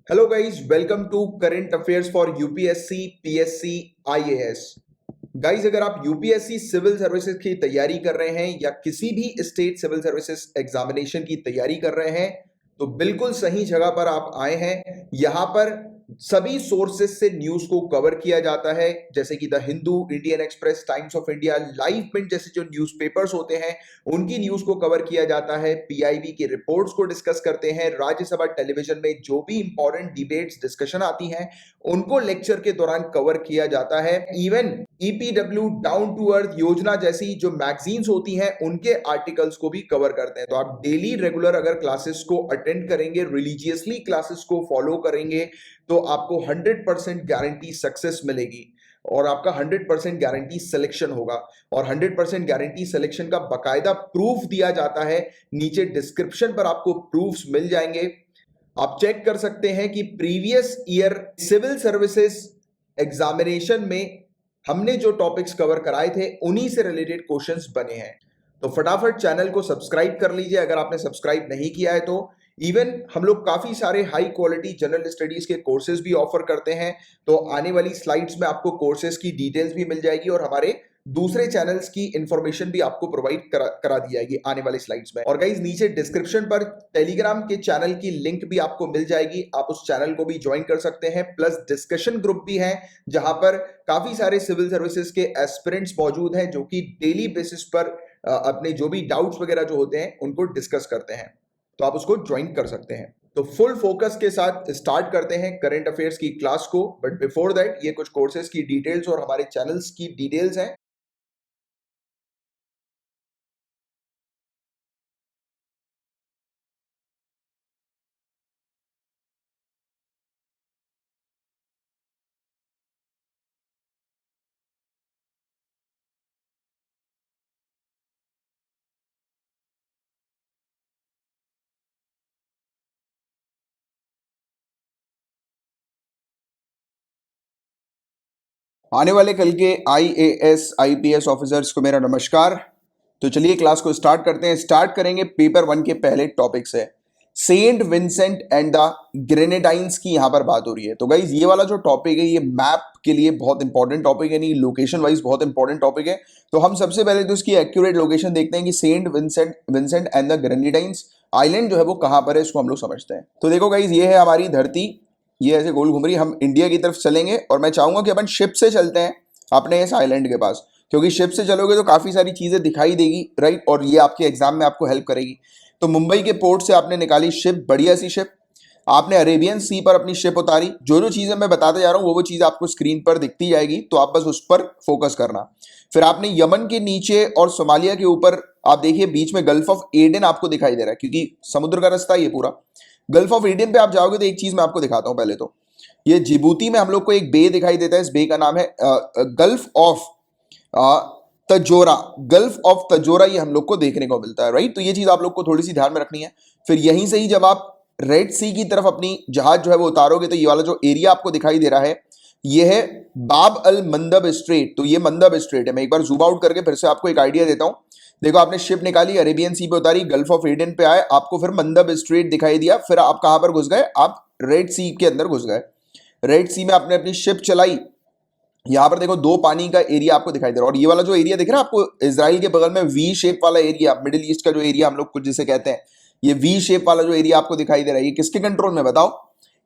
Hello guys, welcome to current affairs for UPSC PSC IAS. Guys, अगर आप UPSC civil services की तैयारी कर रहे हैं या किसी भी स्टेट सिविल सर्विसेज एग्जामिनेशन की तैयारी कर रहे हैं तो बिल्कुल सही जगह पर आप आए हैं। यहां पर सभी सोर्सेज से न्यूज को कवर किया जाता है, जैसे कि the Hindu, Indian Express, Times of India, Live Mint जैसे जो न्यूज़पेपर्स होते हैं उनकी न्यूज को कवर किया जाता है। पीआईबी की रिपोर्ट्स को डिस्कस करते हैं। राज्यसभा टेलीविजन में जो भी इंपॉर्टेंट डिबेट्स डिस्कशन आती हैं उनको लेक्चर के दौरान कवर किया जाता है। Even EPW, down to earth Yojana जैसी जो मैगजीन्स होती हैं उनके आर्टिकल्स को भी कवर करते हैं। तो आप डेली रेगुलर अगर क्लासेस को अटेंड करेंगे, रिलीजियसली क्लासेस को फॉलो करेंगे तो आपको 100% गारंटी सक्सेस मिलेगी और आपका 100% गारंटी सिलेक्शन होगा। और 100% गारंटी सिलेक्शन का बकायदा प्रूफ दिया जाता है। नीचे डिस्क्रिप्शन पर आपको प्रूफ्स मिल जाएंगे, आप चेक कर सकते हैं कि previous year civil services examination में हमने जो टॉपिक्स कवर कराए थे उन्हीं से रिलेटेड क्वेश्चंस बने हैं। तो फटाफट चैनल को सब्सक्राइब कर लीजिए अगर आपने सब्सक्राइब नहीं किया है तो। इवन हम लोग काफी सारे हाई क्वालिटी जनरल स्टडीज के कोर्सेज भी ऑफर करते हैं। तो आने वाली स्लाइड्स में आपको कोर्सेज की डिटेल्स भी मिल जाएगी और हमारे दूसरे चैनल्स की इंफॉर्मेशन भी आपको प्रोवाइड करा दी जाएगी आने वाली स्लाइड्स में। और गाइस, नीचे डिस्क्रिप्शन पर टेलीग्राम के चैनल की लिंक भी आपको मिल जाएगी, आप उस चैनल को भी ज्वाइन कर सकते हैं। प्लस डिस्कशन ग्रुप भी है जहां पर काफी सारे सिविल सर्विसेज के एस्पिरेंट्स मौजूद हैं जो कि डेली बेसिस पर अपने जो भी डाउट्स वगैरह जो होते हैं उनको डिस्कस करते हैं। तो आप उसको ज्वाइन कर सकते हैं। तो फुल फोकस के साथ स्टार्ट करते हैं करंट अफेयर्स की क्लास को। बट बिफोर दैट ये कुछ कोर्सेज की डिटेल्स और हमारे चैनल्स की डिटेल्स हैं। आने वाले कल के आईएएस आईपीएस ऑफिसर्स को मेरा नमस्कार। तो चलिए क्लास को स्टार्ट करते हैं। स्टार्ट करेंगे पेपर 1 के पहले टॉपिक से। Saint Vincent and the Grenadines की यहां पर बात हो रही है। तो गाइज, ये वाला जो टॉपिक है ये मैप के लिए बहुत इंपॉर्टेंट टॉपिक है, नहीं लोकेशन वाइज बहुत इंपॉर्टेंट टॉपिक है। तो हम सबसे पहले तो इसकी एक्यूरेट लोकेशन देखते हैं कि Saint Vincent and the Grenadines island जो है वो कहां पर है, इसको हम लोग समझते हैं। तो देखो गाइज, ये है हमारी धरती, ये ऐसे गोल घूम रही है। हम इंडिया की तरफ चलेंगे और मैं चाहूंगा कि अपन शिप से चलते हैं अपने इस आइलैंड के पास, क्योंकि शिप से चलोगे तो काफी सारी चीजें दिखाई देगी, राइट, और ये आपके एग्जाम में आपको हेल्प करेगी। तो मुंबई के पोर्ट से आपने निकाली शिप, बढ़िया सी शिप। आपने अरेबियन सी पर अपनी शिप उतारी। जो जो चीजें मैं बताते जा रहा हूँ वो चीज आपको स्क्रीन पर दिखती जाएगी, तो आप बस उस पर फोकस करना। फिर आपने यमन के नीचे और सोमालिया के ऊपर आप देखिए बीच में गल्फ ऑफ एडन आपको दिखाई दे रहा है, क्योंकि समुद्र का रास्ता ये पूरा। गल्फ ऑफ एडन पे आप जाओगे तो एक चीज मैं आपको दिखाता हूं। पहले तो ये जिबूती में हम लोग को एक बे दिखाई देता है, इस बे का नाम है गल्फ ऑफ तजोरा। गल्फ ऑफ तजोरा ये हम लोग को देखने को मिलता है, राइट। तो ये चीज आप लोग को थोड़ी सी ध्यान में रखनी है। फिर यहीं से ही जब आप रेड सी की तरफ अपनी जहाज जो है वो उतारोगे तो ये वाला जो एरिया आपको दिखाई दे रहा है ये है बाब अल मंदब स्ट्रेट। तो ये मंदब स्ट्रेट है। मैं एक बार जूम आउट करके फिर से आपको एक आइडिया देता हूं। देखो, आपने शिप निकाली, अरेबियन सी पे उतारी, गल्फ ऑफ एडन पे आए, आपको फिर मंदब स्ट्रेट दिखाई दिया। फिर आप कहां पर घुस गए? आप रेड सी के अंदर घुस गए। रेड सी में आपने अपनी शिप चलाई। यहां पर देखो दो पानी का एरिया आपको दिखाई दे रहा है, और ये वाला जो एरिया दिख रहा है आपको इजराइल के बगल में वी शेप वाला एरिया, मिडिल ईस्ट का जो एरिया हम लोग कुछ जिसे कहते हैं, ये वी शेप वाला जो एरिया आपको दिखाई दे रहा है ये किसके कंट्रोल में बताओ?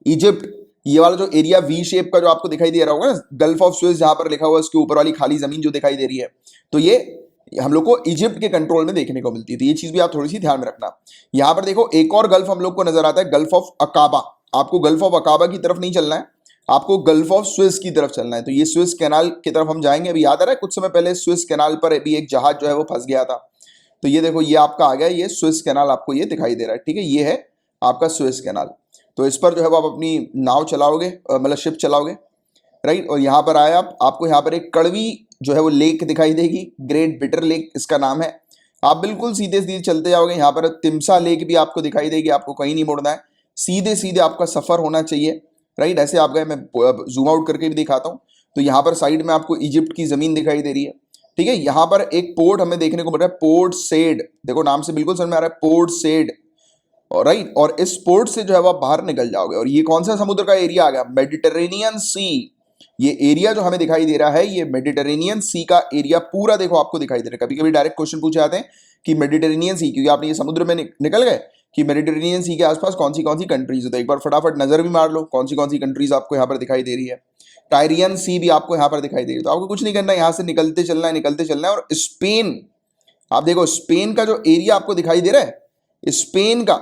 इजिप्ट। ये वाला जो एरिया वी शेप का जो आपको दिखाई दे रहा होगा ना, गल्फ ऑफ स्विस जहां पर लिखा हुआ है, उसके ऊपर वाली खाली जमीन जो दिखाई दे रही है, तो ये हम लोग को इजिप्ट के कंट्रोल में देखने को मिलती है। तो ये चीज भी आप थोड़ी सी ध्यान में रखना। यहां पर देखो एक और गल्फ हम लोग को नजर आता है, गल्फ ऑफ अकाबा। आपको गल्फ ऑफ अकाबा की तरफ नहीं चलना है, आपको गल्फ ऑफ स्विस की तरफ चलना है। तो ये स्विस कैनाल की तरफ हम जाएंगे। अभी याद आ रहा है कुछ समय पहले स्विस कैनाल पर अभी एक जहाज जो है वो फंस गया था। तो ये देखो ये आपका आ गया, ये स्विस कैनाल आपको ये दिखाई दे रहा है, ठीक है, ये है आपका स्विस कैनाल। तो इस पर जो है वो आप अपनी नाव चलाओगे, मतलब शिप चलाओगे, राइट। और यहाँ पर आए आपको यहाँ पर एक कड़वी जो है वो लेक दिखाई देगी, ग्रेट बिटर लेक इसका नाम है। आप बिल्कुल सीधे सीधे चलते जाओगे, यहाँ पर तिम्सा लेक भी आपको दिखाई देगी, आपको कहीं नहीं मुड़ना है, सीधे सीधे आपका सफर होना चाहिए, राइट। ऐसे आप गए, मैं जूम आउट करके भी दिखाता हूँ। तो यहाँ पर साइड में आपको इजिप्ट की जमीन दिखाई दे रही है, ठीक है। यहाँ पर एक पोर्ट हमें देखने को मिल रहा है, पोर्ट सेड। देखो नाम से बिल्कुल समझ में आ रहा है, पोर्ट सेड। और राइट, और इस पोर्ट से जो है वो आप बाहर निकल जाओगे। और ये कौन सा समुद्र का एरिया आ गया? मेडिटेरेनियन सी। ये एरिया जो हमें दिखाई दे रहा है ये मेडिटेरेनियन सी का एरिया पूरा देखो आपको दिखाई दे रहा है। कभी कभी डायरेक्ट क्वेश्चन पूछे जाते हैं कि मेडिटेरेनियन सी, क्योंकि आपने ये समुद्र में निकल गए कि मेडिटेरेनियन सी के आसपास कौन सी कंट्रीज है, तो एक बार फटाफट नजर भी मार लो कौन सी कंट्रीज आपको यहाँ पर दिखाई दे रही है। टायरियन सी भी आपको यहाँ पर दिखाई दे रही है। तो आपको कुछ नहीं करना है, यहाँ से निकलते चलना है। और स्पेन, आप देखो स्पेन का जो एरिया आपको दिखाई दे रहा है, स्पेन का,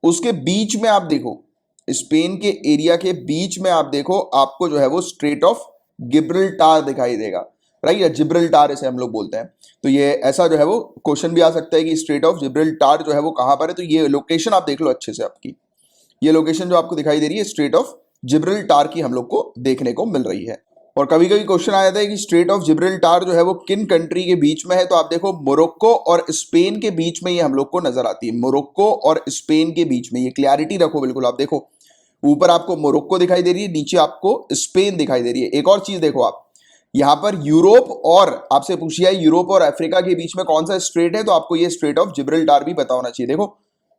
उसके बीच में आप देखो, स्पेन के एरिया के बीच में आप देखो, आपको जो है वो स्ट्रेट ऑफ गिब्रल्टार दिखाई देगा, राइट, या जिब्रल्टार इसे हम लोग बोलते हैं। तो ये ऐसा जो है वो क्वेश्चन भी आ सकता है कि स्ट्रेट ऑफ जिब्रल्टार जो है वो कहां पर है। तो ये लोकेशन आप देख लो अच्छे से, आपकी ये लोकेशन जो आपको दिखाई दे रही है स्ट्रेट ऑफ जिब्रल्टार की हम लोग को देखने को मिल रही है। और कभी कभी क्वेश्चन आ जाता है कि स्ट्रेट ऑफ जिब्रल्टार जो है वो किन कंट्री के बीच में है, तो आप देखो मोरक्को और स्पेन के बीच में ये हम लोग को नजर आती है। मोरक्को और स्पेन के बीच में, ये क्लैरिटी रखो बिल्कुल। आप देखो ऊपर आपको मोरक्को दिखाई दे रही है, नीचे आपको स्पेन दिखाई दे रही है। एक और चीज देखो आप, यहां पर यूरोप और, आपसे पूछिए यूरोप और अफ्रीका के बीच में कौन सा स्ट्रेट है, तो आपको ये स्ट्रेट ऑफ जिब्रल्टार भी पता होना चाहिए। देखो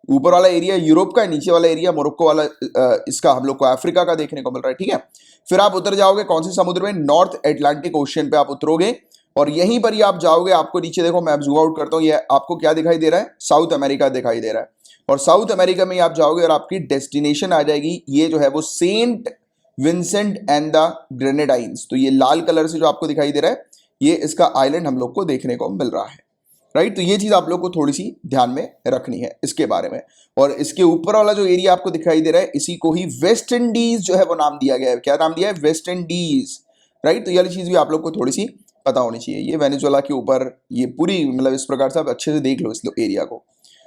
ऊपर वाला एरिया यूरोप का है, नीचे वाला एरिया मोरक्को वाला इसका हम लोग को अफ्रीका का देखने को मिल रहा है, ठीक है। फिर आप उतर जाओगे कौन से समुद्र में? नॉर्थ एटलांटिक ओशियन पे आप उतरोगे और यहीं पर ही आप जाओगे। आपको नीचे देखो, मैं जूम आउट करता हूं, ये आपको क्या दिखाई दे रहा है? साउथ अमेरिका दिखाई दे रहा है। और साउथ अमेरिका में आप जाओगे और आपकी डेस्टिनेशन आ जाएगी, ये जो है वो Saint Vincent and the Grenadines. तो ये लाल कलर से जो आपको दिखाई दे रहा है, ये इसका आइलैंड हम लोग को देखने को मिल रहा है, राइट। तो ये चीज आप लोग को थोड़ी सी ध्यान में रखनी है इसके बारे में। और इसके ऊपर वाला जो एरिया आपको दिखाई दे रहा है, इसी को ही वेस्ट इंडीज जो है वो नाम दिया गया है। क्या नाम दिया है? West Indies, right. तो ये वाली चीज भी आप लोग को थोड़ी सी पता होनी चाहिए। ये वेनेजुएला के ऊपर ये पूरी, मतलब इस प्रकार से आप अच्छे से देख लो इस एरिया को,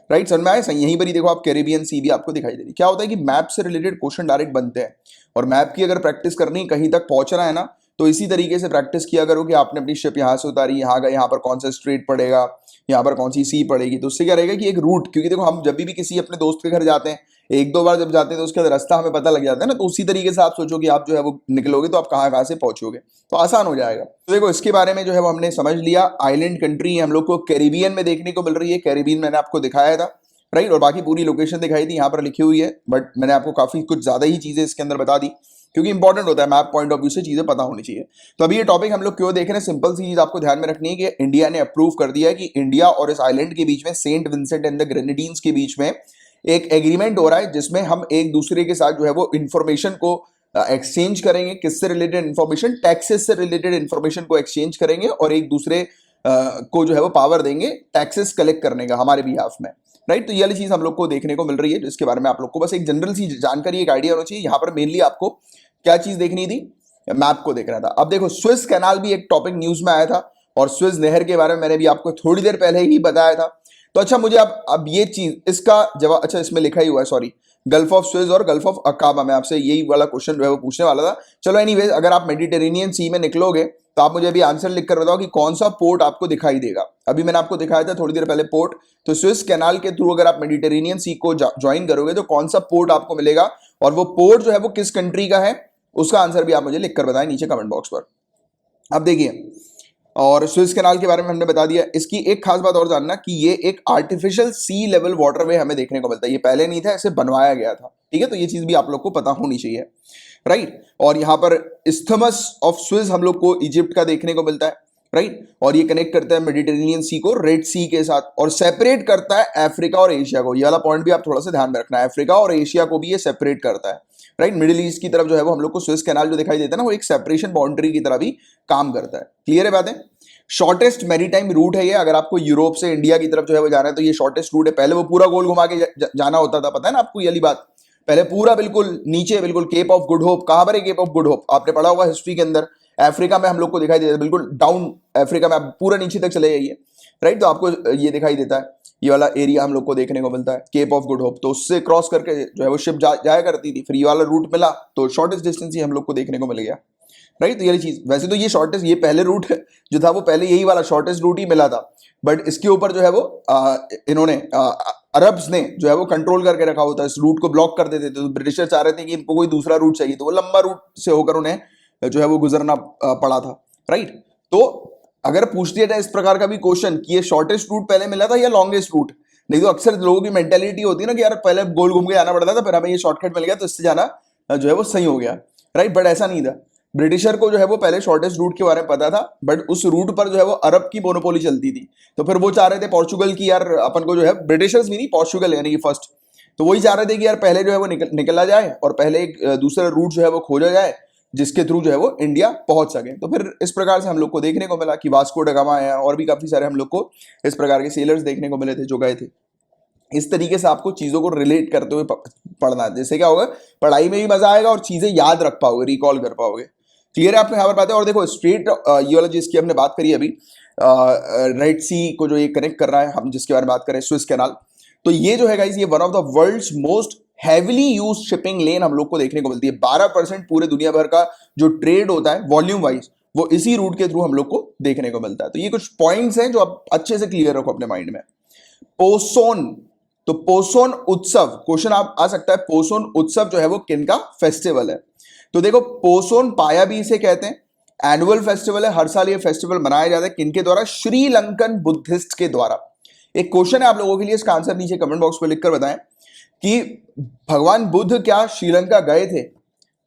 राइट। समझ में आए? सही। यहीं पर ही देखो आप कैरेबियन सी भी आपको दिखाई दे रही। क्या होता है कि मैप से रिलेटेड क्वेश्चन डायरेक्ट बनते हैं, और मैप की अगर प्रैक्टिस करनी, कहीं तक पहुंचना है ना, तो इसी तरीके से प्रैक्टिस किया करो कि आपने अपनी शिप यहाँ से उतारी, यहाँ गए, यहाँ पर कौन सा स्ट्रेट पड़ेगा, यहाँ पर कौन सी सी पड़ेगी। तो उससे क्या रहेगा कि एक रूट, क्योंकि देखो हम जब भी किसी अपने दोस्त के घर जाते हैं, एक दो बार जब जाते हैं तो उसके रास्ता हमें पता लग जाता है ना, तो उसी तरीके से आप सोचो कि आप जो है वो निकलोगे तो आप कहाँ कहाँ से पहुंचोगे, तो आसान हो जाएगा। तो देखो इसके बारे में जो है वो हमने समझ लिया। आइलैंड कंट्री हम लोग को कैरिबियन में देखने को मिल रही है, कैरिबियन मैंने आपको दिखाया था, राइट। और बाकी पूरी लोकेशन दिखाई थी, यहाँ पर लिखी हुई है, बट मैंने आपको काफी कुछ ज्यादा ही चीजें इसके अंदर बता दी, क्योंकि इंपॉर्टेंट होता है मैप पॉइंट ऑफ व्यू से चीजें पता होनी चाहिए। तो अभी ये टॉपिक हम लोग क्यों देख रहे हैं, सिंपल सी चीज आपको ध्यान में रखनी है कि इंडिया ने अप्रूव कर दिया है कि इंडिया और इस आइलैंड के बीच में, Saint Vincent and the Grenadines के बीच में एक एग्रीमेंट हो रहा है, जिसमें हम एक दूसरे के साथ जो है वो इंफॉर्मेशन को एक्सचेंज करेंगे। किससे रिलेटेड इंफॉर्मेशन? टैक्सेस से रिलेटेड इंफॉर्मेशन को एक्सचेंज करेंगे और एक दूसरे को जो है वो पावर देंगे टैक्सेस कलेक्ट करने का हमारे बिहाफ में, राइट। तो ये वाली चीज हम लोग को देखने को मिल रही है, जिसके बारे में आप लोग को बस एक जनरल सी जानकारी, एक आइडिया होना चाहिए। यहाँ पर मेनली आपको क्या चीज देखनी थी? मैप को देखना था। अब देखो स्विस कैनाल भी एक टॉपिक न्यूज में आया था, और स्विस नहर के बारे में मैंने भी आपको थोड़ी देर पहले ही बताया था। तो अच्छा मुझे अब ये चीज, इसका जवाब, अच्छा इसमें लिखा ही हुआ है, सॉरी, गल्फ ऑफ स्विस और गल्फ ऑफ अकाबा। मैं आपसे यही वाला क्वेश्चन जो है वो पूछने वाला था। चलो एनीवेज, अगर आप मेडिटेरेनियन सी में निकलोगे तो आप मुझे अभी आंसर लिख कर बताओ कि कौन सा पोर्ट आपको दिखाई देगा। अभी मैंने आपको दिखाया था थोड़ी देर पहले पोर्ट, तो स्विस कैनाल के थ्रू अगर आप मेडिटेरेनियन सी को ज्वाइन करोगे तो कौन सा पोर्ट आपको मिलेगा, और वो पोर्ट जो है वो किस कंट्री का है, उसका आंसर भी आप मुझे लिखकर बताएं नीचे कमेंट बॉक्स पर। अब देखिए, और स्विस कैनाल के बारे में हमने बता दिया। इसकी एक खास बात और जानना कि ये एक आर्टिफिशियल सी लेवल वाटरवे हमें देखने को मिलता है, ये पहले नहीं था, इसे बनवाया गया था, ठीक है। तो ये चीज भी आप लोग को पता होनी चाहिए, राइट। और यहाँ पर इस्थमस ऑफ स्विस हम लोग को इजिप्ट का देखने को मिलता है, राइट। और ये कनेक्ट करता है मेडिटेरेनियन सी को रेड सी के साथ, और सेपरेट करता है अफ्रीका और एशिया को। ये वाला पॉइंट भी आप थोड़ा सा ध्यान में रखना है, अफ्रीका और एशिया को भी ये सेपरेट करता है, राइट। मिडिल ईस्ट की तरफ जो है वो हम लोग को स्विस कैनाल जो दिखाई देता है ना, वो एक सेपरेशन बाउंड्री की तरह भी काम करता है। क्लियर है बातें? शॉर्टेस्ट मैरीटाइम रूट है ये। अगर आपको यूरोप से इंडिया की तरफ जो है वो जाना है तो ये शॉर्टेस्ट रूट है। पहले वो पूरा गोल घुमा के जाना होता था, पता है ना आपको ये वाली बात। पहले पूरा बिल्कुल नीचे, बिल्कुल केप ऑफ गुड होप। कहां पर है केप ऑफ गुड होप? आपने पढ़ा होगा हिस्ट्री के अंदर। अफ्रीका में हम लोग को दिखाई देता है, बिल्कुल डाउन अफ्रीका में, आप पूरा नीचे तक चले जाइए, राइट। तो आपको ये दिखाई देता है, ये वाला एरिया हम लोग को देखने को मिलता है, केप ऑफ गुड होप। तो उससे क्रॉस करके जो है वो शिप जाया करती थी। फिर ये वाला रूट मिला तो शॉर्टेस्ट डिस्टेंस ही हम लोग को देखने को मिल गया, राइट। तो ये चीज, वैसे तो ये शॉर्टेस्ट, ये पहले रूट जो था वो पहले यही वाला शॉर्टेस्ट रूट ही मिला था, बट इसके ऊपर जो है वो इन्होंने अरब्स ने जो है वो कंट्रोल करके रखा होता है, इस रूट को ब्लॉक कर देते थे। तो ब्रिटिशर चाह रहे थे कि इनको कोई दूसरा रूट चाहिए, तो वो लंबा रूट से होकर उन्हें जो है वो गुजरना पड़ा था, राइट। तो अगर पूछ दिया जाए इस प्रकार का भी क्वेश्चन कि ये शॉर्टेस्ट रूट पहले मिला था या लॉन्गेस्ट रूट, नहीं तो अक्सर लोगों की मेंटेलिटी होती है ना कि यार पहले गोल घूम के जाना पड़ता था, फिर हमें ये शॉर्टकट मिल गया तो इससे जाना जो है वो सही हो गया, राइट। बट ऐसा नहीं था। ब्रिटिशर को जो है वो पहले शॉर्टेस्ट रूट के बारे में पता था, बट उस रूट पर जो है वो अरब की मोनोपोली चलती थी, तो फिर वो चाह रहे थे पोर्चुगल की, यार अपन को जो है, ब्रिटिशर्स भी नहीं, पोर्चुगल यानी कि फर्स्ट, तो वही चाह रहे थे कि यार पहले जो है वो निकला जाए और पहले एक दूसरा रूट जो है वो खोजा जाए जिसके थ्रू जो है वो इंडिया पहुंच सके। तो फिर इस प्रकार से हम लोग को देखने को मिला कि वास्को ड गामा आया, और भी काफी सारे हम लोग को इस प्रकार के सेलर्स देखने को मिले थे जो गए थे। इस तरीके से आपको चीजों को रिलेट करते हुए पढ़ना है, जैसे क्या होगा, पढ़ाई में भी मजा आएगा और चीजें याद रख पाओगे, रिकॉल कर पाओगे। क्लियर है आपको यहाँ पर बातें। और देखो स्ट्रेट ये वाला जिसकी हमने बात करी अभी, रेड सी को जो ये कनेक्ट कर रहा है, हम जिसके बारे में बात करें, स्विस कैनाल, तो ये जो है गाइस, ये one of the world's most heavily use shipping lane हम लोग को देखने को मिलती है। 12% पूरे दुनिया भर का जो ट्रेड होता है वॉल्यूम वाइज, वो इसी रूट के थ्रू हम लोग को देखने को मिलता है। तो ये कुछ पॉइंट्स हैं जो आप अच्छे से क्लियर रखो अपने माइंड में। पोसोन, तो पोसोन उत्सव, क्वेश्चन आप आ सकता है, पोसोन उत्सव जो है वो किनका फेस्टिवल है? तो देखो पोसोन पाया भी इसे कहते हैं, एनुअल फेस्टिवल है, हर साल ये फेस्टिवल मनाया जाता है, किनके द्वारा? श्रीलंकन बुद्धिस्ट के द्वारा। एक क्वेश्चन है आप लोगों के लिए, इसका आंसर नीचे कमेंट बॉक्स में लिखकर बताएं कि भगवान बुद्ध क्या श्रीलंका गए थे?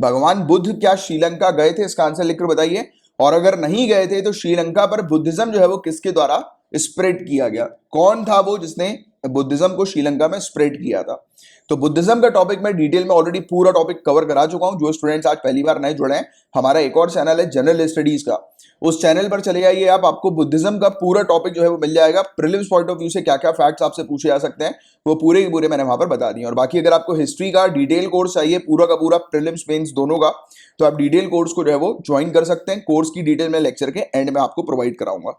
भगवान बुद्ध क्या श्रीलंका गए थे? इसका आंसर लिखकर बताइए। और अगर नहीं गए थे तो श्रीलंका पर बुद्धिज्म जो है वो किसके द्वारा स्प्रेड किया गया? कौन था वो जिसने बुद्धिज्म को श्रीलंका में स्प्रेड किया था? तो बुद्धिज्म का टॉपिक मैं डिटेल में ऑलरेडी पूरा टॉपिक कवर करा चुका हूं। जो स्टूडेंट्स आज पहली बार नए जुड़े हैं, हमारा एक और चैनल है जनरल स्टडीज का, उस चैनल पर चले जाइए आप, आपको बुद्धिज्म का पूरा टॉपिक जो है वो मिल जाएगा। प्रीलिम्स पॉइंट ऑफ व्यू से क्या क्या फैक्ट्स आपसे पूछे जा सकते हैं वो पूरे के पूरे मैंने वहां पर बता दिए। और बाकी अगर आपको हिस्ट्री का डिटेल कोर्स चाहिए पूरा का पूरा, प्रीलिम्स मेंस दोनों का, तो आप डिटेल कोर्स को जो है वो ज्वाइन कर सकते हैं। कोर्स की डिटेल में लेक्चर के एंड में आपको प्रोवाइड कराऊंगा।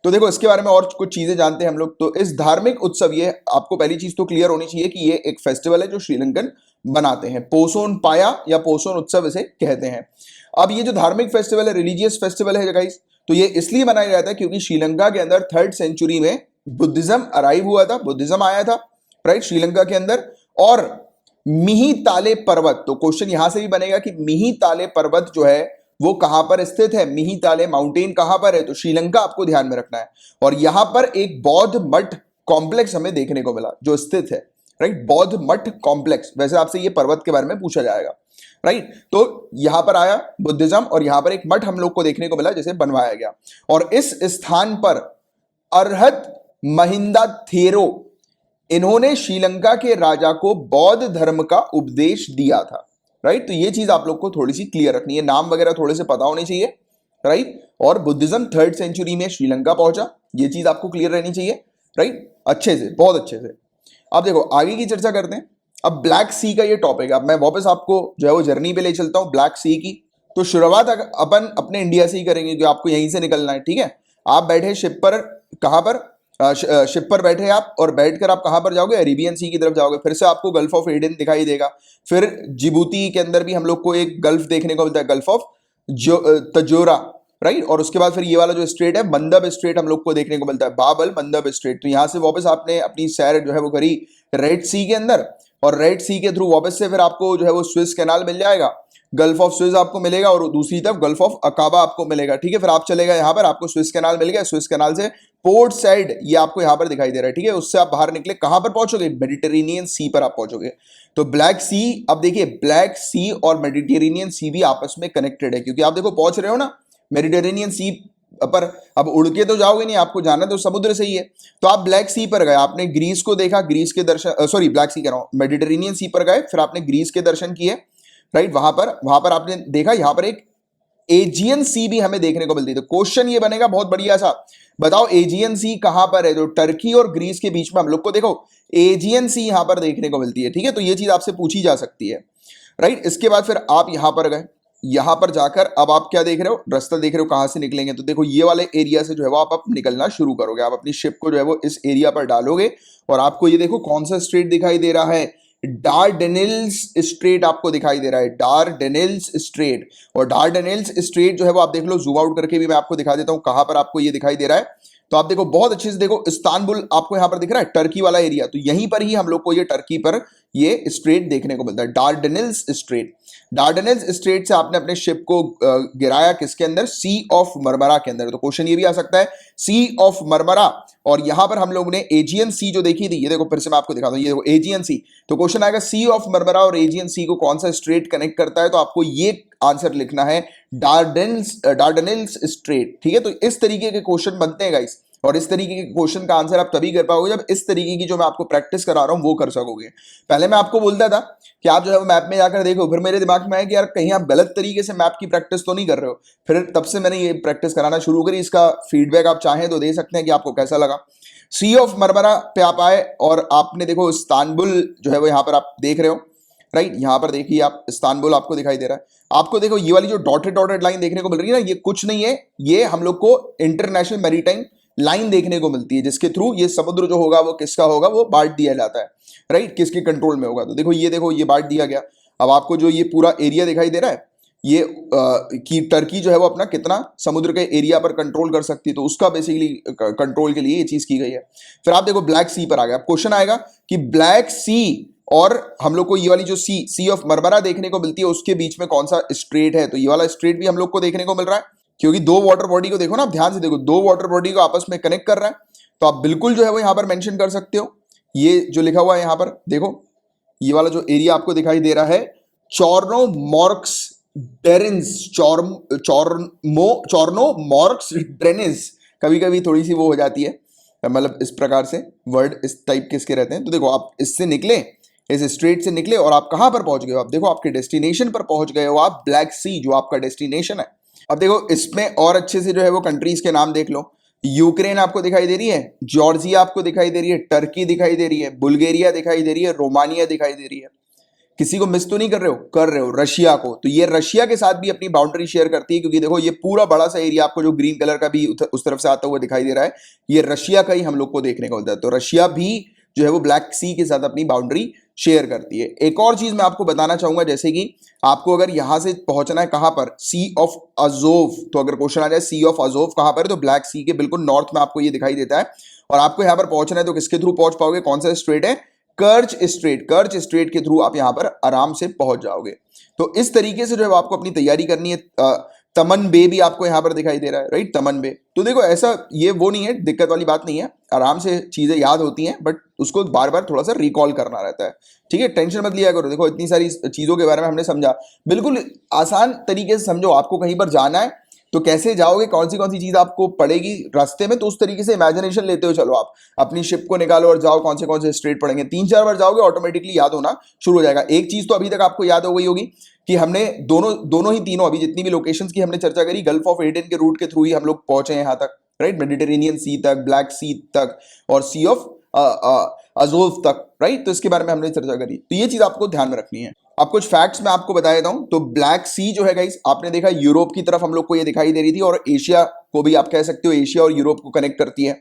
तो देखो इसके बारे में और कुछ चीजें जानते हैं हम लोग। तो इस धार्मिक उत्सव, ये आपको पहली चीज तो क्लियर होनी चाहिए कि ये एक फेस्टिवल है जो श्रीलंकन बनाते हैं। पोसोन पाया या पोसोन उत्सव इसे कहते हैं। अब ये जो धार्मिक फेस्टिवल है, रिलीजियस फेस्टिवल है गाइस, तो ये इसलिए मनाया जाता है क्योंकि श्रीलंका के अंदर 3rd सेंचुरी में बुद्धिज्म अराइव हुआ था, बुद्धिज्म आया था, राइट, श्रीलंका के अंदर। और मिही ताले पर्वत, तो क्वेश्चन यहां से भी बनेगा कि मिही ताले पर्वत जो है वो कहां पर स्थित है? मिही ताले माउंटेन कहां पर है? तो श्रीलंका आपको ध्यान में रखना है। और यहां पर एक बौद्ध मठ कॉम्प्लेक्स हमें देखने को मिला जो स्थित है, राइट, बौद्ध मठ कॉम्प्लेक्स। वैसे आपसे ये पर्वत के बारे में पूछा जाएगा, राइट। तो यहां पर आया बुद्धिज्म और यहां पर एक मठ हम लोग को देखने को मिला जिसे बनवाया गया। और इस स्थान पर अरहत महिंदा थेरो, इन्होंने श्रीलंका के राजा को बौद्ध धर्म का उपदेश दिया था, राइट। तो ये चीज आप लोग को थोड़ी सी क्लियर रखनी है, नाम वगैरह थोड़े से पता होने चाहिए, राइट। और बुद्धिज्म 3rd सेंचुरी में श्रीलंका पहुंचा, ये चीज आपको क्लियर रहनी चाहिए, राइट, अच्छे से, बहुत अच्छे से। अब देखो आगे की चर्चा करते हैं। अब ब्लैक सी का ये टॉपिक है, अब मैं वापस आपको जो है वो जर्नी पे ले चलता हूं ब्लैक सी की। तो शुरुआत अपन अपने इंडिया से ही करेंगे, जो आपको यहीं से निकलना है, ठीक है। आप बैठे शिप पर, कहां पर? शिप पर बैठे आप, और बैठकर आप कहां पर जाओगे? अरेबियन सी की तरफ जाओगे। फिर से आपको गल्फ ऑफ एडन दिखाई देगा। फिर जिबूती के अंदर भी हम लोग को एक गल्फ देखने को मिलता है, गल्फ ऑफ तजोरा, राइट। और उसके बाद फिर ये वाला जो स्ट्रेट है, मंदब स्ट्रेट हम लोग को देखने को मिलता है, बाब अल मंदब स्ट्रेट। तो यहां से वापस आपने अपनी सैर जो है वो करी रेड सी के अंदर, और रेड सी के थ्रू वापस से फिर आपको जो है वो स्विस कैनाल मिल जाएगा, गल्फ ऑफ स्विस आपको मिलेगा, और दूसरी तरफ गल्फ ऑफ अकाबा आपको मिलेगा, ठीक है। फिर आप चलेगा यहाँ पर, आपको स्विस कैनाल मिल गया, स्विस कैनाल से पोर्ट साइड ये आपको यहाँ पर दिखाई दे रहा है, ठीक है। उससे आप बाहर निकले, कहां पर पहुंचोगे? मेडिटेरेनियन सी पर आप पहुंचोगे। तो ब्लैक सी, अब देखिए ब्लैक सी और मेडिटेरेनियन सी भी आपस में कनेक्टेड है, क्योंकि आप देखो पहुंच रहे हो ना मेडिटेरेनियन सी पर, अब उड़ के तो जाओगे नहीं, आपको जाना तो समुद्र से ही है। तो आप ब्लैक सी पर गए, आपने ग्रीस को देखा, ग्रीस के दर्शन, सॉरी ब्लैक सी कह रहा हूं, मेडिटेरेनियन सी पर गए, फिर आपने ग्रीस के दर्शन किए, राइट। वहां पर आपने देखा यहां पर एक एजियन सी भी हमें देखने को मिलती है। तो क्वेश्चन ये बनेगा बहुत बढ़िया सा, बताओ एजियन सी कहां पर है? जो टर्की और ग्रीस के बीच में हम लोग को देखो एजियन सी यहां पर देखने को मिलती है, ठीक है। तो ये चीज आपसे पूछी जा सकती है, राइट। इसके बाद फिर आप यहां पर गए, यहां पर जाकर अब आप क्या देख रहे हो? रास्ता देख रहे हो कहां से निकलेंगे? तो देखो ये वाले एरिया से जो है वो आप निकलना शुरू करोगे, आप अपनी शिप को जो है वो इस एरिया पर डालोगे, और आपको ये देखो कौन सा स्ट्रेट दिखाई दे रहा है? डार्डेनिल्स स्ट्रेट आपको दिखाई दे रहा है, डार्डेनिल्स स्ट्रेट। और डार्डेनिल्स स्ट्रेट जो है वो आप देख लो, जूम आउट करके भी मैं आपको दिखा देता हूं कहां पर आपको ये दिखाई दे रहा है। तो आप देखो बहुत अच्छे से, देखो इस्तांबुल आपको यहां पर दिख रहा है, टर्की वाला एरिया, तो यहीं पर ही हम लोग को ये टर्की पर ये स्ट्रेट देखने को मिलता है, डार्डेनल्स स्ट्रेट। डार्डेनल्स स्ट्रेट से आपने अपने शिप को गिराया किसके अंदर, सी ऑफ मरमरा के अंदर। तो क्वेश्चन ये भी आ सकता है सी ऑफ मरमरा, और यहां पर हम लोग ने एजियन सी जो देखी थी, ये देखो फिर से मैं आपको दिखाता हूं, ये देखो एजियन सी। तो क्वेश्चन आएगा सी ऑफ मरमरा और एजियन सी को कौन सा स्ट्रेट कनेक्ट करता है, तो आपको ये आंसर लिखना है डार्डेनल्स स्ट्रेट। ठीक है, तो इस तरीके के क्वेश्चन बनते हैं गाइस, और इस तरीके के क्वेश्चन का आंसर आप तभी कर पाओगे जब इस तरीके की जो मैं आपको प्रैक्टिस करा रहा हूं वो कर सकोगे। पहले मैं आपको बोलता था कि आप जो है मैप में जाकर देखो, फिर मेरे दिमाग में आया कि यार कहीं आप गलत तरीके से मैप की प्रैक्टिस तो नहीं कर रहे हो, फिर तब से मैंने ये प्रैक्टिस कराना शुरू करी। इसका फीडबैक आप चाहें तो दे सकते हैं कि आपको कैसा लगा। सी ऑफ मरमरा पे आप आए और आपने देखो इस्तांबुल जो है वो यहाँ पर आप देख रहे हो, राइट, यहाँ पर देखिए आप इस्तांबुल आपको दिखाई दे रहा है। आपको देखो ये वाली जो डॉटेड डॉटेड लाइन देखने को मिल रही है ना, ये कुछ नहीं है, ये हम लोग को इंटरनेशनल मैरीटाइम लाइन देखने को मिलती है, जिसके थ्रू ये समुद्र जो होगा वो किसका होगा, वो बांट दिया जाता है, राइट, किसके कंट्रोल में होगा। तो देखो ये बांट दिया गया। अब आपको जो ये पूरा एरिया दिखाई दे रहा है, ये कि टर्की जो है वो अपना कितना समुद्र के एरिया पर कंट्रोल कर सकती है, तो उसका बेसिकली कंट्रोल के लिए ये चीज की गई है। फिर आप देखो ब्लैक सी पर आ गया। अब क्वेश्चन आएगा कि ब्लैक सी और हम लोग को ये वाली जो सी ऑफ मरमरा देखने को मिलती है, उसके बीच में कौन सा स्ट्रेट है, तो ये वाला स्ट्रेट भी हम लोग को देखने को मिल रहा है, क्योंकि दो वाटर बॉडी को देखो ना, आप ध्यान से देखो, दो वाटर बॉडी को आपस में कनेक्ट कर रहा है। तो आप बिल्कुल जो है वो यहां पर मेंशन कर सकते हो, ये जो लिखा हुआ है यहां पर देखो, ये वाला जो एरिया आपको दिखाई दे रहा है, चॉर्नोमॉर्क्स ड्रेनिस, चॉर्नोमॉर्क्स ड्रेनिस, कभी कभी थोड़ी सी वो हो जाती है, मतलब इस प्रकार से वर्ड इस टाइप के इसके रहते हैं। तो देखो आप इससे निकले, इस स्ट्रेट से निकले और आप कहां पर पहुंच गए हो, आप देखो आपके डेस्टिनेशन पर पहुंच गए हो आप, ब्लैक सी जो आपका डेस्टिनेशन है। अब देखो इसमें और अच्छे से जो है वो कंट्रीज के नाम देख लो, यूक्रेन आपको दिखाई दे रही है, जॉर्जिया आपको दिखाई दे रही है, टर्की दिखाई दे रही है, बुल्गारिया दिखाई दे रही है, रोमानिया दिखाई दे रही है। किसी को मिस तो नहीं कर रहे हो, कर रहे हो, रशिया को। तो ये रशिया के साथ भी अपनी बाउंड्री शेयर करती है, क्योंकि देखो ये पूरा बड़ा सा एरिया आपको जो ग्रीन कलर का भी उस तरफ से आता हुआ दिखाई दे रहा है, ये रशिया का ही हम लोग को देखने को मिलता है। तो रशिया भी जो है वो ब्लैक सी के साथ अपनी बाउंड्री शेयर करती है। एक और चीज मैं आपको बताना चाहूंगा, जैसे कि आपको अगर यहां से पहुंचना है कहां पर, सी ऑफ अजोव, तो अगर क्वेश्चन आ जाए सी ऑफ अजोव कहां पर है, तो ब्लैक सी के बिल्कुल नॉर्थ में आपको ये दिखाई देता है। और आपको यहां पर पहुंचना है तो किसके थ्रू पहुंच पाओगे, कौन सा स्ट्रेट है, कर्च स्ट्रेट, कर्च स्ट्रेट के थ्रू आप यहां पर आराम से पहुंच जाओगे। तो इस तरीके से जो है आपको अपनी तैयारी करनी है। तमन बे भी आपको यहां पर दिखाई दे रहा है, राइट, तमन बे। तो देखो ऐसा ये वो नहीं है, दिक्कत वाली बात नहीं है, आराम से चीजें याद होती हैं, बट उसको बार बार थोड़ा सा रिकॉल करना रहता है। ठीक है, टेंशन मत लिया करो। देखो इतनी सारी चीजों के बारे में हमने समझा, बिल्कुल आसान तरीके से समझो। आपको कहीं पर जाना है तो कैसे जाओगे, कौन सी चीज आपको पड़ेगी रास्ते में, तो उस तरीके से इमेजिनेशन लेते हो चलो, आप अपनी शिप को निकालो और जाओ, कौन से स्ट्रेट पड़ेंगे। 3-4 बार जाओगे ऑटोमेटिकली याद होना शुरू हो जाएगा। एक चीज तो अभी तक आपको याद हो गई होगी कि हमने दोनों ही तीनों अभी जितनी भी लोकेशंस की हमने चर्चा करी, गल्फ ऑफ एडन के रूट के थ्रू ही हम लोग पहुंचे हैं यहाँ तक, राइट, मेडिटेरेनियन सी तक, ब्लैक सी तक और सी ऑफ अजोव तक, राइट। तो इसके बारे में हमने चर्चा करी, तो ये चीज आपको ध्यान में रखनी है। अब कुछ फैक्ट्स मैं आपको बता देता हूं। तो ब्लैक सी जो है गाइस, आपने देखा यूरोप की तरफ हम लोग को ये दिखाई दे रही थी, और एशिया को भी आप कह सकते हो, एशिया और यूरोप को कनेक्ट करती है,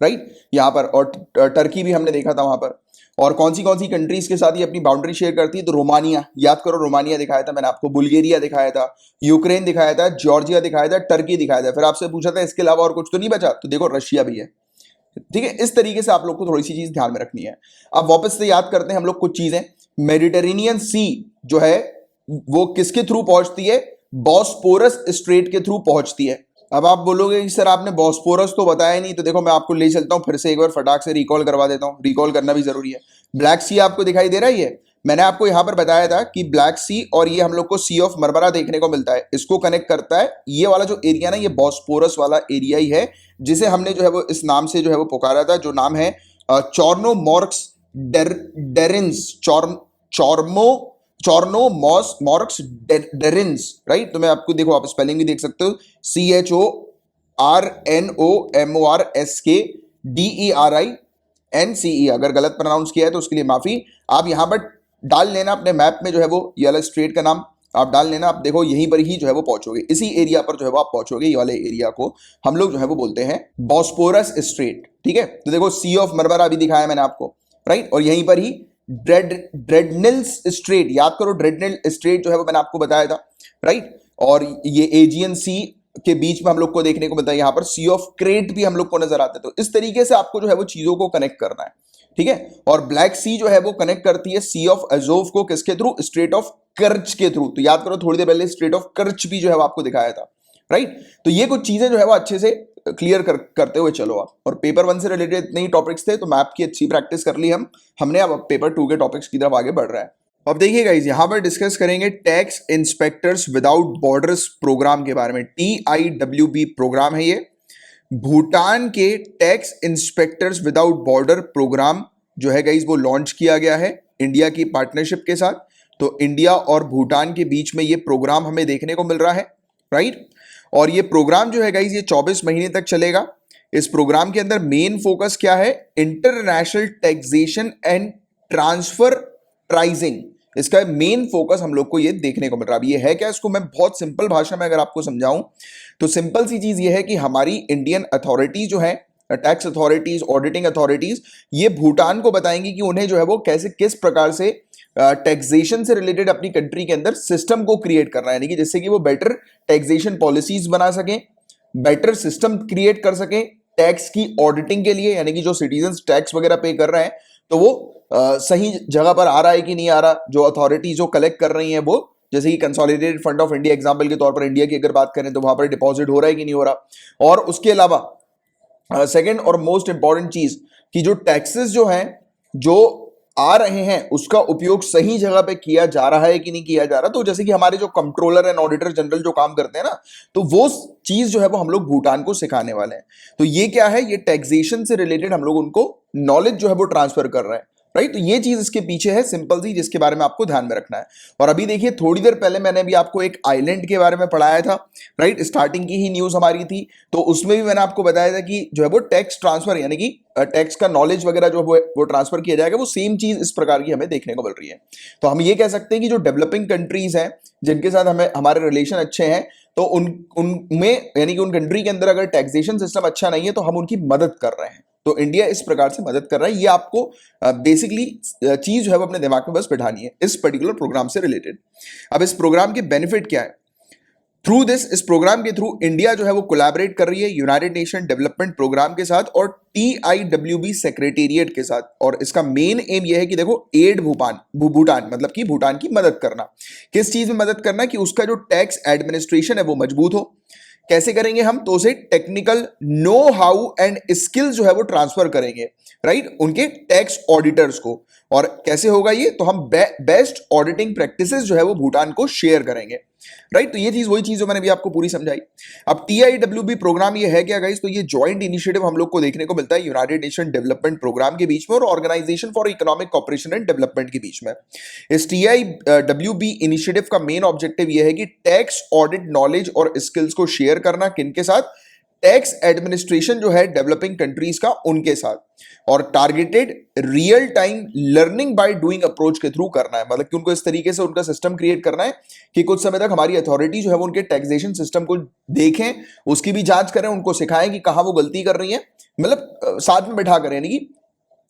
राइट, यहाँ पर। और टर्की भी हमने देखा था वहां पर। और कौन सी कंट्रीज के साथ ये अपनी बाउंड्री शेयर करती है, तो रोमानिया, याद करो, रोमानिया दिखाया था मैंने आपको, बुल्गारिया दिखाया था, यूक्रेन दिखाया था, जॉर्जिया दिखाया था, टर्की दिखाया था। फिर आपसे पूछा था इसके अलावा और कुछ तो नहीं बचा, तो देखो रशिया भी है। ठीक है, इस तरीके से आप लोग को थोड़ी सी चीज ध्यान में रखनी है। अब वापस से याद करते हैं हम लोग कुछ चीजें। मेडिटेरेनियन सी जो है वो किसके थ्रू पहुंचती है, बॉस्पोरस स्ट्रेट के थ्रू पहुंचती है। अब आप बोलोगे कि सर आपने बॉस्पोरस तो बताया नहीं, तो देखो मैं आपको ले चलता हूं फिर से एक बार, फटाक से रिकॉल करवा देता हूं, रिकॉल करना भी जरूरी है। ब्लैक सी आपको दिखाई दे रहा है, ये मैंने आपको यहां पर बताया था कि ब्लैक सी और ये हम लोग को सी ऑफ मरमरा देखने को मिलता है, इसको कनेक्ट करता है ये वाला जो एरिया ना, ये बॉस्पोरस वाला एरिया ही है, जिसे हमने जो है वो इस नाम से जो है वो पुकारा था, जो नाम है चॉर्नोमॉर्क्स डेरिन्स, चॉर्नोमॉर्क्स डेरिन्स, राइट। तो मैं आपको देखो, आप स्पेलिंग भी देख सकते हो, CHORNOMORSKDERINCE। अगर गलत प्रोनाउंस किया है तो उसके लिए माफी। आप यहां पर डाल लेना अपने मैप में जो है वो ये वाला स्ट्रेट का नाम आप डाल लेना, आप देखो यहीं पर ही जो है वो पहुंचोगे, इसी एरिया पर जो है वो आप पहुंचोगे। ये वाले एरिया को हम लोग जो है वो बोलते हैं बॉस्पोरस स्ट्रेट। ठीक है, तो देखो सी ऑफ मरमरा भी दिखाया मैंने आपको, राइट, और यहीं पर ही ड्रेडनेल्स स्ट्रेट, याद करो ड्रेडनेल स्ट्रेट जो है वो मैंने आपको बताया था, राइट। और ये एजियन सी के बीच में हम लोग को देखने को मिलता है, यहां पर सी ऑफ क्रेट भी हम लोग को नजर आता है। तो इस तरीके से आपको जो है वो चीजों को कनेक्ट करना है, ठीक है। और ब्लैक सी जो है वो कनेक्ट करती है सी ऑफ अजोव को किसके थ्रू, स्ट्रेट ऑफ कर्च के थ्रू। तो याद करो थोड़ी देर पहले स्ट्रेट ऑफ कर्च भी जो है वो आपको दिखाया था, राइट। तो ये कुछ चीजें जो है वो अच्छे से क्लियर करते हुए चलो आप। और पेपर 1 से रिलेटेड इतने ही टॉपिक्स थे, तो मैप की अच्छी प्रैक्टिस कर ली हमने। अब पेपर 2 के टॉपिक्स की तरफ आगे बढ़ रहा है। अब देखिए गाइस, यहां पर डिस्कस करेंगे tax inspectors without borders programme के बारे में। TIWB प्रोग्राम है ये, भूटान के tax inspectors without border programme जो है गाइस वो लॉन्च किया गया है इंडिया की पार्टनरशिप के साथ। तो इंडिया और भूटान के बीच में ये प्रोग्राम हमें देखने को मिल रहा है, राइट। और ये प्रोग्राम जो है गाइस ये 24 महीने तक चलेगा। इस प्रोग्राम के अंदर मेन फोकस क्या है, international taxation and transfer pricing. इसका मेन फोकस हम लोग को ये देखने को मिल रहा है। अब ये है क्या, इसको मैं बहुत सिंपल भाषा में अगर आपको समझाऊं तो सिंपल सी चीज ये है कि हमारी इंडियन अथॉरिटीज जो है, टैक्स अथॉरिटीज, ऑडिटिंग अथॉरिटीज, ये भूटान को बताएंगी कि उन्हें जो है वो कैसे, किस प्रकार से टैक्सेशन से रिलेटेड अपनी कंट्री के अंदर सिस्टम को क्रिएट करना है, यानी कि जिससे कि वो बेटर टैक्सेशन पॉलिसीज बना सकें, बेटर सिस्टम क्रिएट कर सकें टैक्स की ऑडिटिंग के लिए, यानी कि जो सिटीजन टैक्स वगैरह पे कर रहे हैं तो वो सही जगह पर आ रहा है कि नहीं आ रहा, जो अथॉरिटी जो कलेक्ट कर रही है वो, जैसे कि consolidated fund of India example के तौर पर इंडिया की अगर बात करें तो वहां पर डिपॉजिट हो रहा है कि नहीं हो रहा। और उसके अलावा सेकंड और मोस्ट इंपॉर्टेंट चीज कि जो टैक्सेस जो हैं जो आ रहे हैं उसका उपयोग सही जगह पे किया जा रहा है कि नहीं किया जा रहा। तो जैसे कि हमारे जो कंट्रोलर एंड ऑडिटर जनरल जो काम करते हैं ना, तो वो चीज जो है वो हम लोग भूटान को सिखाने वाले हैं। तो ये क्या है, ये टैक्सेशन से रिलेटेड हम लोग उनको नॉलेज जो है वो ट्रांसफर कर रहे हैं, राइट। तो ये चीज इसके पीछे है सिंपल सी, जिसके बारे में आपको ध्यान में रखना है। और अभी देखिए थोड़ी देर पहले मैंने भी आपको एक आइलैंड के बारे में पढ़ाया था, राइट। स्टार्टिंग की ही न्यूज हमारी थी, तो उसमें भी मैंने आपको बताया था कि जो है वो टैक्स ट्रांसफर, यानी कि टैक्स का नॉलेज वगैरह जो वो ट्रांसफर किया जाएगा, वो सेम चीज इस प्रकार की हमें देखने को मिल रही है। तो हम ये कह सकते हैं कि जो डेवलपिंग कंट्रीज हैं जिनके साथ हमें हमारे रिलेशन अच्छे हैं, तो उनमें यानी कि उन कंट्री के अंदर अगर टैक्सेशन सिस्टम अच्छा नहीं है तो हम उनकी मदद कर रहे हैं। तो इंडिया इस प्रकार से मदद कर रहा है। ये आपको बेसिकली चीज जो है वो अपने दिमाग में बस बिठानी है इस पर्टिकुलर प्रोग्राम से रिलेटेड। अब इस प्रोग्राम के बेनिफिट क्या है, थ्रू दिस, इस प्रोग्राम के थ्रू इंडिया जो है वो कोलैबोरेट कर रही है यूनाइटेड नेशन डेवलपमेंट प्रोग्राम के साथ और TIWB सेक्रेटेरिएट के साथ। और इसका मेन एम ये है कि देखो, एड भूटान मतलब कि भूटान की मदद करना। किस चीज में मदद करना, कि उसका जो टैक्स एडमिनिस्ट्रेशन है वो मजबूत हो। कैसे करेंगे हम, तो उसे technical know how and skill जो है वो ट्रांसफर करेंगे, राइट, उनके टैक्स ऑडिटर्स को। और कैसे होगा ये, तो हम बेस्ट ऑडिटिंग प्रैक्टिसेस जो है वो भूटान को शेयर करेंगे, राइट। तो ये चीज वही चीज जो मैंने भी आपको पूरी समझाई। अब TIWB प्रोग्राम ये है क्या गाइस, तो ये जॉइंट इनिशिएटिव हम लोग को देखने को मिलता है यूनाइटेड नेशन डेवलपमेंट प्रोग्राम के बीच में और organisation for economic cooperation and development के बीच में। इस TIWB इनिशिएटिव का मेन ऑब्जेक्टिव ये है कि टैक्स ऑडिट नॉलेज और स्किल्स को शेयर करना, किनके साथ, टैक्स एडमिनिस्ट्रेशन जो है डेवलपिंग कंट्रीज का उनके साथ। और targeted real time learning by doing approach के थ्रू करना है, मतलब कि उनको इस तरीके से उनका सिस्टम क्रिएट करना है कि कुछ समय तक हमारी अथॉरिटी जो है वो उनके टैक्सेशन सिस्टम को देखें, उसकी भी जांच करें, उनको सिखाएं कि कहां वो गलती कर रही है, मतलब साथ में बैठा करें, यानी कि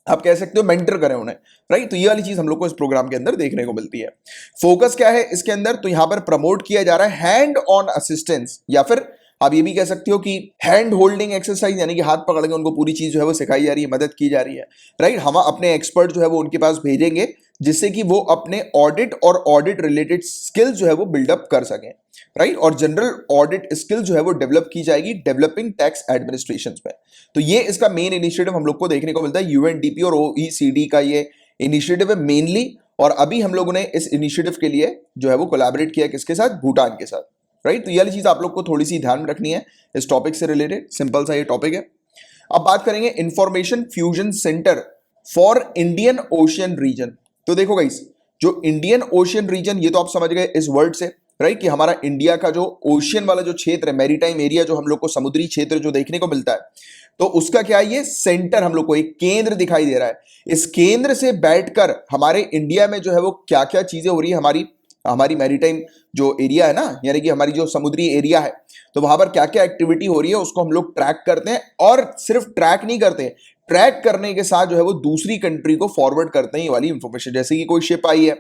आप कह सकते हो मेंटर करें उन्हें, राइट। तो ये वाली चीज हम लोग को इस प्रोग्राम के अंदर देखने को मिलती है। फोकस क्या है इसके अंदर, तो यहां पर प्रमोट किया जा रहा है हैंड ऑन असिस्टेंस, या फिर आप ये भी कह सकते हो कि हैंड होल्डिंग एक्सरसाइज, यानी कि हाथ पकड़ के उनको पूरी चीज जो है वो सिखाई जा रही है, मदद की जा रही है, राइट। हम अपने एक्सपर्ट जो है वो उनके पास भेजेंगे जिससे कि वो अपने ऑडिट और ऑडिट रिलेटेड स्किल्स जो है वो बिल्डअप कर सकें, राइट। और जनरल ऑडिट स्किल जो है वो डेवलप की जाएगी डेवलपिंग टैक्स एडमिनिस्ट्रेशन में। तो ये इसका मेन इनिशिएटिव हम लोग को देखने को मिलता है। UNDP और OECD का ये इनिशिएटिव है मेनली। और अभी हम लोगों ने इस इनिशिएटिव के लिए जो है वो कोलैबोरेट किया किसके साथ, भूटान के साथ, राइट। तो ये वाली चीज आप लोग को थोड़ी सी ध्यान में रखनी है इस टॉपिक से रिलेटेड, सिंपल सा ये टॉपिक है। अब बात करेंगे information fusion centre for Indian Ocean region. तो देखो गाइस, जो इंडियन ओशियन रीजन, ये तो आप समझ गए इस वर्ड से, राइट, कि हमारा इंडिया का जो ओशियन वाला जो क्षेत्र है, मैरीटाइम एरिया, जो हम लोग को समुद्री क्षेत्र जो देखने को मिलता है, तो उसका क्या है, ये सेंटर हम लोग को एक केंद्र दिखाई दे रहा है। इस केंद्र से बैठकर हमारे इंडिया में जो है वो क्या क्या चीजें हो रही है, हमारी मैरीटाइम जो एरिया है ना, यानी कि हमारी जो समुद्री एरिया है, तो वहां पर क्या क्या एक्टिविटी हो रही है उसको हम लोग ट्रैक करते हैं। और सिर्फ ट्रैक नहीं करते, ट्रैक करने के साथ जो है वो दूसरी कंट्री को फॉरवर्ड करते हैं ये वाली इंफॉर्मेशन। जैसे कि कोई शिप आई है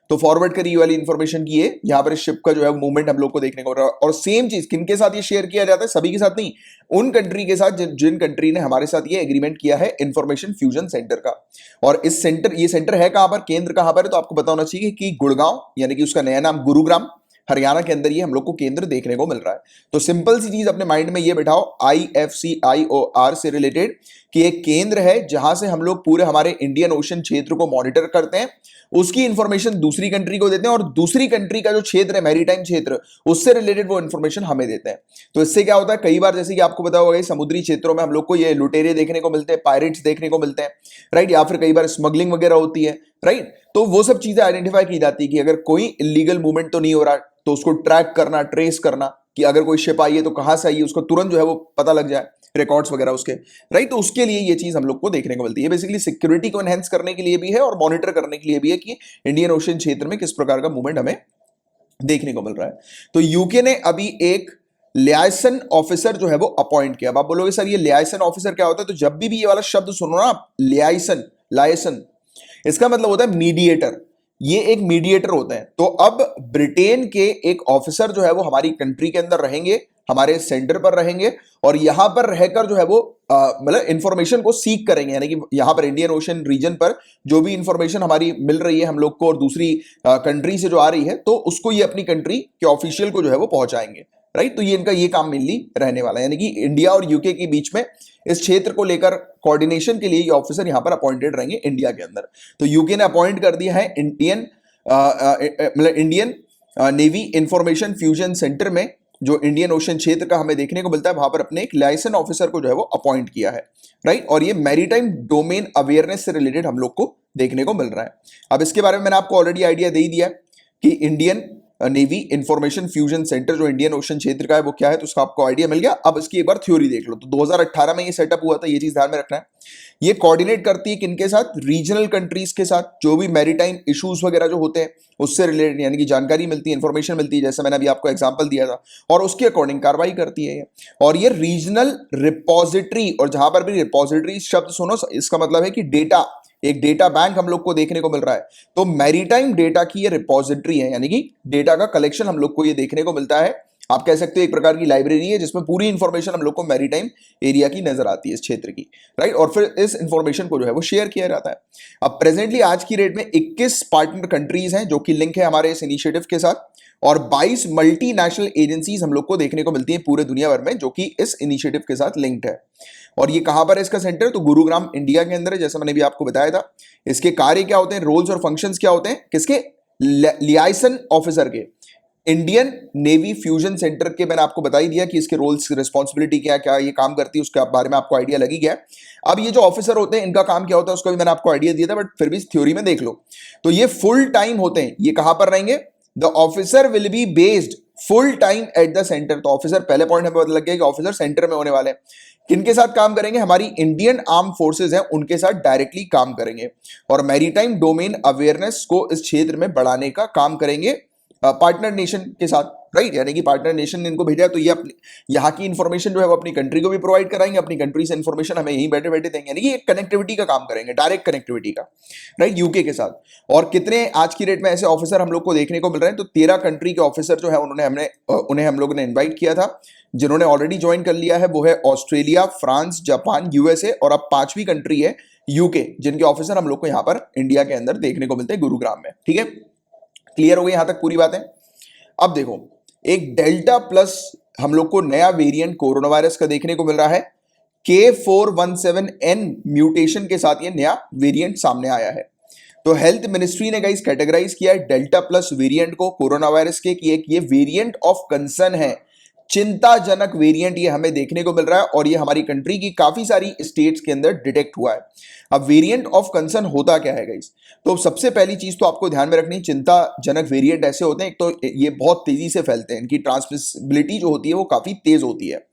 तो फॉरवर्ड करी ये वाली इंफॉर्मेशन की है, यहाँ पर शिप का जो है मूवमेंट हम लोग को देखने को मिल रहा है। और सेम चीज किनके साथ ये शेयर किया जाता है? सभी के साथ नहीं, उन कंट्री के साथ जिन कंट्री ने हमारे साथ ये एग्रीमेंट किया है इंफॉर्मेशन फ्यूजन सेंटर का। और इस सेंटर, ये सेंटर है कहां पर, केंद्र कहां पर है? तो आपको पता होना चाहिए कि गुड़गांव, यानी कि उसका नया नाम गुरुग्राम, हरियाणा के अंदर ये हम लोग को केंद्र देखने को मिल रहा है। तो सिंपल सी चीज अपने माइंड में ये बैठाओ, IFCIOR से रिलेटेड कि एक केंद्र है जहां से हम लोग पूरे हमारे इंडियन ओशन क्षेत्र को मॉनिटर करते हैं, उसकी इंफॉर्मेशन दूसरी कंट्री को देते हैं और दूसरी कंट्री का जो क्षेत्र है, मैरीटाइम क्षेत्र, उससे रिलेटेड वो इंफॉर्मेशन हमें देते हैं। तो इससे क्या होता है, कई बार जैसे कि आपको पता होगा समुद्री क्षेत्रों में हम लोग को ये लुटेरे देखने को मिलते हैं, पायरेट्स देखने को मिलते हैं, राइट, या फिर कई बार स्मगलिंग वगैरह होती है, राइट। तो वो सब चीजें आइडेंटिफाई की जाती है कि अगर कोई इलीगल मूवमेंट तो नहीं हो रहा, तो उसको ट्रैक करना, ट्रेस करना कि अगर कोई शिप आई है तो कहां से आई है, उसको तुरंत जो है वो पता लग जाए, रिकॉर्ड्स वगैरह उसके, राइट। तो उसके लिए ये चीज हम लोग को देखने को मिलती है। बेसिकली सिक्योरिटी को एनहेंस करने के लिए भी है और मॉनिटर करने के लिए भी है कि इंडियन ओशन क्षेत्र में किस प्रकार का मूवमेंट हमें देखने को मिल रहा है। तो यूके ने अभी एक लियासन ऑफिसर जो है वो अपॉइंट किया। अब आप बोलोगे सर ये लियासन ऑफिसर क्या होता है? तो जब भी ये वाला शब्द सुनो ना, लियासन, लायसन, इसका मतलब होता है मीडिएटर। ये एक मीडिएटर होते हैं। तो अब ब्रिटेन के एक ऑफिसर जो है वो हमारी कंट्री के अंदर रहेंगे, हमारे सेंटर पर रहेंगे और यहां पर रहकर जो है वो मतलब इंफॉर्मेशन को सीक करेंगे, यानी कि यहां पर इंडियन ओशन रीजन पर जो भी इंफॉर्मेशन हमारी मिल रही है हम लोग को और दूसरी कंट्री से जो आ रही है, तो उसको ये अपनी कंट्री के ऑफिशियल को जो है वो पहुंचाएंगे, राइट। तो ये इनका ये काम मेनली रहने वाला है, यानी कि इंडिया और यूके के बीच में इस क्षेत्र को लेकर कोऑर्डिनेशन के लिए ये ऑफिसर यहां पर अपॉइंटेड रहेंगे इंडिया के अंदर। तो यूके ने अपॉइंट कर दिया है Indian navy information fusion centre में, जो इंडियन ओशन क्षेत्र का हमें देखने को मिलता है, वहां पर अपने एक लाइसेंस ऑफिसर को जो है वो अपॉइंट किया है, राइट। और ये मैरीटाइम डोमेन अवेयरनेस से रिलेटेड हम लोग को देखने को मिल रहा है। अब इसके बारे में मैंने आपको ऑलरेडी आइडिया दे ही दिया कि Indian navy information fusion centre जो इंडियन ओशन क्षेत्र का है वो क्या है, तो उसका आपको आइडिया मिल गया। अब इसकी एक बार थ्योरी देख लो। तो 2018 में ये सेटअप हुआ था, ये चीज ध्यान में रखना है। ये कोऑर्डिनेट करती है किनके साथ? रीजनल कंट्रीज के साथ, जो भी मैरीटाइम इश्यूज वगैरह जो होते हैं उससे रिलेटेड, यानी कि जानकारी मिलती है, इंफॉर्मेशन मिलती है, जैसे मैंने अभी आपको एग्जांपल दिया था, और उसके अकॉर्डिंग कार्रवाई करती है ये। और ये रीजनल रिपोजिटरी, और जहां पर भी रिपोजिटरी शब्द सुनो, इसका मतलब है कि डेटा, एक डेटा बैंक हम लोग को देखने को मिल रहा है। तो मैरीटाइम डेटा की ये रिपोजिटरी है, यानी कि डेटा का कलेक्शन हम लोग को ये देखने को मिलता है। आप कह सकते हो एक प्रकार की लाइब्रेरी है जिसमें पूरी इंफॉर्मेशन हम लोग को मैरीटाइम एरिया की नजर आती है, इस क्षेत्र की, राइट। और फिर इस इंफॉर्मेशन को जो है वो शेयर किया जाता है। अब प्रेजेंटली आज की डेट में 21 पार्टनर कंट्रीज हैं जो कि लिंक है हमारे इस इनिशिएटिव के साथ, और 22 मल्टीनेशनल एजेंसीज हम लोग को देखने को मिलती हैं पूरे दुनिया भर में, जो कि इस इनिशिएटिव के साथ लिंक्ड है। और ये कहां पर है इसका सेंटर? तो गुरुग्राम इंडिया के अंदर है, जैसा मैंने भी आपको बताया था। इसके कार्य क्या होते हैं, रोल्स और फंक्शंस क्या होते हैं, किसके? लियासन ऑफिसर के। इंडियन नेवी फ्यूजन सेंटर के मैंने आपको बता ही दिया कि इसके रोल्स, रिस्पॉन्सिबिलिटी क्या क्या ये काम करती है, उसके बारे में आपको आइडिया लगी गया। अब ये जो ऑफिसर होते हैं इनका काम क्या होता है उसका भी मैंने आपको आइडिया दिया था, बट फिर भी थ्योरी में देख लो। तो ये फुल टाइम होते हैं। ये कहां पर रहेंगे? The officer will be based full time at the centre. तो ऑफिसर, पहले पॉइंट हमें पता लग गया कि ऑफिसर सेंटर में होने वाले हैं। किनके साथ काम करेंगे? हमारी इंडियन आर्म फोर्सेज हैं उनके साथ डायरेक्टली काम करेंगे और मैरीटाइम डोमेन अवेयरनेस को इस क्षेत्र में बढ़ाने का काम करेंगे पार्टनर नेशन के साथ, राइट। यानी कि पार्टनर नेशन ने इनको भेजा, तो ये अपनी यहाँ की इंफॉर्मेशन जो है वो अपनी कंट्री को भी प्रोवाइड कराएंगे, अपनी कंट्री से इंफॉर्मेशन हमें यहीं बैठे बैठे देंगे, यानी कि एक कनेक्टिविटी का काम करेंगे, डायरेक्ट कनेक्टिविटी का, राइट, यूके के साथ। और कितने आज की डेट में ऐसे ऑफिसर हम लोग को देखने को मिल रहे हैं? तो 13 कंट्री के ऑफिसर जो है उन्हें हम लोगों ने इन्वाइट किया था। जिन्होंने ऑलरेडी ज्वाइन कर लिया है वो है ऑस्ट्रेलिया, फ्रांस, जापान, यूएसए, और अब 5वीं कंट्री है यूके, जिनके ऑफिसर हम लोग को यहाँ पर इंडिया के अंदर देखने को मिलते हैं गुरुग्राम में। ठीक है, क्लियर हो गई यहां तक पूरी बातें? अब देखो, एक डेल्टा प्लस हम लोग को नया वेरिएंट कोरोना वायरस का देखने को मिल रहा है। K417N म्यूटेशन के साथ ये नया वेरिएंट सामने आया है। तो हेल्थ मिनिस्ट्री ने गाइस कैटेगराइज किया है डेल्टा प्लस वेरिएंट को कोरोना वायरस के कि एक ये वेरिएंट ऑफ कंसर्न है, चिंताजनक वेरिएंट ये हमें देखने को मिल रहा है, और ये हमारी कंट्री की काफी सारी स्टेट्स के अंदर डिटेक्ट हुआ है। अब वेरिएंट ऑफ कंसर्न होता क्या है गाइस? तो सबसे पहली चीज तो आपको ध्यान में रखनी, चिंताजनक वेरिएंट ऐसे होते हैं, एक तो ये बहुत तेजी से फैलते हैं, इनकी ट्रांसमिसिबिलिटी जो होती है वो काफी तेज होती है,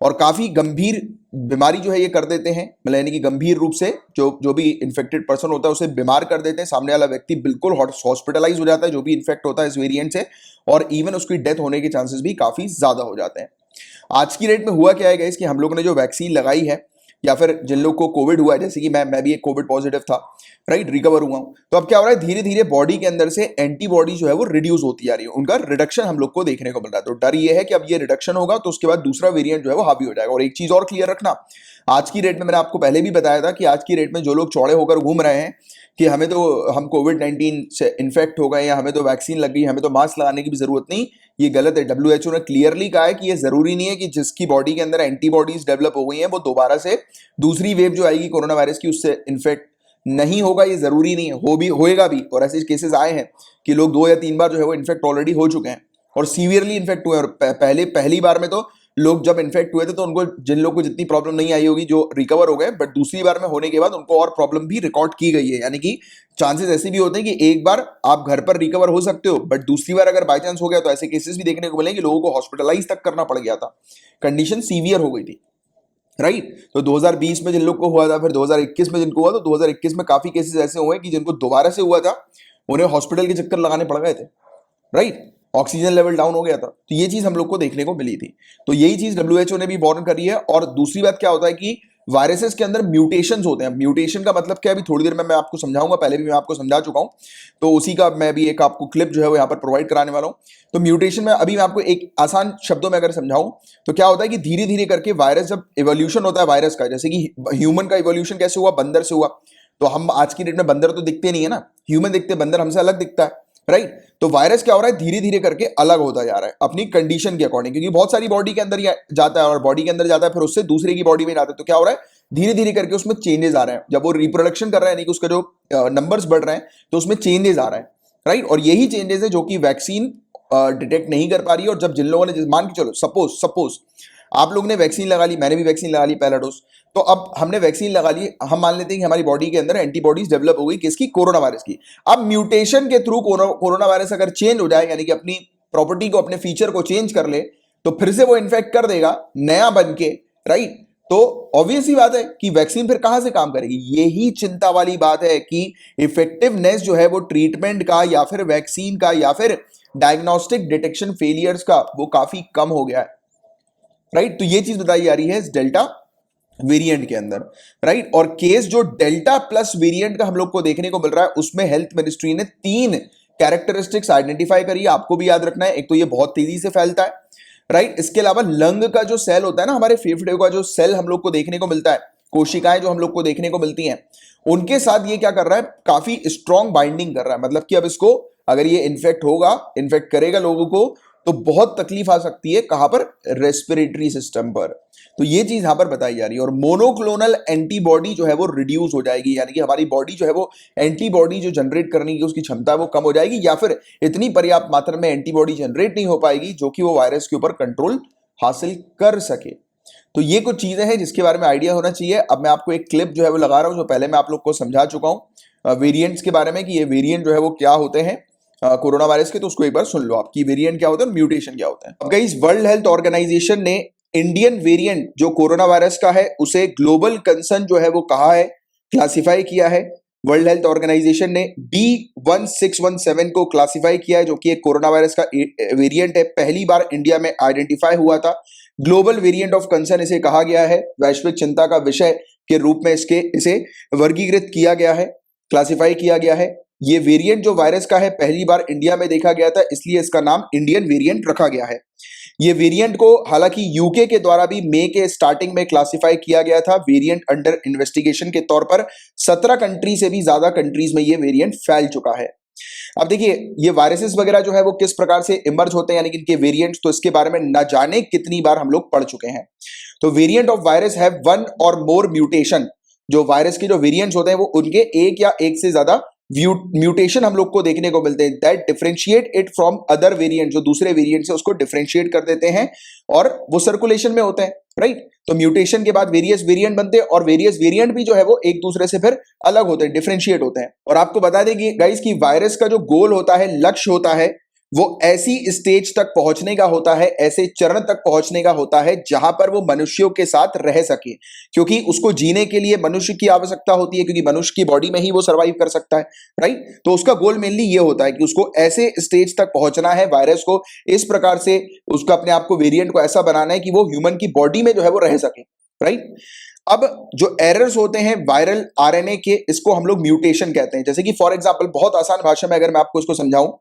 और काफी गंभीर बीमारी जो है ये कर देते हैं, मतलब यानी कि गंभीर रूप से जो भी इन्फेक्टेड पर्सन होता है उसे बीमार कर देते हैं। सामने वाला व्यक्ति बिल्कुल हॉस्पिटलाइज हो जाता है जो भी इन्फेक्ट होता है इस वेरिएंट से, और इवन उसकी डेथ होने के चांसेस भी काफी ज्यादा हो जाते हैं। आज की डेट में हुआ क्या है गाइस कि हम लोगों ने जो वैक्सीन लगाई है या फिर जिन लोग को कोविड हुआ है, जैसे कि मैं भी एक कोविड पॉजिटिव था, राइट, रिकवर हुआ हूं, तो अब क्या हो रहा है, धीरे धीरे बॉडी के अंदर से एंटीबॉडी जो है वो रिड्यूस होती जा रही है, उनका रिडक्शन हम लोग को देखने को मिल रहा है। तो डर ये है कि अब ये रिडक्शन होगा तो उसके बाद दूसरा वेरिएंट जो है वो हावी हो जाएगा। और एक चीज और क्लियर रखना, आज की डेट में मैंने आपको पहले भी बताया था कि आज की डेट में जो लोग चौड़े होकर घूम रहे हैं कि हम कोविड-19 से इन्फेक्ट हो गए या हमें तो वैक्सीन लग गई, हमें तो मास्क लगाने की भी जरूरत नहीं, ये गलत है। डब्ल्यूएचओ ने क्लियरली कहा है कि ये जरूरी नहीं है कि जिसकी बॉडी के अंदर एंटीबॉडीज डेवलप हो गई हैं वो दोबारा से दूसरी वेव जो आएगी कोरोना वायरस की उससे इन्फेक्ट नहीं होगा, ये जरूरी नहीं है, हो भी होएगा भी। और ऐसे केसेस आए हैं कि लोग 2 या 3 बार जो है वो इन्फेक्ट ऑलरेडी हो चुके हैं और सीवियरली इन्फेक्ट हुए। और पहली बार में तो लोग जब इन्फेक्ट हुए थे तो उनको, जिन लोग को जितनी प्रॉब्लम नहीं आई होगी, जो रिकवर हो गए, बट दूसरी बार में होने के बाद उनको और प्रॉब्लम भी रिकॉर्ड की गई है। यानी कि चांसेस ऐसे भी होते हैं कि एक बार आप घर पर रिकवर हो सकते हो, बट दूसरी बार अगर बाई चांस हो गया तो ऐसे केसेस भी देखने को मिलेंगे कि लोगों को हॉस्पिटलाइज तक करना पड़ गया था, कंडीशन सीवियर हो गई थी, राइट। तो 2020 में जिन लोग को हुआ था, फिर 2021 में जिनको हुआ, तो 2021 में काफी केसेस ऐसे हुए कि जिनको दोबारा से हुआ था उन्हें हॉस्पिटल के चक्कर लगाने पड़ गए थे, राइट, ऑक्सीजन लेवल डाउन हो गया था। तो ये चीज हम लोग को देखने को मिली थी। तो यही चीज डब्ल्यूएचओ ने भी वार्न करी है। और दूसरी बात क्या होता है कि वायरसेस के अंदर म्यूटेशंस होते हैं। म्यूटेशन का मतलब क्या है, अभी थोड़ी देर में मैं आपको समझाऊंगा, पहले भी मैं आपको समझा चुका हूं, तो उसी का मैं भी एक आपको क्लिप जो है वो यहाँ पर प्रोवाइड कराने वाला हूं। तो म्यूटेशन में अभी मैं आपको एक आसान शब्दों में अगर समझाऊं तो क्या होता है कि धीरे धीरे करके वायरस, जब इवोल्यूशन होता है वायरस का, जैसे कि ह्यूमन का इवोल्यूशन कैसे हुआ, बंदर से हुआ, तो हम आज की डेट में बंदर तो दिखते नहीं है ना, ह्यूमन दिखते, बंदर हमसे अलग दिखता है, राइट। तो वायरस क्या हो रहा है, धीरे धीरे करके अलग होता जा रहा है अपनी कंडीशन के अकॉर्डिंग, क्योंकि बहुत सारी बॉडी के अंदर जाता है और बॉडी के अंदर जाता है, फिर उससे दूसरे की बॉडी में जाता है। तो क्या हो रहा है, धीरे धीरे करके उसमें चेंजेस आ रहे हैं। जब वो रिप्रोडक्शन कर रहा है, यानी कि उसका जो नंबर्स बढ़ रहे हैं, तो उसमें चेंजेस आ रहा है, राइट। और यही चेंजेस है जो कि वैक्सीन डिटेक्ट नहीं कर पा रही है। और जब जिन लोगों ने, मान के चलो, सपोज आप लोग ने वैक्सीन लगा ली, मैंने भी वैक्सीन लगा ली, पहला डोज, तो अब हमने वैक्सीन लगा ली, हम मान लेते हैं कि हमारी बॉडी के अंदर एंटीबॉडीज डेवलप हो गई, किसकी, कोरोना वायरस की। अब म्यूटेशन के थ्रू कोरोना वायरस अगर चेंज हो जाए, यानी कि अपनी प्रॉपर्टी को, अपने फीचर को चेंज कर ले, तो फिर से वो इन्फेक्ट कर देगा नया बन के, राइट। तो ऑब्वियस ही बात है कि वैक्सीन फिर कहां से काम करेगी। यही चिंता वाली बात है कि इफेक्टिवनेस जो है वो ट्रीटमेंट का या फिर वैक्सीन का या फिर डायग्नोस्टिक डिटेक्शन फेलियर्स का वो काफी कम हो गया है, राइट। तो ये चीज बताई जा रही है इस डेल्टा वेरिएंट के अंदर, राइट। और केस जो डेल्टा प्लस वेरिएंट का हम लोग को देखने को मिल रहा है, उसमें हेल्थ मिनिस्ट्री ने 3 कैरेक्टरिस्टिक्स आइडेंटिफाई करी है, आपको भी याद रखना है। एक तो ये बहुत तेजी से फैलता है, राइट। इसके अलावा लंग का जो सेल होता है ना, हमारे फेफड़े का जो सेल हम लोग को देखने को मिलता है, कोशिकाएं जो हम लोग को देखने को मिलती हैं, उनके साथ ये क्या कर रहा है, काफी स्ट्रॉन्ग बाइंडिंग कर रहा है। मतलब कि अब इसको, अगर ये इन्फेक्ट करेगा लोगों को, तो बहुत तकलीफ आ सकती है, कहां पर, रेस्पिरेटरी सिस्टम पर। तो ये चीज यहां पर बताई जा रही है। और मोनोक्लोनल एंटीबॉडी जो है वो रिड्यूस हो जाएगी, यानी कि हमारी बॉडी जो है वो एंटीबॉडी जो जनरेट करने की उसकी क्षमता है वो कम हो जाएगी, या फिर इतनी पर्याप्त मात्रा में एंटीबॉडी जनरेट नहीं हो पाएगी जो कि वो वायरस के ऊपर कंट्रोल हासिल कर सके। तो ये कुछ चीजें हैं जिसके बारे में आइडिया होना चाहिए। अब मैं आपको एक क्लिप जो है वो लगा रहा हूं, जो पहले मैं आप लोग को समझा चुका हूं वेरिएंट्स के बारे में, कि ये वेरिएंट जो है वो क्या होते हैं कोरोना वायरस के। तो उसको एक बार सुन लो आप, कि वेरिएंट क्या होता है, म्यूटेशन क्या होता है। अब गाइस, वर्ल्ड हेल्थ ऑर्गेनाइजेशन ने इंडियन वेरिएंट जो कोरोना वायरस का है उसे ग्लोबल कंसर्न जो है वो कहा है, क्लासिफाई किया है। वर्ल्ड हेल्थ ऑर्गेनाइजेशन ने B1617 को क्लासिफाई किया है, जो कि एक कोरोना वायरस का वेरिएंट है, पहली बार इंडिया में आइडेंटिफाई हुआ था। ग्लोबल वेरिएंट ऑफ कंसर्न इसे कहा गया है, वैश्विक चिंता का विषय के रूप में इसे वर्गीकृत किया गया है, क्लासिफाई किया गया है। ये वेरिएंट जो वायरस का है पहली बार इंडिया में देखा गया था, इसलिए इसका नाम इंडियन वेरिएंट रखा गया है। ये वेरिएंट को हालांकि यूके के द्वारा भी मई के स्टार्टिंग में क्लासिफाई किया गया था वेरिएंट अंडर इन्वेस्टिगेशन के तौर पर। 17 कंट्री से भी ज्यादा कंट्रीज में ये वेरिएंट फैल चुका है। अब देखिए, ये वायरसेस वगैरह जो है वो किस प्रकार से इमर्ज होते हैं, यानी कि इनके वेरिएंट्स, तो इसके बारे में न जाने कितनी बार हम लोग पढ़ चुके हैं। तो वेरिएंट ऑफ वायरस हैव 1 और मोर म्यूटेशन। जो वायरस के जो वेरिएंट्स होते हैं वो उनके एक या एक से ज्यादा म्यूटेशन हम लोग को देखने को मिलते हैं, that differentiate it from other variant. जो दूसरे वेरिएंट से उसको डिफरेंशिएट कर देते हैं और वो सर्कुलेशन में होते हैं, राइट। तो म्यूटेशन के बाद वेरियस वेरिएंट बनते हैं और वेरियस वेरिएंट भी जो है वो एक दूसरे से फिर अलग होते हैं, डिफरेंशिएट होते हैं। और आपको बता दें कि गाइस कि वायरस का जो गोल होता है, लक्ष्य होता है, वो ऐसी स्टेज तक पहुंचने का होता है, ऐसे चरण तक पहुंचने का होता है जहां पर वो मनुष्यों के साथ रह सके, क्योंकि उसको जीने के लिए मनुष्य की आवश्यकता होती है, क्योंकि मनुष्य की बॉडी में ही वो सर्वाइव कर सकता है, राइट। तो उसका गोल मेनली ये होता है कि उसको ऐसे स्टेज तक पहुंचना है, वायरस को इस प्रकार से उसका अपने आप को वेरिएंट को ऐसा बनाना है कि वो ह्यूमन की बॉडी में जो है वो रह सके, राइट। अब जो एरर्स होते हैं वायरल आरएनए के, इसको हम लोग म्यूटेशन कहते हैं। जैसे कि फॉर एग्जांपल, बहुत आसान भाषा में अगर मैं आपको इसको समझाऊं,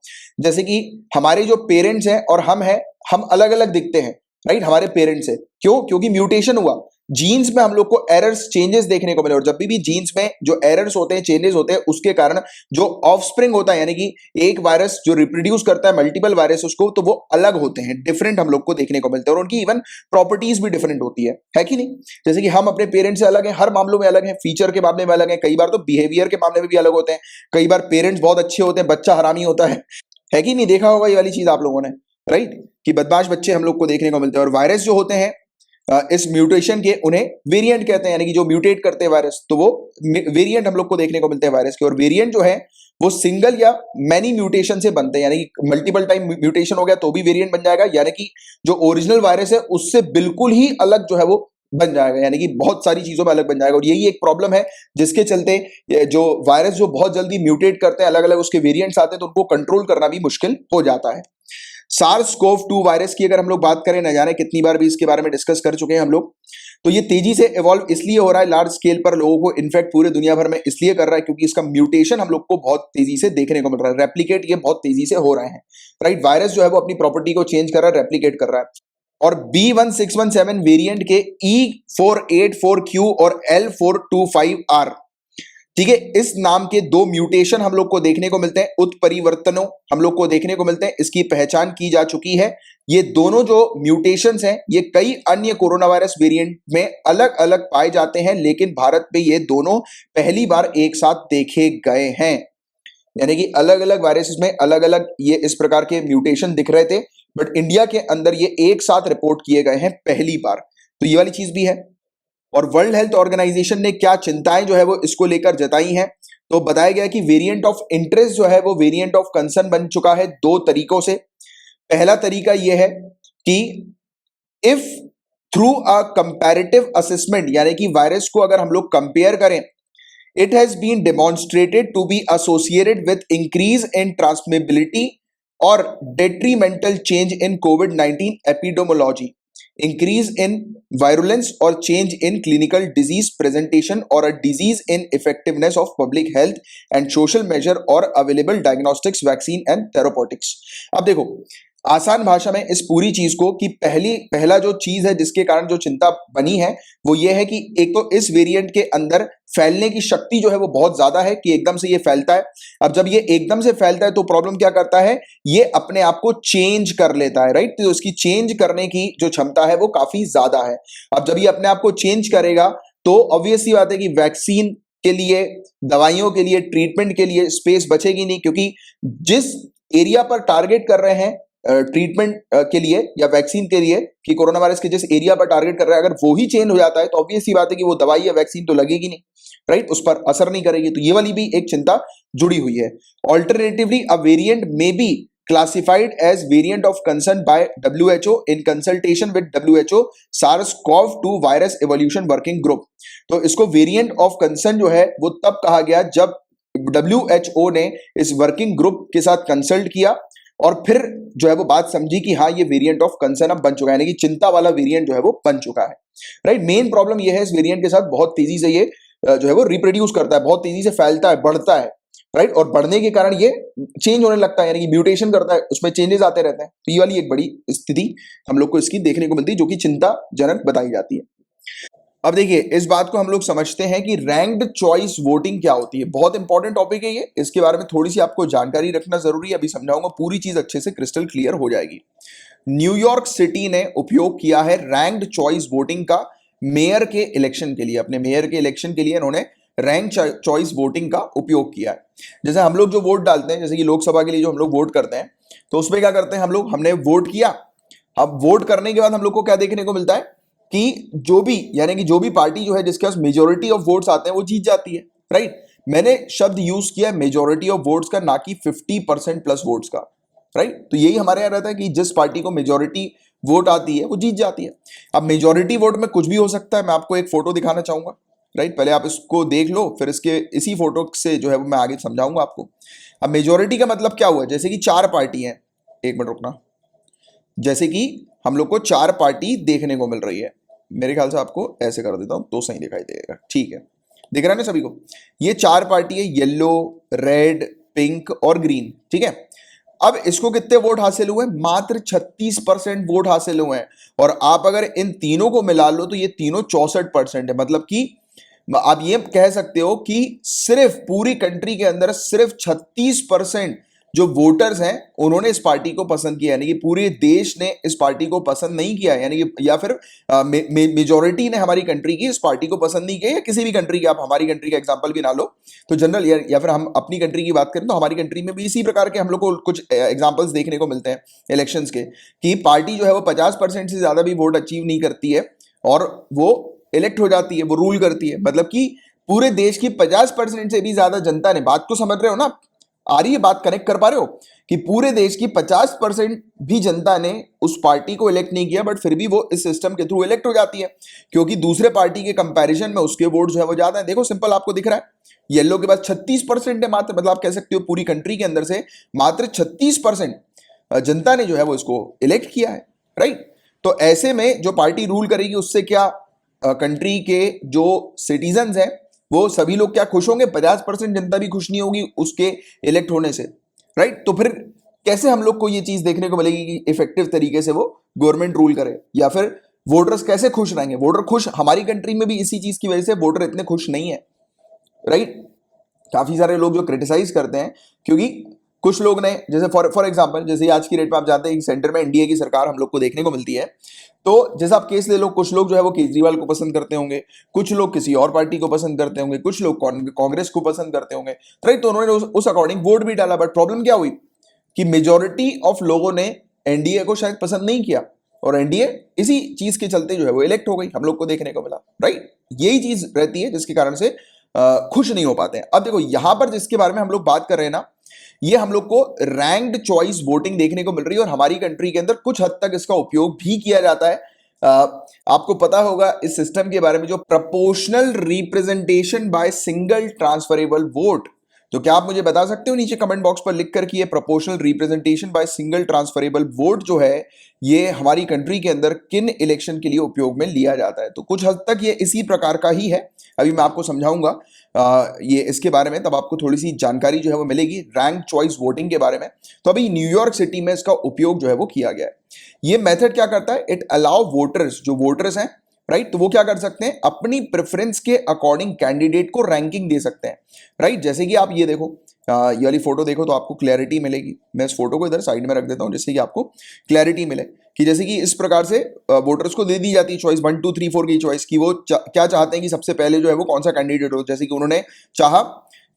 जैसे कि हमारे जो पेरेंट्स हैं और हम हैं, हम अलग अलग दिखते हैं, राइट, हमारे पेरेंट्स से। क्यों? क्योंकि म्यूटेशन हुआ, जीन्स में हम लोग को एरर्स, चेंजेस देखने को मिले। और जब भी जीन्स में जो एरर्स होते हैं, चेंजेस होते हैं, उसके कारण जो ऑफस्प्रिंग होता है, यानी कि एक वायरस जो रिप्रोड्यूस करता है मल्टीपल वायरस उसको, तो वो अलग होते हैं, डिफरेंट हम लोग को देखने को मिलते हैं, और उनकी इवन प्रॉपर्टीज भी डिफरेंट होती है कि नहीं? जैसे कि हम अपने पेरेंट्स से अलग हैं, हर मामलों में अलग हैं, फीचर के मामले में अलग हैं, कई बार तो बिहेवियर के मामले में भी अलग होते हैं। कई बार पेरेंट्स बहुत अच्छे होते हैं, बच्चा हरामी होता है कि नहीं? देखा होगा ये वाली चीज आप लोगों ने, राइट, कि बदमाश बच्चे हम लोग को देखने को मिलते हैं। और वायरस जो होते हैं इस म्यूटेशन के, उन्हें वेरिएंट कहते हैं, यानी कि जो म्यूटेट करते हैं वायरस, तो वो वेरिएंट हम लोग को देखने को मिलते हैं वायरस के। और वेरिएंट जो है वो सिंगल या मैनी म्यूटेशन से बनते हैं, यानी कि मल्टीपल टाइम म्यूटेशन हो गया तो भी वेरिएंट बन जाएगा, यानी कि जो ओरिजिनल वायरस है उससे बिल्कुल ही अलग जो है वो बन जाएगा, यानी कि बहुत सारी चीजों में अलग बन जाएगा। और यही एक प्रॉब्लम है जिसके चलते जो वायरस जो बहुत जल्दी म्यूटेट करते हैं, अलग अलग उसके वेरिएंट्स आते हैं, तो उनको कंट्रोल करना भी मुश्किल हो जाता है। सार्स कोव 2 वायरस की अगर हम लोग बात करें, न जाने कितनी बार भी इसके बारे में डिस्कस कर चुके हैं हम लोग, तो ये तेजी से इवॉल्व इसलिए हो रहा है लार्ज स्केल पर, लोगों को इनफेक्ट पूरे दुनिया भर में इसलिए कर रहा है क्योंकि इसका म्यूटेशन हम लोग को बहुत तेजी से देखने को मिल रहा है, रेप्लिकेट ये बहुत तेजी से हो रहे हैं, राइट। वायरस जो है वो अपनी प्रॉपर्टी को चेंज कर रहा है, रेप्लिकेट कर रहा है। और B1617 वेरिएंट के E484Q और L425R, ठीक है, इस नाम के दो म्यूटेशन हम लोग को देखने को मिलते हैं, उत्परिवर्तनों हम लोग को देखने को मिलते हैं, इसकी पहचान की जा चुकी है। ये दोनों जो म्यूटेशंस हैं ये कई अन्य कोरोना वायरस वेरिएंट में अलग अलग पाए जाते हैं, लेकिन भारत में ये दोनों पहली बार एक साथ देखे गए हैं, यानी कि अलग अलग वायरसेस में अलग अलग ये इस प्रकार के म्यूटेशन दिख रहे थे, बट इंडिया के अंदर ये एक साथ रिपोर्ट किए गए हैं पहली बार, तो ये वाली चीज भी है। और वर्ल्ड हेल्थ ऑर्गेनाइजेशन ने क्या चिंताएं जो है वो इसको लेकर जताई हैं, तो बताया गया कि वेरिएंट ऑफ इंटरेस्ट जो है वो वेरिएंट ऑफ कंसर्न बन चुका है दो तरीकों से। पहला तरीका यह है कि if through a comparative assessment, यानी कि वायरस को अगर हम लोग कंपेयर करें, it has been demonstrated to be associated with increase in transmissibility और डेट्रीमेंटल चेंज इन कोविड-19 epidemiology, increase in virulence or change in clinical disease presentation or a disease in effectiveness of public health and social measure or available diagnostics, vaccine and therapeutics। अब देखो आसान भाषा में इस पूरी चीज को कि पहला जो चीज है जिसके कारण जो चिंता बनी है वो ये है कि एक तो इस वेरिएंट के अंदर फैलने की शक्ति जो है वो बहुत ज्यादा है, कि एकदम से ये फैलता है। अब जब ये एकदम से फैलता है तो प्रॉब्लम क्या करता है, ये अपने आप को चेंज कर लेता है, राइट। तो उसकी चेंज करने की जो क्षमता है वो काफी ज्यादा है। अब जब ये अपने आप को चेंज करेगा तो ऑब्वियस सी बात है कि वैक्सीन के लिए, दवाइयों के लिए, ट्रीटमेंट के लिए स्पेस बचेगी नहीं, क्योंकि जिस एरिया पर टारगेट कर रहे हैं ट्रीटमेंट के लिए या वैक्सीन के लिए, कि कोरोना वायरस के जिस एरिया पर टारगेट कर रहा है, अगर वो ही चेंज हो जाता है तो ऑब्वियस सी बात है कि वो दवाई या वैक्सीन तो लगेगी नहीं, राइट, उस पर असर नहीं करेगी। तो ये वाली भी एक चिंता जुड़ी हुई है। Alternatively a variant may be classified as variant of concern by WHO in consultation with WHO SARS-CoV-2 virus evolution working group। तो इसको वेरिएंट ऑफ कंसर्न जो है वो तब कहा गया जब WHO ने इस वर्किंग ग्रुप के साथ कंसल्ट किया और फिर जो है वो बात समझी कि हाँ ये वेरिएंट ऑफ कंसर्न अब बन चुका है, यानी कि चिंता वाला वेरिएंट जो है वो बन चुका है, राइट। मेन प्रॉब्लम ये है इस वेरिएंट के साथ, बहुत तेजी से ये जो है वो रिप्रोड्यूस करता है, बहुत तेजी से फैलता है, बढ़ता है, राइट। और बढ़ने के कारण ये चेंज होने लगता है, यानी कि म्यूटेशन करता है, उसमें चेंजेस आते रहते हैं। तो ये वाली एक बड़ी स्थिति हम लोग को इसकी देखने को मिलती है, जो कि चिंताजनक बताई जाती है। अब देखिए इस बात को हम लोग समझते हैं कि रैंक्ड चॉइस वोटिंग क्या होती है। बहुत इंपॉर्टेंट टॉपिक है ये, इसके बारे में थोड़ी सी आपको जानकारी रखना जरूरी है। अभी समझाऊंगा, पूरी चीज अच्छे से क्रिस्टल क्लियर हो जाएगी। न्यूयॉर्क सिटी ने उपयोग किया है रैंक्ड चॉइस वोटिंग का मेयर के इलेक्शन के लिए। अपने मेयर के इलेक्शन के लिए इन्होंने रैंक चॉइस वोटिंग का उपयोग किया है। जैसे हम लोग जो वोट डालते हैं, जैसे कि लोकसभा के लिए जो हम लोग वोट करते हैं, तो उसमें क्या करते हैं हम लोग, हमने वोट किया। अब वोट करने के बाद हम लोग को क्या देखने को मिलता है कि जो भी, यानी कि जो भी पार्टी जो है जिसके पास मेजोरिटी ऑफ वोट्स आते हैं वो जीत जाती है, राइट। मैंने शब्द यूज किया मेजोरिटी ऑफ वोट्स का, ना कि 50% प्लस वोट्स का, राइट। तो यही हमारे यहाँ रहता है कि जिस पार्टी को मेजोरिटी वोट आती है वो जीत जाती है। अब मेजोरिटी वोट में कुछ भी हो सकता है। मैं आपको एक फोटो दिखाना चाहूंगा, राइट। पहले आप इसको देख लो, फिर इसी फोटो से जो है वो मैं आगे समझाऊंगा आपको। अब मेजोरिटी का मतलब क्या हुआ, जैसे कि 4 पार्टी हैं, एक मिनट रुकना, जैसे कि हम लोग को 4 पार्टी देखने को मिल रही है, मेरे ख्याल से आपको ऐसे कर देता हूं तो सही दिखाई देगा, ठीक है, दिख रहा है ना सभी को। ये चार पार्टी है, येलो, रेड, पिंक और ग्रीन, ठीक है। अब इसको कितने वोट हासिल हुए? मात्र 36% वोट हासिल हुए हैं। और आप अगर इन तीनों को मिला लो तो ये तीनों 64% है। मतलब कि आप ये कह सकते हो कि सिर्फ पूरी कंट्री के अंदर सिर्फ 36% जो वोटर्स हैं उन्होंने इस पार्टी को पसंद किया, यानी कि पूरे देश ने इस पार्टी को पसंद नहीं किया, यानी कि या फिर मेजोरिटी ने हमारी कंट्री की इस पार्टी को पसंद नहीं किया, या किसी भी कंट्री की, आप हमारी कंट्री का एग्जांपल भी ना लो तो जनरल, या फिर हम अपनी कंट्री की बात करें तो हमारी कंट्री में भी इसी प्रकार के हम लोग को कुछ एग्जांपल्स देखने को मिलते हैं इलेक्शंस के, कि पार्टी जो है वो 50% से ज्यादा भी वोट अचीव नहीं करती है और वो इलेक्ट हो जाती है, वो रूल करती है। मतलब कि पूरे देश की 50% से भी ज्यादा जनता ने, बात को समझ रहे हो ना, आ रही है बात, कनेक्ट कर पा रहे हो कि पूरे देश की 50% भी जनता ने उस पार्टी को इलेक्ट नहीं किया, बट फिर भी वो इस सिस्टम के थ्रू इलेक्ट हो जाती है, क्योंकि दूसरे पार्टी के कंपैरिजन में उसके वोट जो है वो ज्यादा है। देखो सिंपल आपको दिख रहा है, येलो के पास 36% है मात्र, मतलब आप कह सकते हो पूरी कंट्री के अंदर से मात्र 36% जनता ने जो है वो इसको इलेक्ट किया है, राइट। तो ऐसे में जो पार्टी रूल करेगी उससे क्या कंट्री के जो सिटीजन्स हैं वो सभी लोग क्या खुश होंगे? 50% जनता भी खुश नहीं होगी उसके इलेक्ट होने से, राइट। तो फिर कैसे हम लोग को ये चीज देखने को मिलेगी कि इफेक्टिव तरीके से वो गवर्नमेंट रूल करे, या फिर वोटर्स कैसे खुश रहेंगे? वोटर खुश, हमारी कंट्री में भी इसी चीज की वजह से वोटर इतने खुश नहीं है, राइट। काफी सारे लोग जो क्रिटिसाइज करते हैं, क्योंकि कुछ लोग ने, जैसे फॉर एग्जांपल, जैसे आज की डेट में आप जानते हैं कि सेंटर में एनडीए की सरकार हम लोग को देखने को मिलती है, तो जैसे आप केस ले लो, कुछ लोग जो है वो केजरीवाल को पसंद करते होंगे, कुछ लोग किसी और पार्टी को पसंद करते होंगे, कुछ लोग कांग्रेस को पसंद करते होंगे, राइट। तो उन्होंने उस अकॉर्डिंग वोट भी डाला, बट प्रॉब्लम क्या हुई कि मेजोरिटी ऑफ लोगों ने एनडीए को शायद पसंद नहीं किया, और एनडीए इसी चीज के चलते जो है वो इलेक्ट हो गई, हम लोग को देखने को मिला, राइट। यही चीज रहती है जिसके कारण से खुश नहीं हो पाते हैं। अब देखो यहां पर जिसके बारे में हम लोग बात कर रहे हैं ना, ये हम लोग को रैंक्ड चॉइस वोटिंग देखने को मिल रही है, और हमारी कंट्री के अंदर कुछ हद तक इसका उपयोग भी किया जाता है। आपको पता होगा इस सिस्टम के बारे में, जो proportional representation by single transferable vote. तो क्या आप मुझे बता सकते हो नीचे कमेंट बॉक्स पर लिख कर कि ये proportional representation by single transferable vote जो है ये हमारी कंट्री के अंदर किन इलेक्शन के लिए उपयोग में लिया जाता है? तो कुछ हद तक ये इसी प्रकार का ही है, अभी मैं आपको समझाऊंगा ये इसके बारे में, तब आपको थोड़ी सी जानकारी जो है वो मिलेगी रैंक चॉइस वोटिंग के बारे में। तो अभी न्यूयॉर्क सिटी में इसका उपयोग जो है वो किया गया है। ये मेथड क्या करता है? इट अलाउ वोटर्स, जो वोटर्स हैं, राइट, तो वो क्या कर सकते हैं? अपनी प्रेफरेंस के अकॉर्डिंग कैंडिडेट को रैंकिंग दे सकते हैं, राइट। जैसे कि आप ये देखो, ये वाली फोटो देखो तो आपको क्लैरिटी मिलेगी। मैं इस फोटो को इधर साइड में रख देता हूं जिससे कि आपको क्लैरिटी मिले, कि जैसे कि इस प्रकार से वोटर्स को दे दी जाती है चॉइस 1 2 3 4 की चॉइस, कि वो क्या चाहते हैं कि सबसे पहले जो है वो कौन सा कैंडिडेट हो। जैसे कि उन्होंने चाहा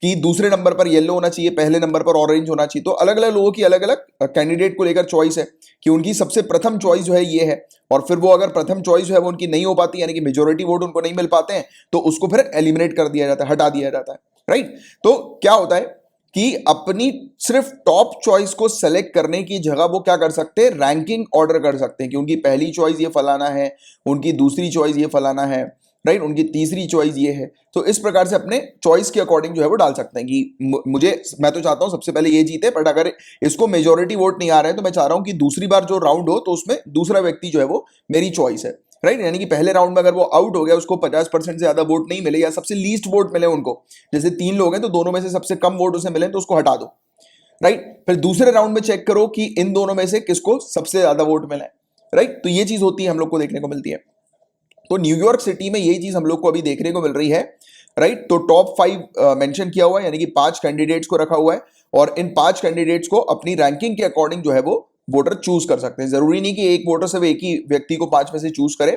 कि दूसरे नंबर पर येलो होना चाहिए, पहले नंबर पर ऑरेंज होना चाहिए। तो अलग अलग लोगों की अलग अलग कैंडिडेट को लेकर चॉइस है, कि उनकी सबसे प्रथम चॉइस जो है ये है, और फिर वो अगर प्रथम चॉइस जो है वो उनकी नहीं हो पाती, यानी कि मेजोरिटी वोट उनको नहीं मिल पाते हैं, तो उसको फिर एलिमिनेट कर दिया जाता है, हटा दिया जाता है, राइट। तो क्या होता है कि अपनी सिर्फ टॉप चॉइस को सेलेक्ट करने की जगह वो क्या कर सकते हैं? रैंकिंग ऑर्डर कर सकते हैं, कि उनकी पहली चॉइस ये फलाना है, उनकी दूसरी चॉइस ये फलाना है, राइट, उनकी तीसरी चॉइस ये है। तो इस प्रकार से अपने चॉइस के अकॉर्डिंग जो है वो डाल सकते हैं कि मैं तो चाहता हूं सबसे पहले ये जीते, बट अगर इसको मेजोरिटी वोट नहीं आ रहे हैं तो मैं चाह रहा हूं कि दूसरी बार जो राउंड हो तो उसमें दूसरा व्यक्ति जो है वो मेरी चॉइस है, राइट। यानी कि पहले राउंड में अगर वो आउट हो गया, उसको 50% से ज्यादा वोट नहीं मिले, या सबसे लीस्ट वोट मिले उनको, जैसे 3 लोग हैं तो दोनों में से सबसे कम वोट उसे मिले, तो उसको हटा दो, राइट। फिर दूसरे राउंड में चेक करो कि इन दोनों में से किसको सबसे ज्यादा वोट मिले, राइट। तो ये चीज होती है, हम लोग को देखने को मिलती है। तो न्यूयॉर्क सिटी में यही चीज हम लोग को अभी देखने को मिल रही है, राइट। तो टॉप 5 मेंशन किया हुआ है, यानी कि 5 कैंडिडेट्स को रखा हुआ है, और इन 5 कैंडिडेट्स को अपनी रैंकिंग के अकॉर्डिंग जो है वो वोटर चूज कर सकते हैं। जरूरी नहीं कि एक वोटर सिर्फ एक ही व्यक्ति को 5 में से चूज करे,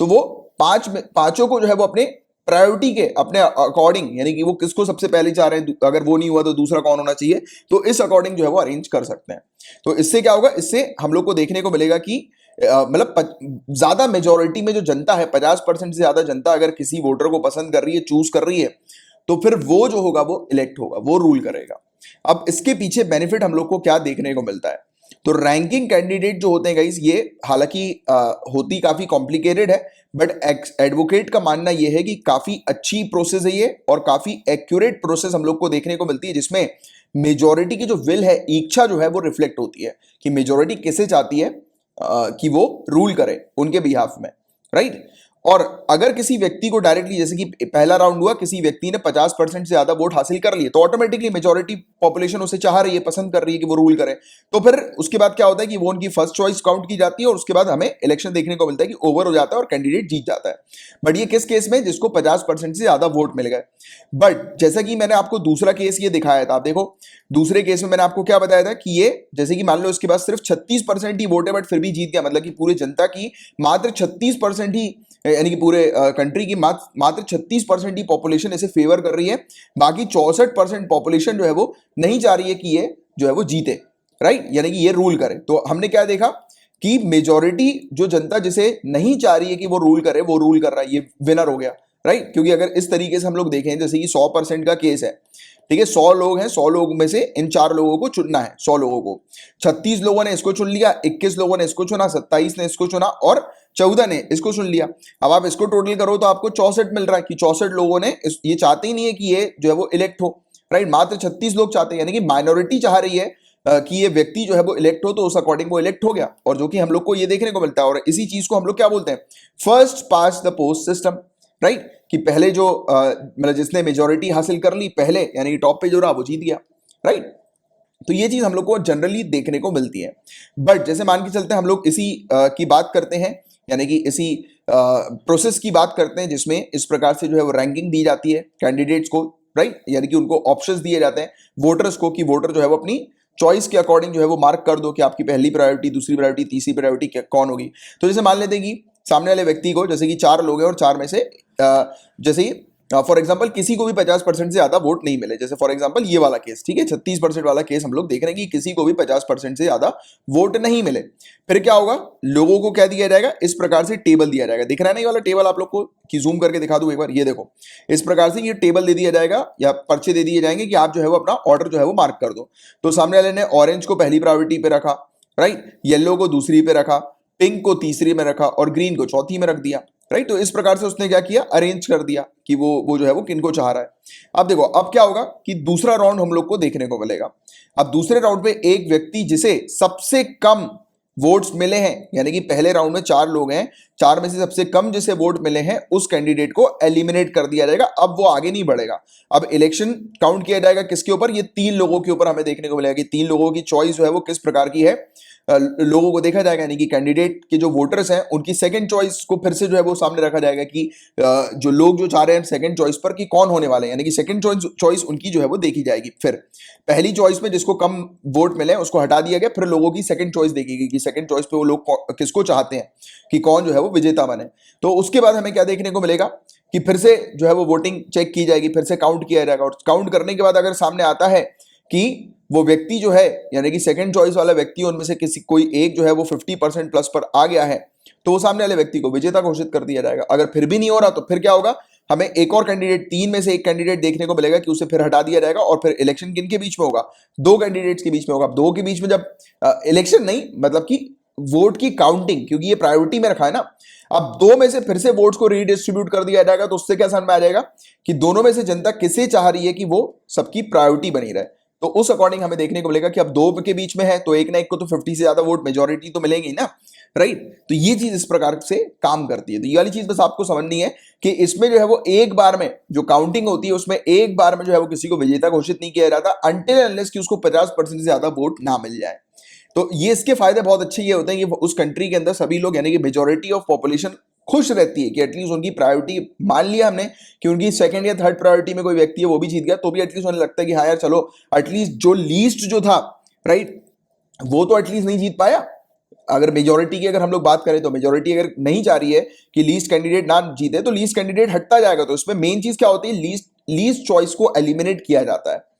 तो वो पांचों को जो है वो अपने प्रायोरिटी के अपने अकॉर्डिंग, यानी कि वो किसको सबसे पहले चाह रहे हैं, अगर वो नहीं हुआ तो दूसरा कौन होना चाहिए, तो इस अकॉर्डिंग जो है वो अरेंज कर सकते हैं। तो इससे क्या होगा? इससे हम लोग को देखने को मिलेगा कि मतलब ज्यादा मेजोरिटी में जो जनता है, 50% से ज्यादा जनता अगर किसी वोटर को पसंद कर रही है, चूज कर रही है, तो फिर वो जो होगा वो इलेक्ट होगा, वो रूल करेगा। अब इसके पीछे बेनिफिट हम लोग को क्या देखने को मिलता है? तो रैंकिंग कैंडिडेट जो होते हैं गाइस, ये हालांकि होती काफी कॉम्प्लिकेटेड है, बट एडवोकेट का मानना यह है कि काफी अच्छी प्रोसेस है ये, और काफी एक्यूरेट प्रोसेस हम लोग को देखने को मिलती है, जिसमें मेजोरिटी की जो विल है, इच्छा जो है वो रिफ्लेक्ट होती है, कि मेजोरिटी किसे चाहती है कि वो रूल करे उनके बिहाफ में, राइट। और अगर किसी व्यक्ति को डायरेक्टली, जैसे कि पहला राउंड हुआ, किसी व्यक्ति ने 50% से ज्यादा वोट हासिल कर लिए, तो ऑटोमेटिकली मेजॉरिटी पॉपुलेशन उसे चाह रही है, पसंद कर रही है कि वो रूल करे। तो फिर उसके बाद क्या होता है कि वो उनकी फर्स्ट चॉइस काउंट की जाती है और उसके बाद हमें इलेक्शन देखने को मिलता है कि ओवर हो जाता है और कैंडिडेट जीत जाता है। बट ये किस केस में, जिसको 50% से ज्यादा वोट मिल गए। बट जैसा कि मैंने आपको दूसरा केस ये दिखाया था, आप देखो दूसरे केस में मैंने आपको क्या बताया था कि ये, जैसे कि मान लो इसके पास सिर्फ 36% ही वोट है बट फिर भी जीत गया, मतलब कि पूरी जनता की मात्र 36% ही, यानी कि पूरे कंट्री की मात्र 36% ही पॉपुलेशन इसे फेवर कर रही है, बाकी 64% पॉपुलेशन जो है वो नहीं चाह रही है कि ये जो है वो जीते, राइट, यानी कि ये रूल करे। तो हमने क्या देखा कि मेजॉरिटी जो जनता जिसे नहीं चाह रही है कि वो रूल करे, वो रूल कर रहा है, ये विनर हो गया, राइट। क्योंकि अगर इस तरीके से हम लोग देखें, जैसे कि 100% का केस है, ठीक है, 100 लोग हैं, 100 लोगों में से इन 4 लोगों को चुनना है, 100 लोगों को, 36 लोगों ने इसको चुन लिया, 21 लोगों ने इसको चुना, 27 ने इसको चुना और 14 ने इसको चुन लिया। अब आप इसको टोटल करो तो आपको 64 मिल रहा है कि 64 लोगों ने ये चाहते ही नहीं है कि ये जो है वो इलेक्ट हो, राइट, मात्र 36 लोग चाहते हैं, यानी कि माइनॉरिटी चाह रही है कि ये व्यक्ति जो है वो इलेक्ट हो, तो उस अकॉर्डिंग वो इलेक्ट हो गया। और जो कि हम लोग को ये देखने को मिलता है, और इसी चीज को हम लोग क्या बोलते हैं, first pass the post system, right, कि पहले जो मतलब जिसने मेजॉरिटी हासिल कर ली पहले, यानी कि टॉप पे जो रहा वो जीत गया, राइट। तो ये चीज हम लोग को जनरली देखने को मिलती है। बट जैसे मान के चलते हैं हम लोग इसी की बात करते हैं, यानी कि इसी प्रोसेस की बात करते हैं जिसमें इस प्रकार से जो है वो रैंकिंग दी जाती है कैंडिडेट्स को, राइट, यानी कि उनको ऑप्शंस दिए जाते हैं वोटर्स को, कि वोटर जो है वो अपनी चॉइस के अकॉर्डिंग जो है वो मार्क कर दो कि आपकी पहली प्रायोरिटी, दूसरी प्रायोरिटी, तीसरी प्रायोरिटी कौन होगी। तो जैसे मान लेते हैं कि सामने वाले व्यक्ति को, जैसे कि 4 लोग हैं और 4 में से जैसे ही फॉर एग्जाम्पल किसी को भी 50% से ज्यादा वोट नहीं मिले, जैसे फॉर एग्जाम्पल ये वाला केस, ठीक है, 36% वाला केस हम लोग देख रहे हैं कि किसी को भी 50% से ज्यादा वोट नहीं मिले। फिर क्या होगा, लोगों को क्या दिया जाएगा, इस प्रकार से टेबल दिया जाएगा, दिख रहा है ना ये वाला टेबल आप लोग को, कि जूम करके दिखा दूं एक बार, ये देखो, इस प्रकार से ये टेबल दे दिया जाएगा या पर्चे दे दिए जाएंगे कि आप जो है वो अपना ऑर्डर जो है वो मार्क कर दो। तो सामने वाले ने ऑरेंज को पहली प्रायोरिटी पे रखा, राइट, येलो को दूसरी पे रखा, पिंक को तीसरी में रखा और ग्रीन को चौथी में रख दिया, राइट। तो इस प्रकार से उसने क्या किया, अरेंज कर दिया कि वो जो है वो किनको चाह रहा है। अब देखो अब क्या होगा कि दूसरा राउंड हम लोग को देखने को मिलेगा। अब दूसरे राउंड पे एक व्यक्ति जिसे सबसे कम वोट्स मिले हैं, यानी कि पहले राउंड में 4 लोग हैं, 4 में से सबसे कम जिसे वोट मिले हैं उस कैंडिडेट को एलिमिनेट कर दिया जाएगा। अब वो आगे नहीं बढ़ेगा। अब इलेक्शन काउंट किया जाएगा किसके ऊपर, ये 3 लोगों के ऊपर हमें देखने को मिलेगा कि 3 लोगों की चॉइस जो है वो किस प्रकार की है, लोगों को देखा जाएगा, यानी कि कैंडिडेट के जो वोटर्स हैं उनकी सेकंड चॉइस को फिर से जो है वो सामने रखा जाएगा कि जो लोग जो चाह रहे हैं सेकंड चॉइस पर कि कौन होने वाले हैं, यानी कि सेकंड चॉइस उनकी जो है वो देखी जाएगी। फिर पहली चॉइस में जिसको कम वोट मिले उसको हटा दिया गया, फिर लोगों की सेकंड चॉइस देखी कि सेकंड चॉइस पे वो लोग किसको चाहते हैं कि कौन जो है वो विजेता बने। तो उसके बाद हमें क्या देखने को मिलेगा कि फिर से जो है वो वोटिंग चेक की जाएगी, फिर से काउंट किया जाएगा, और काउंट करने के बाद अगर सामने आता है कि वो व्यक्ति जो है, यानी कि सेकंड चॉइस वाला व्यक्ति, उनमें से किसी कोई एक जो है वो 50% प्लस पर आ गया है, तो वो सामने वाले व्यक्ति को विजेता घोषित कर दिया जाएगा। अगर फिर भी नहीं हो रहा तो फिर क्या होगा, हमें एक और कैंडिडेट, 3 में से एक कैंडिडेट देखने को मिलेगा कि उसे फिर हटा दिया जाएगा, और फिर इलेक्शन किन के बीच में होगा, 2 कैंडिडेट्स के बीच में होगा। 2 के बीच में जब इलेक्शन नहीं, मतलब कि वोट की काउंटिंग, क्योंकि ये प्रायोरिटी में रखा है ना, अब 2 में से फिर से वोट्स को रीडिस्ट्रीब्यूट कर दिया जाएगा। तो उससे क्या समझ में आ जाएगा कि दोनों में से जनता किसे चाह रही है कि वो सबकी प्रायोरिटी बनी रहे। तो उस अकॉर्डिंग हमें देखने को मिलेगा कि अब 2 के बीच में है तो एक ना एक को तो 50 से ज्यादा वोट मेजॉरिटी तो मिलेगी ना, राइट। तो ये चीज इस प्रकार से काम करती है। तो ये वाली चीज बस आपको समझनी है कि इसमें जो है वो एक बार में जो काउंटिंग होती है उसमें एक बार में जो है वो किसी को विजेता घोषित नहीं किया जाता अनटिल अनलेस कि उसको 50% से ज्यादा वोट ना मिल जाए। तो ये इसके फायदे बहुत अच्छे ये होते हैं कि उस कंट्री के अंदर सभी लोग, यानी कि मेजॉरिटी ऑफ पॉपुलेशन खुश रहती है कि एटलीस्ट उनकी प्रायोरिटी, मान लिया हमने कि उनकी सेकंड या थर्ड प्रायोरिटी में कोई व्यक्ति है वो भी जीत गया, तो भी एटलीस्ट उन्हें लगता है कि हाँ यार चलो एटलीस्ट जो लीस्ट जो था, राइट, वो तो एटलीस्ट नहीं जीत पाया। अगर मेजॉरिटी की अगर हम लोग बात करें तो मेजॉरिटी अगर नहीं चाह रही है कि लीस्ट कैंडिडेट ना जीते तो लीस्ट कैंडिडेट हटता जाएगा। तो इसमें मेन चीज क्या होती है, लीस्ट चॉइस को एलिमिनेट किया जाता है,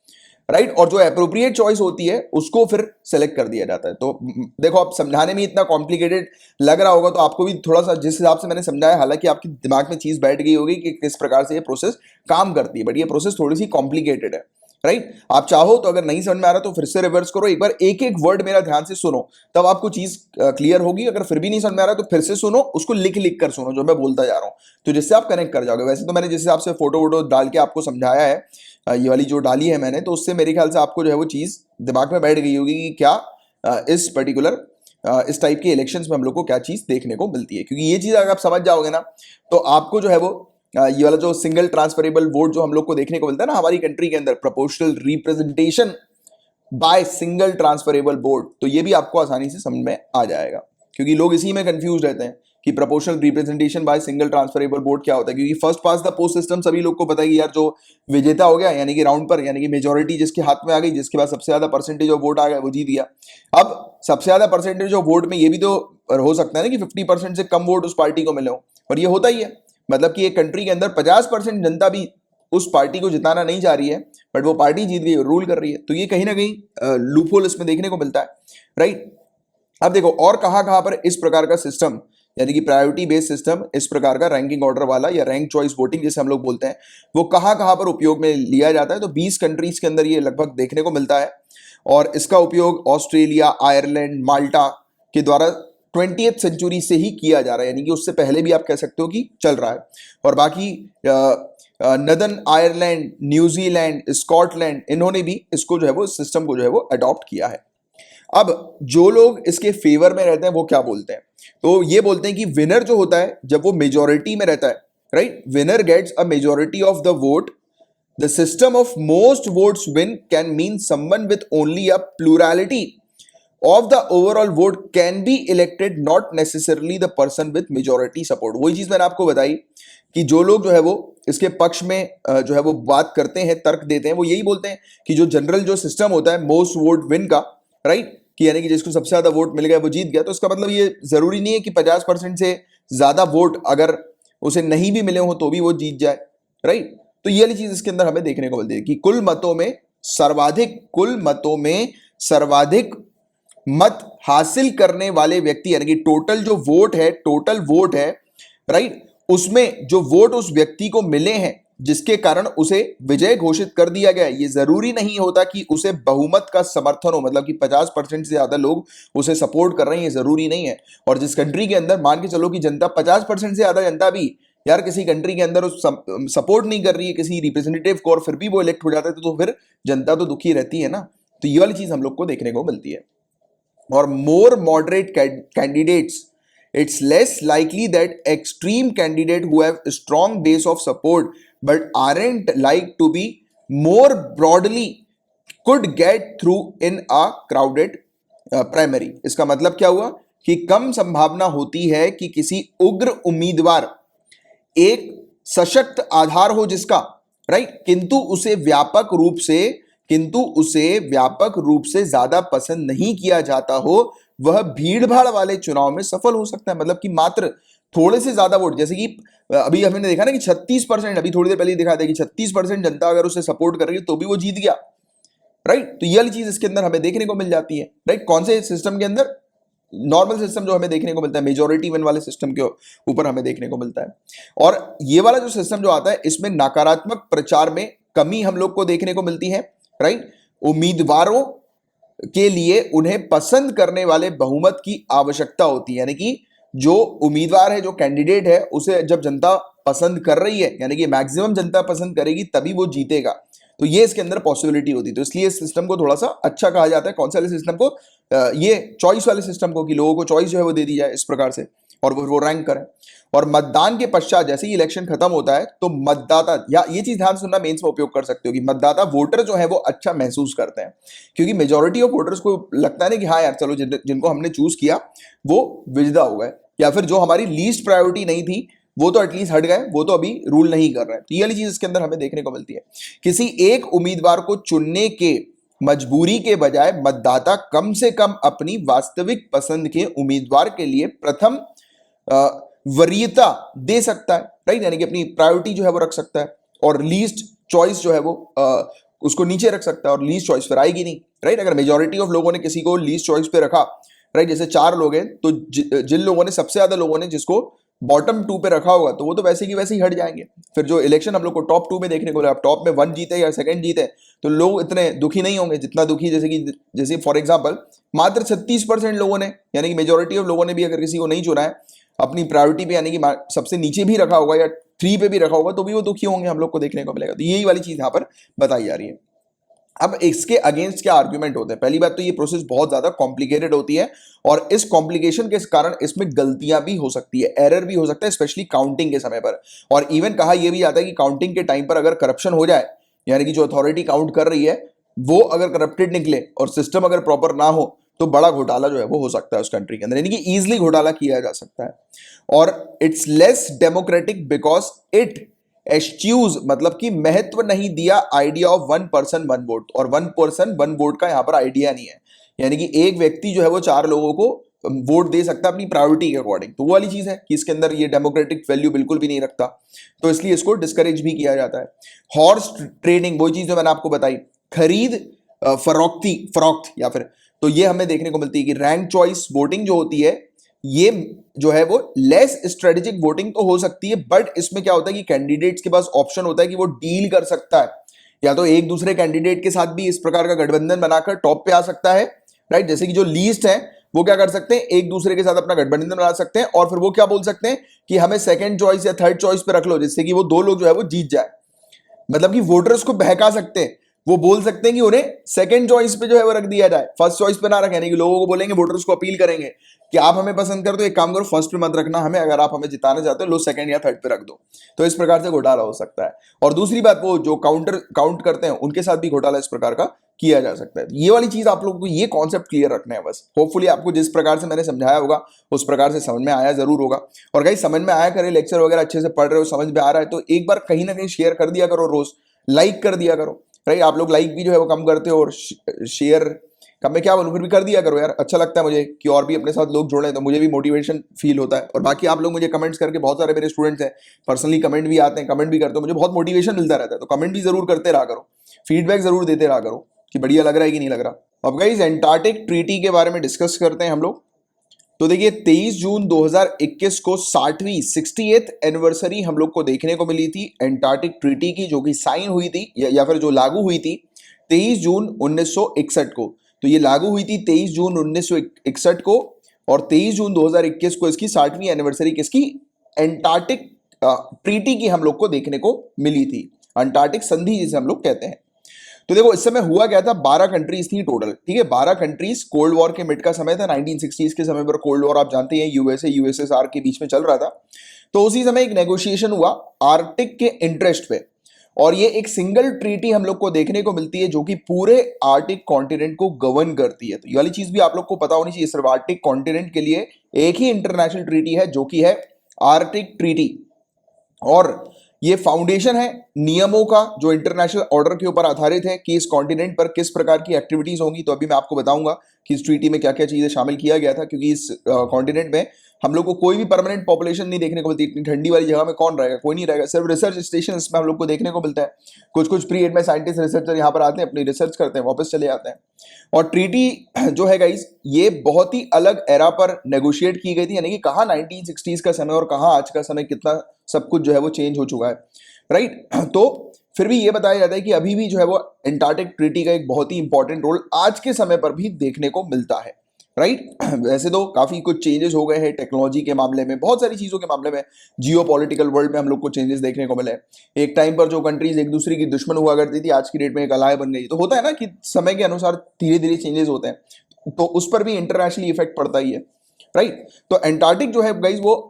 राइट, और जो एप्रोप्रिएट चॉइस होती है उसको फिर सेलेक्ट कर दिया जाता है। तो देखो आप समझाने में इतना कॉम्प्लिकेटेड लग रहा होगा तो आपको भी थोड़ा सा जिस हिसाब से मैंने समझाया, हालांकि आपके दिमाग में चीज बैठ गई होगी कि किस प्रकार से ये प्रोसेस काम करती है, बट ये प्रोसेस थोड़ी सी कॉम्प्लिकेटेड है, राइट। आप चाहो तो अगर नहीं समझ में आ रहा तो फिर से रिवर्स करो, एक बार एक एक वर्ड मेरा ध्यान से सुनो, तब आपको चीज क्लियर होगी। अगर फिर भी नहीं समझ में आ रहा तो फिर से सुनो, उसको लिख लिख कर सुनो जो मैं बोलता जा रहा हूं, तो जिससे आप कनेक्ट कर जाओगे। वैसे तो मैंने जिस हिसाब से फोटो वोटो डाल के आपको समझाया है, ये वाली जो डाली है मैंने, तो उससे मेरे ख्याल से आपको जो है वो चीज दिमाग में बैठ गई होगी कि क्या इस पर्टिकुलर इस टाइप के इलेक्शंस में हम लोग को क्या चीज देखने को मिलती है, क्योंकि ये चीज अगर आप समझ जाओगे ना तो आपको जो है वो ये वाला जो सिंगल ट्रांसफरेबल वोट जो हम लोग को देखने को मिलता है ना हमारी कंट्री के अंदर, proportional representation by single transferable vote, तो ये भी आपको आसानी से समझ में आ जाएगा, क्योंकि लोग इसी में कंफ्यूज रहते हैं कि proportional representation by single transferable vote क्या होता है। क्योंकि first pass the post system सभी लोग को पता है कि यार जो विजेता हो गया यानी कि राउंड पर, यानी कि मेजोरिटी जिसके हाथ में आ गई, जिसके पास सबसे ज्यादा परसेंटेज ऑफ वोट आ गया वो जीत गया। अब सबसे ज्यादा परसेंटेज ऑफ वोट में ये भी तो हो सकता है ना कि 50% से कम वोट उस पार्टी को मिले हो, और ये होता ही है। मतलब कि एक कंट्री के अंदर 50% जनता भी उस पार्टी को जिताना नहीं चाह रही है, बट वो पार्टी जीत गई, रूल कर रही है, तो ये कहीं ना कहीं लूपहोल इसमें देखने को मिलता है, राइट। अब देखो और कहां पर इस प्रकार का सिस्टम यानी कि प्रायोरिटी बेस्ड सिस्टम, इस प्रकार का रैंकिंग ऑर्डर वाला या रैंक चॉइस वोटिंग जिसे हम लोग बोलते हैं, वो कहां पर उपयोग में लिया जाता है, तो 20 कंट्रीज के अंदर ये लगभग देखने को मिलता है। और इसका उपयोग ऑस्ट्रेलिया, आयरलैंड, माल्टा के द्वारा 20th सेंचुरी से ही किया जा रहा है, यानी कि उससे पहले भी आप कह सकते हो कि चल रहा है। और बाकी नदर्न आयरलैंड, न्यूजीलैंड, स्कॉटलैंड, इन्होंने भी इसको जो है वो सिस्टम को जो है वो अडॉप्ट किया है। अब जो लोग इसके फेवर में रहते हैं वो क्या बोलते हैं, तो ये बोलते हैं कि विनर जो होता है जब वो मेजोरिटी में रहता है, right, winner gets a majority of the vote, the system of most votes win can mean someone with only a plurality of the overall vote can be elected, not necessarily the person with majority support। वही चीज मैंने आपको बताई कि जो लोग जो है वो इसके पक्ष में जो है वो बात करते हैं, तर्क देते हैं, वो यही बोलते हैं कि जो जनरल जो सिस्टम होता है मोस्ट वोट विन का, राइट, कि यानी कि जिसको सबसे ज्यादा वोट मिल गया वो जीत गया, तो इसका मतलब ये जरूरी नहीं है कि 50% से ज्यादा वोट अगर उसे नहीं भी मिले हो तो भी वो जीत जाए, राइट। तो ये वाली चीज इसके अंदर हमें देखने को मिलती है कि कुल मतों में सर्वाधिक मत हासिल करने वाले व्यक्ति, यानी कि टोटल वोट है, राइट, उसमें जो वोट उस व्यक्ति को मिले हैं जिसके कारण उसे विजय घोषित कर दिया गया, ये जरूरी नहीं होता कि उसे बहुमत का समर्थन हो, मतलब कि 50% से ज्यादा लोग उसे सपोर्ट कर रहे हैं, ये जरूरी नहीं है। और जिस कंट्री के अंदर मान के चलो कि जनता 50% से ज्यादा जनता भी यार किसी कंट्री के अंदर सपोर्ट नहीं कर रही है किसी रिप्रेजेंटेटिव को, और फिर भी वो इलेक्ट हो जाता है, तो फिर जनता तो दुखी रहती है ना। तो ये वाली चीज हम लोग को देखने को मिलती है। और more moderate candidates, it's less likely that extreme candidate who have a strong base of support but aren't like to be more broadly could get through in a crowded primary। इसका मतलब क्या हुआ कि कम संभावना होती है कि किसी उग्र उम्मीदवार एक सशक्त आधार हो जिसका, राइट, किंतु उसे व्यापक रूप से ज्यादा पसंद नहीं किया जाता हो, वह भीड़भाड़ वाले चुनाव में सफल हो सकता है। मतलब कि मात्र थोड़े से ज्यादा वोट, जैसे कि अभी हमने देखा ना कि 36%, अभी थोड़ी देर पहले दिखा दिया कि 36% जनता अगर उसे सपोर्ट कर रही है तो भी वो जीत गया, राइट। तो ये वाली चीज इसके अंदर हमें देखने को मिल जाती है, राइट। कौन से सिस्टम के अंदर? नॉर्मल सिस्टम जो हमें देखने को मिलता है, मेजोरिटी विन वाले सिस्टम के ऊपर हमें देखने को मिलता है। और ये वाला जो सिस्टम जो आता है इसमें नकारात्मक प्रचार में कमी हम लोग को देखने को मिलती है, राइट। उम्मीदवारों के लिए उन्हें पसंद करने वाले बहुमत की आवश्यकता होती है, यानी कि जो उम्मीदवार है, जो कैंडिडेट है, उसे जब जनता पसंद कर रही है, यानी कि मैक्सिमम जनता पसंद करेगी तभी वो जीतेगा। तो ये इसके अंदर पॉसिबिलिटी होती है। तो इसलिए इस सिस्टम को थोड़ा सा अच्छा कहा जाता है। कौन से वाले सिस्टम को? ये चॉइस वाले सिस्टम को, कि लोगों को चॉइस जो है वो दे दी जाए इस प्रकार से और वो रैंक करें। और मतदान के पश्चात जैसे ही इलेक्शन खत्म होता है तो मतदाता, या ये चीज ध्यान सुनना, मेंस में उपयोग कर सकते हो कि मतदाता वोटर जो है वो अच्छा महसूस करते हैं, क्योंकि मेजोरिटी ऑफ वोटर्स को लगता है ना कि हाँ यार चलो जिनको हमने चूज किया वो विजेता हो गए, या फिर जो हमारी लीस्ट प्रायोरिटी नहीं थी वो तो एटलीस्ट हट गए, वो तो अभी रूल नहीं कर रहे हैं। तो ये वाली चीज इसके अंदर हमें देखने को मिलती है। किसी एक उम्मीदवार को चुनने के मजबूरी के बजाय मतदाता कम से कम अपनी वास्तविक पसंद के उम्मीदवार के लिए प्रथम वरीयता दे सकता है, राइट, यानी कि अपनी प्रायोरिटी जो है वो रख सकता है, और लीस्ट चॉइस जो है वो उसको नीचे रख सकता है, और लीस्ट चॉइस फिर आएगी नहीं, राइट। अगर मेजोरिटी ऑफ लोगों ने किसी को लीस्ट चॉइस पे रखा, राइट, जैसे 4 लोग हैं तो जिन लोगों ने, सबसे ज्यादा लोगों ने जिसको बॉटम 2 पे रखा होगा तो वो तो वैसे की वैसे ही हट जाएंगे। फिर जो इलेक्शन हम लोग को टॉप 2 में देखने को मिला, टॉप में 1 जीते या सेकंड जीते तो लोग इतने दुखी नहीं होंगे जितना दुखी, जैसे फॉर एग्जांपल मात्र 36% लोगों ने, यानी कि मेजोरिटी ऑफ लोगों ने भी अगर किसी को नहीं चुना है अपनी प्रायोरिटी पे, यानी कि सबसे नीचे भी रखा होगा या 3 पे भी रखा होगा तो भी वो दुखी होंगे, हम लोग को देखने को मिलेगा। तो यही वाली चीज यहाँ पर बताई जा रही है। अब इसके अगेंस्ट क्या आर्ग्यूमेंट होते हैं? पहली बात तो ये प्रोसेस बहुत ज्यादा कॉम्प्लिकेटेड होती है और इस कॉम्प्लिकेशन के कारण इसमें गलतियां भी हो सकती है, एरर भी हो सकता है, स्पेशली काउंटिंग के समय पर। और इवन कहा यह भी जाता है कि काउंटिंग के टाइम पर अगर करप्शन हो जाए, यानी कि जो अथॉरिटी काउंट कर रही है वो अगर करप्टेड निकले और सिस्टम अगर प्रॉपर ना हो, तो बड़ा घोटाला जो है वो हो सकता है उस कंट्री के अंदर, यानी कि इजिली घोटाला किया जा सकता है। और it's less democratic because it एस्च्यूज, मतलब कि महत्व नहीं दिया idea of one person one vote, और वन पर्सन वन वोट का यहां पर आइडिया नहीं है, यानी कि एक व्यक्ति जो है वो चार लोगों को वोट दे सकता है अपनी प्रायोरिटी के अकॉर्डिंग। तो वो वाली चीज है कि इसके अंदर ये डेमोक्रेटिक वैल्यू बिल्कुल भी नहीं रखता, तो इसलिए इसको डिस्करेज भी किया जाता है। हॉर्स ट्रेडिंग, वही चीज जो मैंने आपको बताई, खरीद फरोख्त या फिर, तो ये हमें देखने को मिलती है कि रैंक चॉइस वोटिंग जो होती है, ये जो है वो लेस स्ट्रेटेजिक वोटिंग तो हो सकती है, बट इसमें क्या होता है कि कैंडिडेट्स के पास ऑप्शन होता है कि वो डील कर सकता है, या तो एक दूसरे कैंडिडेट के साथ भी इस प्रकार का गठबंधन बनाकर टॉप पे आ सकता है, राइट। जैसे कि जो लीस्ट है वो क्या कर सकते हैं, एक दूसरे के साथ अपना गठबंधन बना सकते हैं, और फिर वो क्या बोल सकते हैं कि हमें सेकंड चॉइस या थर्ड चॉइस पे रख लो, जिससे कि वो दो लोग जो है वो जीत जाए। मतलब कि वोटर्स को बहका सकते हैं, वो बोल सकते हैं कि उन्हें सेकंड चॉइस पे जो है वो रख दिया जाए, फर्स्ट चॉइस पे ना रखें, यानी कि लोगों को बोलेंगे, वोटर्स को अपील करेंगे कि आप हमें पसंद कर दो, एक काम करो फर्स्ट पे मत रखना हमें, अगर आप हमें जिताना चाहते हो लो सेकंड या थर्ड पे रख दो। तो इस प्रकार से घोटाला हो सकता है। और दूसरी बात, वो जो काउंट करते हैं उनके साथ भी घोटाला इस प्रकार का किया जा सकता है। ये वाली चीज आप लोगों को ये कॉन्सेप्ट क्लियर रखना है बस। होपफुली आपको जिस प्रकार से मैंने समझाया होगा उस प्रकार से समझ में आया जरूर होगा। और गाइस समझ में आया करे, लेक्चर वगैरह अच्छे से पढ़ रहे हो, समझ में आ रहा है, तो एक बार कहीं ना कहीं शेयर कर दिया करो, रोज लाइक कर दिया करो, राइट। आप लोग लाइक भी जो है वो कम करते हो और शेयर कम, मैं क्या बोलूं, फिर भी कर दिया करो यार, अच्छा लगता है मुझे कि और भी अपने साथ लोग जुड़े, तो मुझे भी मोटिवेशन फील होता है। और बाकी आप लोग मुझे कमेंट्स करके, बहुत सारे मेरे स्टूडेंट्स हैं पर्सनली कमेंट भी आते हैं, कमेंट भी करते हो, मुझे बहुत मोटिवेशन मिलता रहता है, तो कमेंट भी जरूर करते रहा करो, फीडबैक जरूर देते रहा करो कि बढ़िया लग रहा है कि नहीं लग रहा। अब गाइस एंटार्क्टिक ट्रीटी के बारे में डिस्कस करते हैं हम लोग। तो देखिए 23 जून 2021 को 60वीं 68th एनिवर्सरी हम लोग को देखने को मिली थी एंटार्क्टिक ट्रीटी की, जो कि साइन हुई थी या फिर जो लागू हुई थी 23 जून 1961 को। तो ये लागू हुई थी 23 जून 1961 को, और 23 जून 2021 को इसकी 60वीं एनिवर्सरी किसकी, एंटार्क्टिक ट्रीटी की हम लोग को देखने को मिली थी, अंटार्कटिक संधि जिसे हम लोग कहते हैं। तो देखो इस समय हुआ क्या था, 12 कंट्रीज थी टोटल, ठीक है, 12 कंट्रीज। कोल्ड वॉर के मिड का समय था, 1960s के समय पर कोल्ड वॉर आप जानते हैं यूएसएसआर के बीच में चल रहा था। तो उसी समय एक नेगोशिएशन हुआ आर्कटिक के इंटरेस्ट पे, और ये एक सिंगल ट्रीटी हम लोग को देखने को मिलती है जो कि पूरे आर्कटिक कॉन्टिनेंट को गवर्न करती है। तो ये वाली चीज भी आप लोग को पता होनी चाहिए, सिर्फ आर्कटिक कॉन्टिनेंट के लिए एक ही इंटरनेशनल ट्रीटी है जो कि है आर्कटिक ट्रीटी, और ये फाउंडेशन है नियमों का जो इंटरनेशनल ऑर्डर के ऊपर आधारित है कि इस कॉन्टिनेंट पर किस प्रकार की एक्टिविटीज होंगी। तो अभी मैं आपको बताऊंगा कि इस ट्रीटी में क्या क्या चीजें शामिल किया गया था, क्योंकि इस कॉन्टिनेंट में हम लोग को कोई भी परमानेंट पॉपुलेशन नहीं देखने को मिलती। इतनी ठंडी वाली जगह में कौन रहेगा, कोई नहीं रहेगा, सिर्फ रिसर्च स्टेशन इसमें हम लोग को देखने को मिलता है। कुछ कुछ प्री एड में साइंटिस्ट रिसर्चर यहाँ पर आते हैं, अपनी रिसर्च करते हैं, वापस चले जाते हैं। और ट्रीटी जो है गाइस ये बहुत ही अलग एरा पर नेगोशिएट की गई थी, यानी कि कहाँ 1960s का समय और कहाँ आज का समय, कितना सब कुछ जो है वो चेंज हो चुका है, राइट। तो फिर भी ये बताया जाता है कि अभी भी जो है वो एंटार्क्टिक ट्रीटी का एक बहुत ही इंपॉर्टेंट रोल आज के समय पर भी देखने को मिलता है, राइट। वैसे तो काफी कुछ चेंजेस हो गए हैं टेक्नोलॉजी के मामले में, बहुत सारी चीजों के मामले में, जियो पॉलिटिकल वर्ल्ड में हम लोग को चेंजेस देखने को मिले। एक टाइम पर जो कंट्रीज एक दूसरे की दुश्मन हुआ करती थी, आज की डेट में एक अलाय बन गई। तो होता है ना कि समय के अनुसार धीरे धीरे चेंजेस होते हैं, तो उस पर भी इंटरनेशनली इफेक्ट पड़ता ही है, राइट। तो एंटार्क्टिक जो है गाइज वो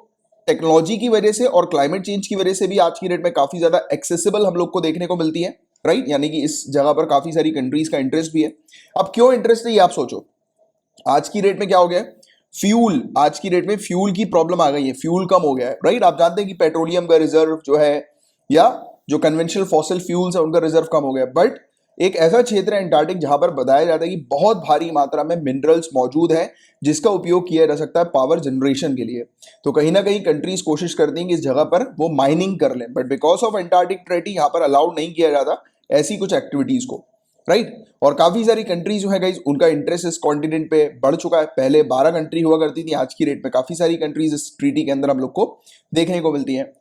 टेक्नोलॉजी की वजह से और क्लाइमेट चेंज की वजह से भी आज की डेट में काफी ज्यादा एक्सेसिबल हम लोग को देखने को मिलती है, राइट। यानी कि इस जगह पर काफी सारी कंट्रीज का इंटरेस्ट भी है। अब क्यों इंटरेस्ट है ये आप सोचो, आज की डेट में क्या हो गया, फ्यूल, आज की डेट में फ्यूल की प्रॉब्लम आ गई है, फ्यूल कम हो गया है, राइट। आप जानते हैं कि पेट्रोलियम का रिजर्व जो है, या जो कन्वेंशनल फॉसिल फ्यूल्स है उनका रिजर्व कम हो गया, बट एक ऐसा क्षेत्र है एंटार्क्टिक जहां पर बताया जाता है कि बहुत भारी मात्रा में मिनरल्स मौजूद है जिसका उपयोग किया जा सकता है पावर जनरेशन के लिए। तो कहीं ना कहीं कंट्रीज कोशिश करती हैं कि इस जगह पर वो माइनिंग कर लें, but because of Antarctic treaty यहाँ पर अलाउड नहीं किया जाता ऐसी कुछ एक्टिविटीज को, राइट। और काफी सारी कंट्रीज जो है गाइस उनका इंटरेस्ट इस कॉन्टिनेंट पे बढ़ चुका है। पहले 12 कंट्री हुआ करती थी, आज की डेट में काफी सारी कंट्रीज इस ट्रीटी के अंदर हम लोग को देखने को मिलती है।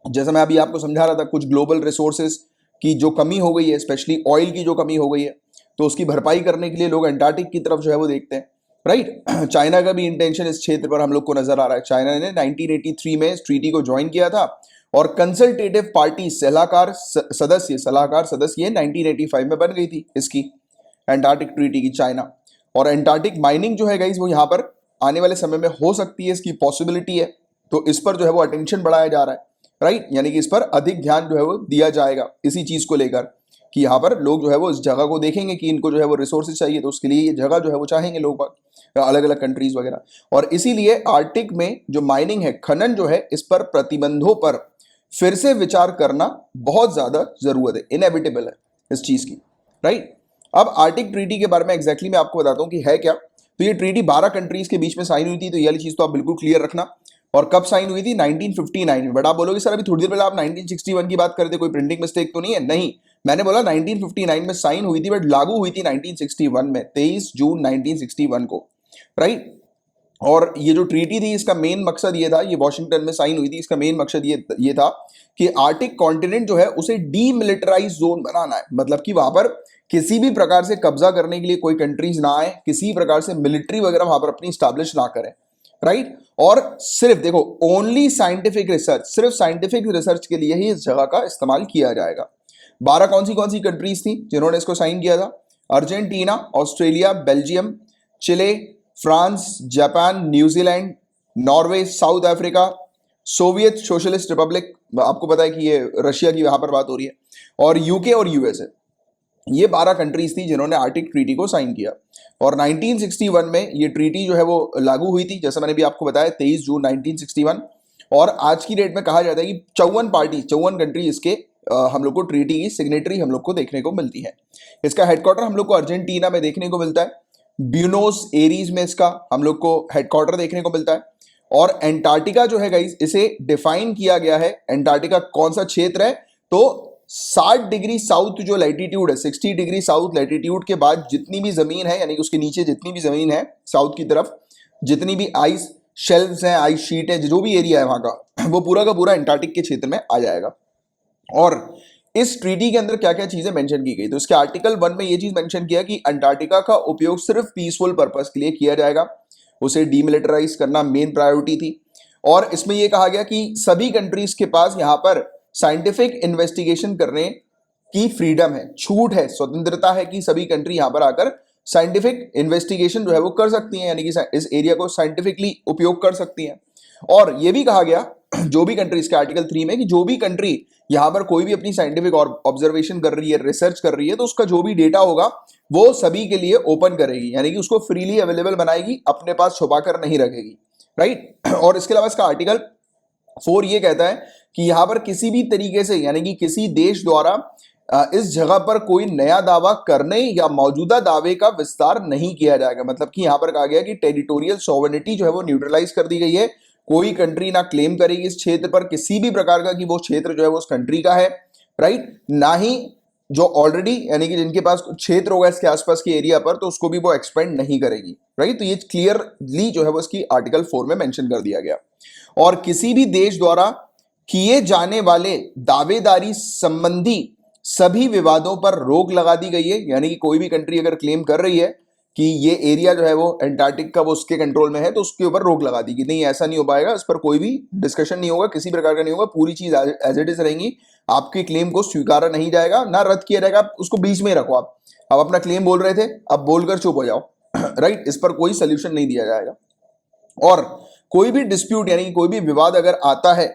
जैसा मैं अभी आपको समझा रहा था, कुछ ग्लोबल रिसोर्सेज की जो कमी हो गई है, स्पेशली ऑयल की जो कमी हो गई है, तो उसकी भरपाई करने के लिए लोग एंटार्क्टिक की तरफ जो है वो देखते हैं, राइट। चाइना का भी इंटेंशन इस क्षेत्र पर हम लोग को नजर आ रहा है। चाइना ने 1983 में इस ट्रीटी को ज्वाइन किया था और कंसल्टेटिव पार्टी सलाहकार सदस्य 1985 में बन गई थी इसकी एंटार्क्टिक ट्रीटी की, चाइना। और एंटार्क्टिक माइनिंग जो है गाइस वो यहाँ पर आने वाले समय में हो सकती है, इसकी पॉसिबिलिटी है, तो इस पर जो है वो अटेंशन बढ़ाया जा रहा है, राइट। यानी कि इस पर अधिक ध्यान जो है वो दिया जाएगा इसी चीज को लेकर कि यहाँ पर लोग जो है वो इस जगह को देखेंगे कि इनको जो है वो रिसोर्सेज चाहिए, तो उसके लिए ये जगह जो है वो चाहेंगे लोग अलग अलग कंट्रीज वगैरह। और इसीलिए आर्कटिक में जो माइनिंग है, खनन जो है, इस पर प्रतिबंधों पर फिर से विचार करना बहुत ज्यादा जरूरत है, इनएविटेबल है इस चीज की, राइट। अब आर्कटिक ट्रीटी के बारे में एग्जैक्टली मैं आपको बताता हूं कि है क्या। तो ये ट्रीटी 12 कंट्रीज के बीच में साइन हुई थी, तो ये वाली चीज तो आप बिल्कुल क्लियर रखना। और कब साइन हुई थी? 1959 में। बट आप बोलोगे सर अभी थोड़ी देर पहले आप 1961 की बात कर रहे थे, कोई प्रिंटिंग मिस्टेक तो नहीं है? नहीं, मैंने बोला 1959 में साइन हुई थी, बट लागू हुई थी 1961 में, 23 जून 1961 को, राइट। और ये जो ट्रीटी थी इसका मेन मकसद ये था, ये वॉशिंगटन में साइन हुई थी, इसका मेन मकसद ये था कि आर्कटिक कॉन्टिनेंट जो है उसे डीमिलिटराइज जोन बनाना है। मतलब कि वहां पर किसी भी प्रकार से कब्जा करने के लिए कोई कंट्रीज ना आए, किसी प्रकार से मिलिट्री वगैरह वहां पर अपनी स्टैब्लिश ना करें, राइट। और सिर्फ देखो, ओनली साइंटिफिक रिसर्च, सिर्फ साइंटिफिक रिसर्च के लिए ही इस जगह का इस्तेमाल किया जाएगा। 12 कौन सी कंट्रीज थी जिन्होंने इसको साइन किया था? Argentina, Australia, Belgium, Chile, France, Japan, New Zealand, Norway, South Africa, Soviet Socialist Republic, आपको पता है कि ये रशिया की वहां पर बात हो रही है, और यूके और यूएसए। ये 12 कंट्रीज थी जिन्होंने आर्कटिक ट्रीटी को साइन किया। और 1961 में ये ट्रीटी जो है वो लागू हुई थी, जैसा मैंने भी आपको बताया, 23 जून 1961। और आज की डेट में कहा जाता है कि 54 कंट्री इसके हम लोग को ट्रीटी की सिग्नेटरी हम लोग को देखने को मिलती है। इसका हेडक्वार्टर हम लोग को अर्जेंटीना में देखने को मिलता है, ब्यूनोस एरीज में इसका हम लोग को हेडक्वार्टर देखने को मिलता है। और एंटार्क्टिका जो है गाइस, इसे डिफाइन किया गया है, एंटार्क्टिका कौन सा क्षेत्र है? तो 60 डिग्री साउथ जो लैटिट्यूड है, 60 डिग्री साउथ लैटिट्यूड के बाद जितनी भी जमीन है, यानी कि उसके नीचे जितनी भी जमीन है साउथ की तरफ, जितनी भी आइस शेल्व्स हैं, आइस शीट है, जो भी एरिया है वहां का, वो पूरा का पूरा एंटार्क्टिक के क्षेत्र में आ जाएगा। और इस ट्रीटी के अंदर क्या क्या चीजें मेंशन की गई? तो इसके आर्टिकल 1 में ये चीज मेंशन किया कि अंटार्कटिका का उपयोग सिर्फ पीसफुल पर्पस के लिए किया जाएगा, उसे डीमिलिटराइज करना मेन प्रायोरिटी थी। और इसमें यह कहा गया कि सभी कंट्रीज के पास यहां पर साइंटिफिक इन्वेस्टिगेशन करने की फ्रीडम है, छूट है, स्वतंत्रता है कि सभी कंट्री यहां पर आकर साइंटिफिक इन्वेस्टिगेशन जो है वो कर सकती हैं, यानी कि इस एरिया को साइंटिफिकली उपयोग कर सकती हैं। और यह भी कहा गया जो भी कंट्री, इसके आर्टिकल 3 में, कि जो भी कंट्री यहां पर कोई भी अपनी साइंटिफिक ऑब्जर्वेशन कर रही है, रिसर्च कर रही है, तो उसका जो भी डेटा होगा वो सभी के लिए ओपन करेगी, यानी कि उसको फ्रीली अवेलेबल बनाएगी, अपने पास छुपाकर नहीं रखेगी, राइट। और इसके अलावा इसका आर्टिकल 4 ये कहता है कि यहां पर किसी भी तरीके से, यानी कि किसी देश द्वारा इस जगह पर कोई नया दावा करने या मौजूदा दावे का विस्तार नहीं किया जाएगा। मतलब कि यहां पर कहा गया कि टेरिटोरियल सॉवरेनिटी जो है वो न्यूट्रलाइज कर दी गई है, कोई कंट्री ना क्लेम करेगी इस क्षेत्र पर किसी भी प्रकार का कि वो क्षेत्र जो है वो उस कंट्री का है, राइट। ना ही जो ऑलरेडी, यानी कि जिनके पास क्षेत्र होगा इसके आसपास के एरिया पर, तो उसको भी वो एक्सपेंड नहीं करेगी, राइट। तो ये क्लियरली जो है वो इसकी आर्टिकल 4 में मेंशन कर दिया गया। और किसी भी देश द्वारा किए जाने वाले दावेदारी संबंधी सभी विवादों पर रोक लगा दी गई है, यानी कि कोई भी कंट्री अगर क्लेम कर रही है कि ये एरिया जो है वो एंटार्क्टिक का वो उसके कंट्रोल में है, तो उसके ऊपर रोक लगा दी कि नहीं, ऐसा नहीं हो पाएगा, इस पर कोई भी डिस्कशन नहीं होगा, किसी प्रकार का नहीं होगा, पूरी चीज एज इट इज रहेंगी, आपके क्लेम को स्वीकारा नहीं जाएगा, ना रद्द किया जाएगा, उसको बीच में ही रखो। आप अब अपना क्लेम बोल रहे थे, अब बोलकर चुप हो जाओ, राइट। इस पर कोई सोल्यूशन नहीं दिया जाएगा। और कोई भी डिस्प्यूट, यानी कि कोई भी विवाद अगर आता है,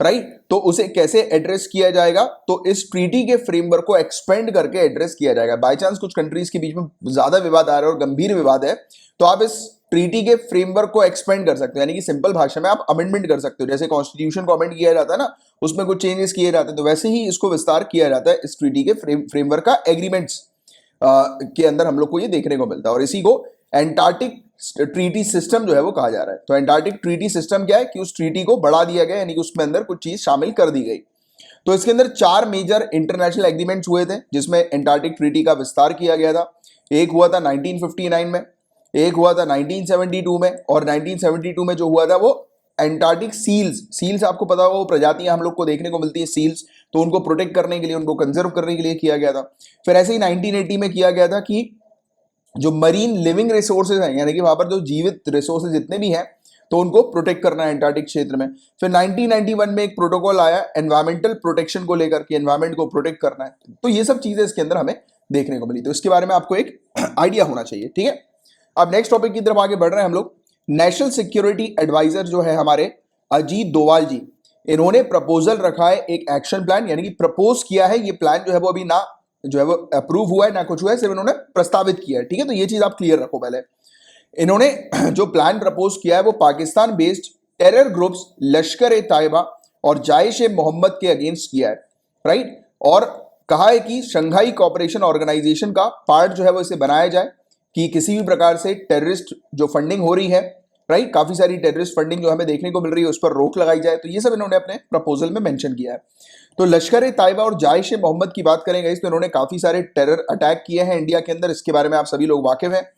राइट, तो उसे कैसे एड्रेस किया जाएगा? तो इस ट्रीटी के फ्रेमवर्क को एक्सपेंड करके एड्रेस किया जाएगा। बाय चांस कुछ कंट्रीज के बीच में ज्यादा विवाद आ रहा है और गंभीर विवाद है, तो आप इस ट्रीटी के फ्रेमवर्क को एक्सपेंड कर सकते हो, यानी कि सिंपल भाषा में आप अमेंडमेंट कर सकते हो। जैसे कॉन्स्टिट्यूशन को अमेंड किया जाता है ना, उसमें कुछ चेंजेस किए जाते हैं, तो वैसे ही इसको विस्तार किया जाता है इस ट्रीटी के फ्रेमवर्क का, एग्रीमेंट्स के अंदर हम लोग को ये देखने को मिलता है। और इसी को एंटार्क्टिक ट्रीटी सिस्टम जो है वो कहा जा रहा है। तो एंटार्क्टिक ट्रीटी सिस्टम क्या है कि उस ट्रीटी को बढ़ा दिया गया, यानी कि उसमें अंदर कुछ चीज शामिल कर दी गई। तो इसके अंदर 4 मेजर इंटरनेशनल एग्रीमेंट्स हुए थे जिसमें एंटार्क्टिक ट्रीटी का विस्तार किया गया था। एक हुआ था 1959 में, एक हुआ था 1972 में, और 1972 में जो हुआ था वो एंटार्क्टिक सील्स आपको पता होगा वो प्रजातियां हम लोग को देखने को मिलती है सील्स, तो उनको प्रोटेक्ट करने के लिए, उनको कंजर्व करने के लिए किया गया था। फिर ऐसे ही 1980 में किया गया था कि जो मरीन लिविंग रिसोर्सेज हैं, यानी कि वहां पर जो जीवित रिसोर्सेज जितने भी हैं, तो उनको प्रोटेक्ट करना है एंटार्क्टिक क्षेत्र में। फिर 1991 में एक प्रोटोकॉल आया एनवायरमेंटल प्रोटेक्शन को लेकर कि एनवायरमेंट को प्रोटेक्ट करना है। तो ये सब चीजें इसके अंदर हमें देखने को मिली, तो इसके बारे में आपको एक आइडिया होना चाहिए, ठीक है। अब नेक्स्ट टॉपिक की तरफ आगे बढ़ रहे हैं हम लोग। नेशनल सिक्योरिटी एडवाइजर जो है हमारे अजीत डोवाल जी, इन्होंने प्रपोजल रखा है एक एक्शन प्लान, यानी कि प्रपोज किया है। ये प्लान जो है वो अभी ना जो है वो अप्रूव हुआ है ना कुछ हुआ है, सिर्फ इन्होंने प्रस्तावित किया है, ठीक है। तो ये चीज आप क्लियर रखो पहले। इन्होंने जो प्लान प्रपोज किया है वो पाकिस्तान बेस्ड टेरर ग्रुप्स लश्कर ए तायबा और जाइश ए मोहम्मद के अगेंस्ट किया है, राइट। और कहा है कि शंघाई कोऑपरेशन ऑर्गेनाइजेशन का पार्ट जो है वो इसे बनाया जाए कि किसी भी प्रकार से टेररिस्ट जो फंडिंग हो रही है, राइट, काफी सारी टेररिस्ट फंडिंग जो हमें देखने को मिल रही है उस पर रोक लगाई जाए। तो ये सब इन्होंने अपने प्रपोजल में मेंशन किया है। तो लश्कर ए तायबा और जाइश ए मोहम्मद की बात करेंगे तो इन्होंने काफी सारे टेरर अटैक किए हैं इंडिया के अंदर, इसके बारे में आप सभी लोग वाकिफ हैं।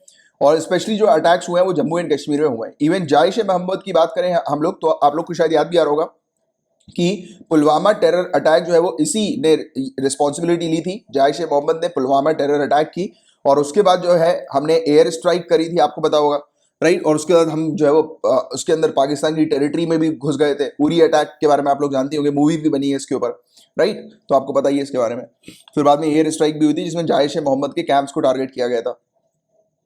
और स्पेशली जो अटैक्स हुए हैं वो जम्मू एंड कश्मीर में हुए हैं। इवन जाइश ए मोहम्मद की बात करें हम लोग, तो आप लोग को शायद याद भी आ रहा होगा कि पुलवामा टेरर अटैक जो है वो इसी ने रिस्पॉन्सिबिलिटी ली थी। जाइश ए मोहम्मद ने पुलवामा टेरर अटैक की और उसके बाद जो है हमने एयर स्ट्राइक करी थी, आपको पता होगा, राइट। और उसके बाद हम जो है वो उसके अंदर पाकिस्तान की टेरिटरी में भी घुस गए थे। उरी अटैक के बारे में आप लोग जानते होंगे, मूवी भी बनी है इसके ऊपर, राइट। तो आपको पता ही है इसके बारे में। फिर बाद में एयर स्ट्राइक भी हुई थी जिसमें जाइश ए मोहम्मद के कैंप्स को टारगेट किया गया था।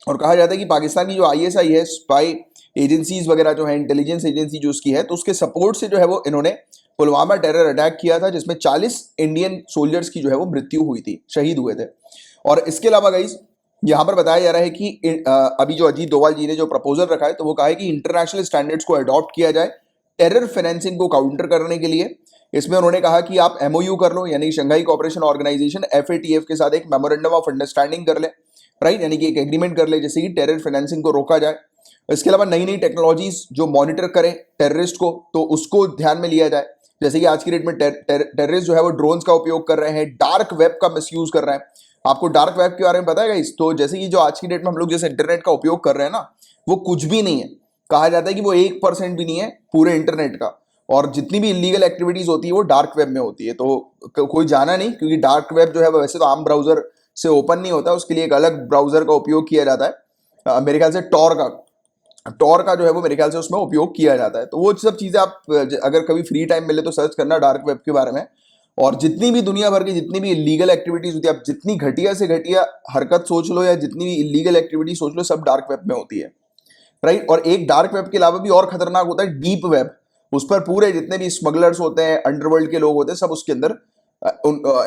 और कहा जाता है कि पाकिस्तान की जो आईएसआई है, स्पाई एजेंसीज वगैरह जो है, इंटेलिजेंस एजेंसी जो उसकी है, तो उसके सपोर्ट से जो है वो इन्होंने पुलवामा टेरर अटैक किया था जिसमें 40 इंडियन सोल्जर्स की जो है वो मृत्यु हुई थी, शहीद हुए थे। और इसके अलावा गाइस यहां पर बताया जा रहा है कि अभी जो अजीत डोवाल जी ने जो प्रपोजल रखा है तो वो कहा है कि इंटरनेशनल स्टैंडर्ड्स को अडॉप्ट किया जाए टेरर फाइनेंसिंग को काउंटर करने के लिए। इसमें उन्होंने कहा कि आप एमओयू कर लो, यानी शंघाई कोऑपरेशन ऑर्गेनाइजेशन एफएटीएफ के साथ एक मेमोरेंडम ऑफ अंडरस्टैंडिंग कर ले, राइट, यानी कि एक एग्रीमेंट कर ले जिससे कि टेरर फाइनेंसिंग को रोका जाए। इसके अलावा नई नई टेक्नोलॉजीज जो मॉनिटर करें टेररिस्ट को, तो उसको ध्यान में लिया जाए। जैसे कि आज की डेट में टेररिस्ट जो है वो ड्रोन्स का उपयोग कर रहे हैं, डार्क वेब का मिसयूज कर रहे हैं। आपको डार्क वेब के बारे में पता है गाइस? तो जैसे कि जो आज की डेट में हम लोग जैसे इंटरनेट का उपयोग कर रहे हैं ना, वो कुछ भी नहीं है। कहा जाता है कि वो 1% भी नहीं है पूरे इंटरनेट का। और जितनी भी इलीगल एक्टिविटीज होती है वो डार्क वेब में होती है। तो कोई जाना नहीं, क्योंकि डार्क वेब जो है वो वैसे तो आम ब्राउजर से ओपन नहीं होता, उसके लिए एक अलग ब्राउजर का उपयोग किया जाता है। मेरे ख्याल से टॉर का जो है वो मेरे ख्याल से उसमें उपयोग किया जाता है। तो वो सब चीजें आप अगर कभी फ्री टाइम मिले तो सर्च करना डार्क वेब के बारे में। और जितनी भी दुनिया भर की जितनी भी इलीगल एक्टिविटीज होती है, आप जितनी घटिया से घटिया हरकत सोच लो या जितनी भी इलीगल एक्टिविटी सोच लो, सब डार्क वेब में होती है, राइट। और एक डार्क वेब के अलावा भी और खतरनाक होता है डीप वेब। उस पर पूरे जितने भी स्मगलर्स होते हैं, अंडरवर्ल्ड के लोग होते हैं, सब उसके अंदर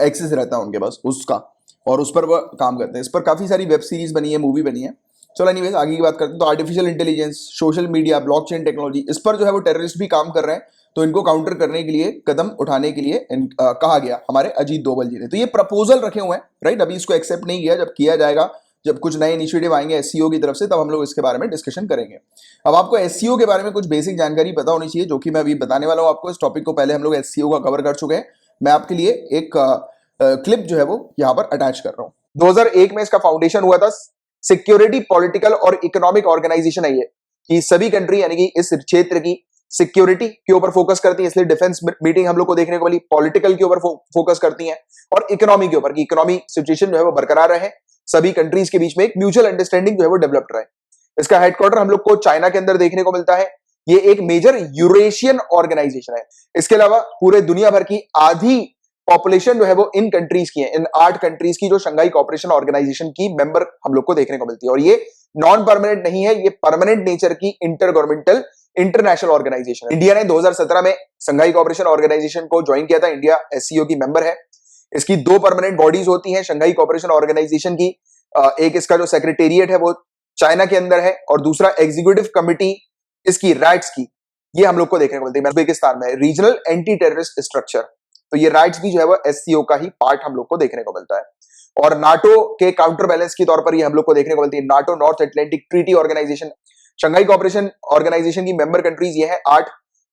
एक्सेस रहता है उनके पास उसका, और उस पर वो काम करते हैं। इस पर काफी सारी वेब सीरीज बनी है, मूवी बनी है। चलो एनीवेज आगे की बात करते हैं। तो artificial intelligence, social media, blockchain technology, इस पर जो है वो टेररिस्ट भी काम कर रहे हैं। तो इनको काउंटर करने के लिए, कदम उठाने के लिए कहा गया हमारे अजीत डोभाल जी ने। तो ये प्रपोजल रखे हुए हैं, राइट। अभी इसको एक्सेप्ट नहीं किया, जब किया जाएगा, जब कुछ नए इनिशिएटिव आएंगे एससीओ की तरफ से, तब हम लोग इसके बारे में डिस्कशन करेंगे। अब आपको एससीओ के बारे में कुछ बेसिक जानकारी पता होनी चाहिए, जो कि मैं अभी बताने वाला हूं आपको। इस टॉपिक को पहले हम लोग एससीओ का कवर कर चुके हैं। मैं आपके लिए एक क्लिप जो है वो यहाँ पर अटैच कर रहा हूँ। 2001 में इसका फाउंडेशन हुआ था। सिक्योरिटी, पॉलिटिकल और इकोनॉमिक ऑर्गेनाइजेशन है ये, कि सभी कंट्री यानी कि इस क्षेत्र की सिक्योरिटी के ऊपर फोकस करती है, इसलिए डिफेंस मीटिंग हम लोग को देखने को मिली। पॉलिटिकल के ऊपर फोकस करती हैं और इकोनॉमी के ऊपर, कि इकोनॉमी सिचुएशन जो है वो बरकरार रहे, सभी कंट्रीज के बीच में एक म्यूचुअल अंडरस्टैंडिंग जो है वो डेवलप रहे। इसका हेडक्वार्टर हम लोग को चाइना के अंदर देखने को मिलता है। ये एक मेजर यूरेशियन ऑर्गेनाइजेशन है। इसके अलावा पूरे दुनिया भर की आधी पॉपुलेशन जो है वो इन कंट्रीज की है, इन 8 कंट्रीज की, जो शंघाई कोऑपरेशन ऑर्गेनाइजेशन की मेंबर हम लोग को देखने को मिलती है। और ये नॉन परमानेंट नहीं है, ये परमानेंट नेचर की इंटर गवर्नमेंटल इंटरनेशनल ऑर्गेनाइजेशन है। इंडिया ने 2017 में शंघाई कोऑपरेशन ऑर्गेनाइजेशन को ज्वाइन किया था। इंडिया एससीओ की मेंबर है। इसकी 2 परमानेंट बॉडीज होती हैं शंघाई कोऑपरेशन ऑर्गेनाइजेशन की। एक इसका जो सेक्रेटेरिएट है वो चाइना के अंदर है, और दूसरा एग्जीक्यूटिव कमिटी इसकी राइट्स की, ये हम लोग को देखने को मिलती है उज्बेकिस्तान में, रीजनल एंटी टेररिस्ट स्ट्रक्चर। तो ये राइट्स भी जो है वो एससीओ का ही पार्ट हम लोग को देखने को मिलता है। और नाटो के काउंटर बैलेंस के तौर पर ये हम लोग को देखने को मिलती है। NATO, North Atlantic Treaty Organisation. Shanghai Cooperation Organisation की मेंबर कंट्रीज ये है 8,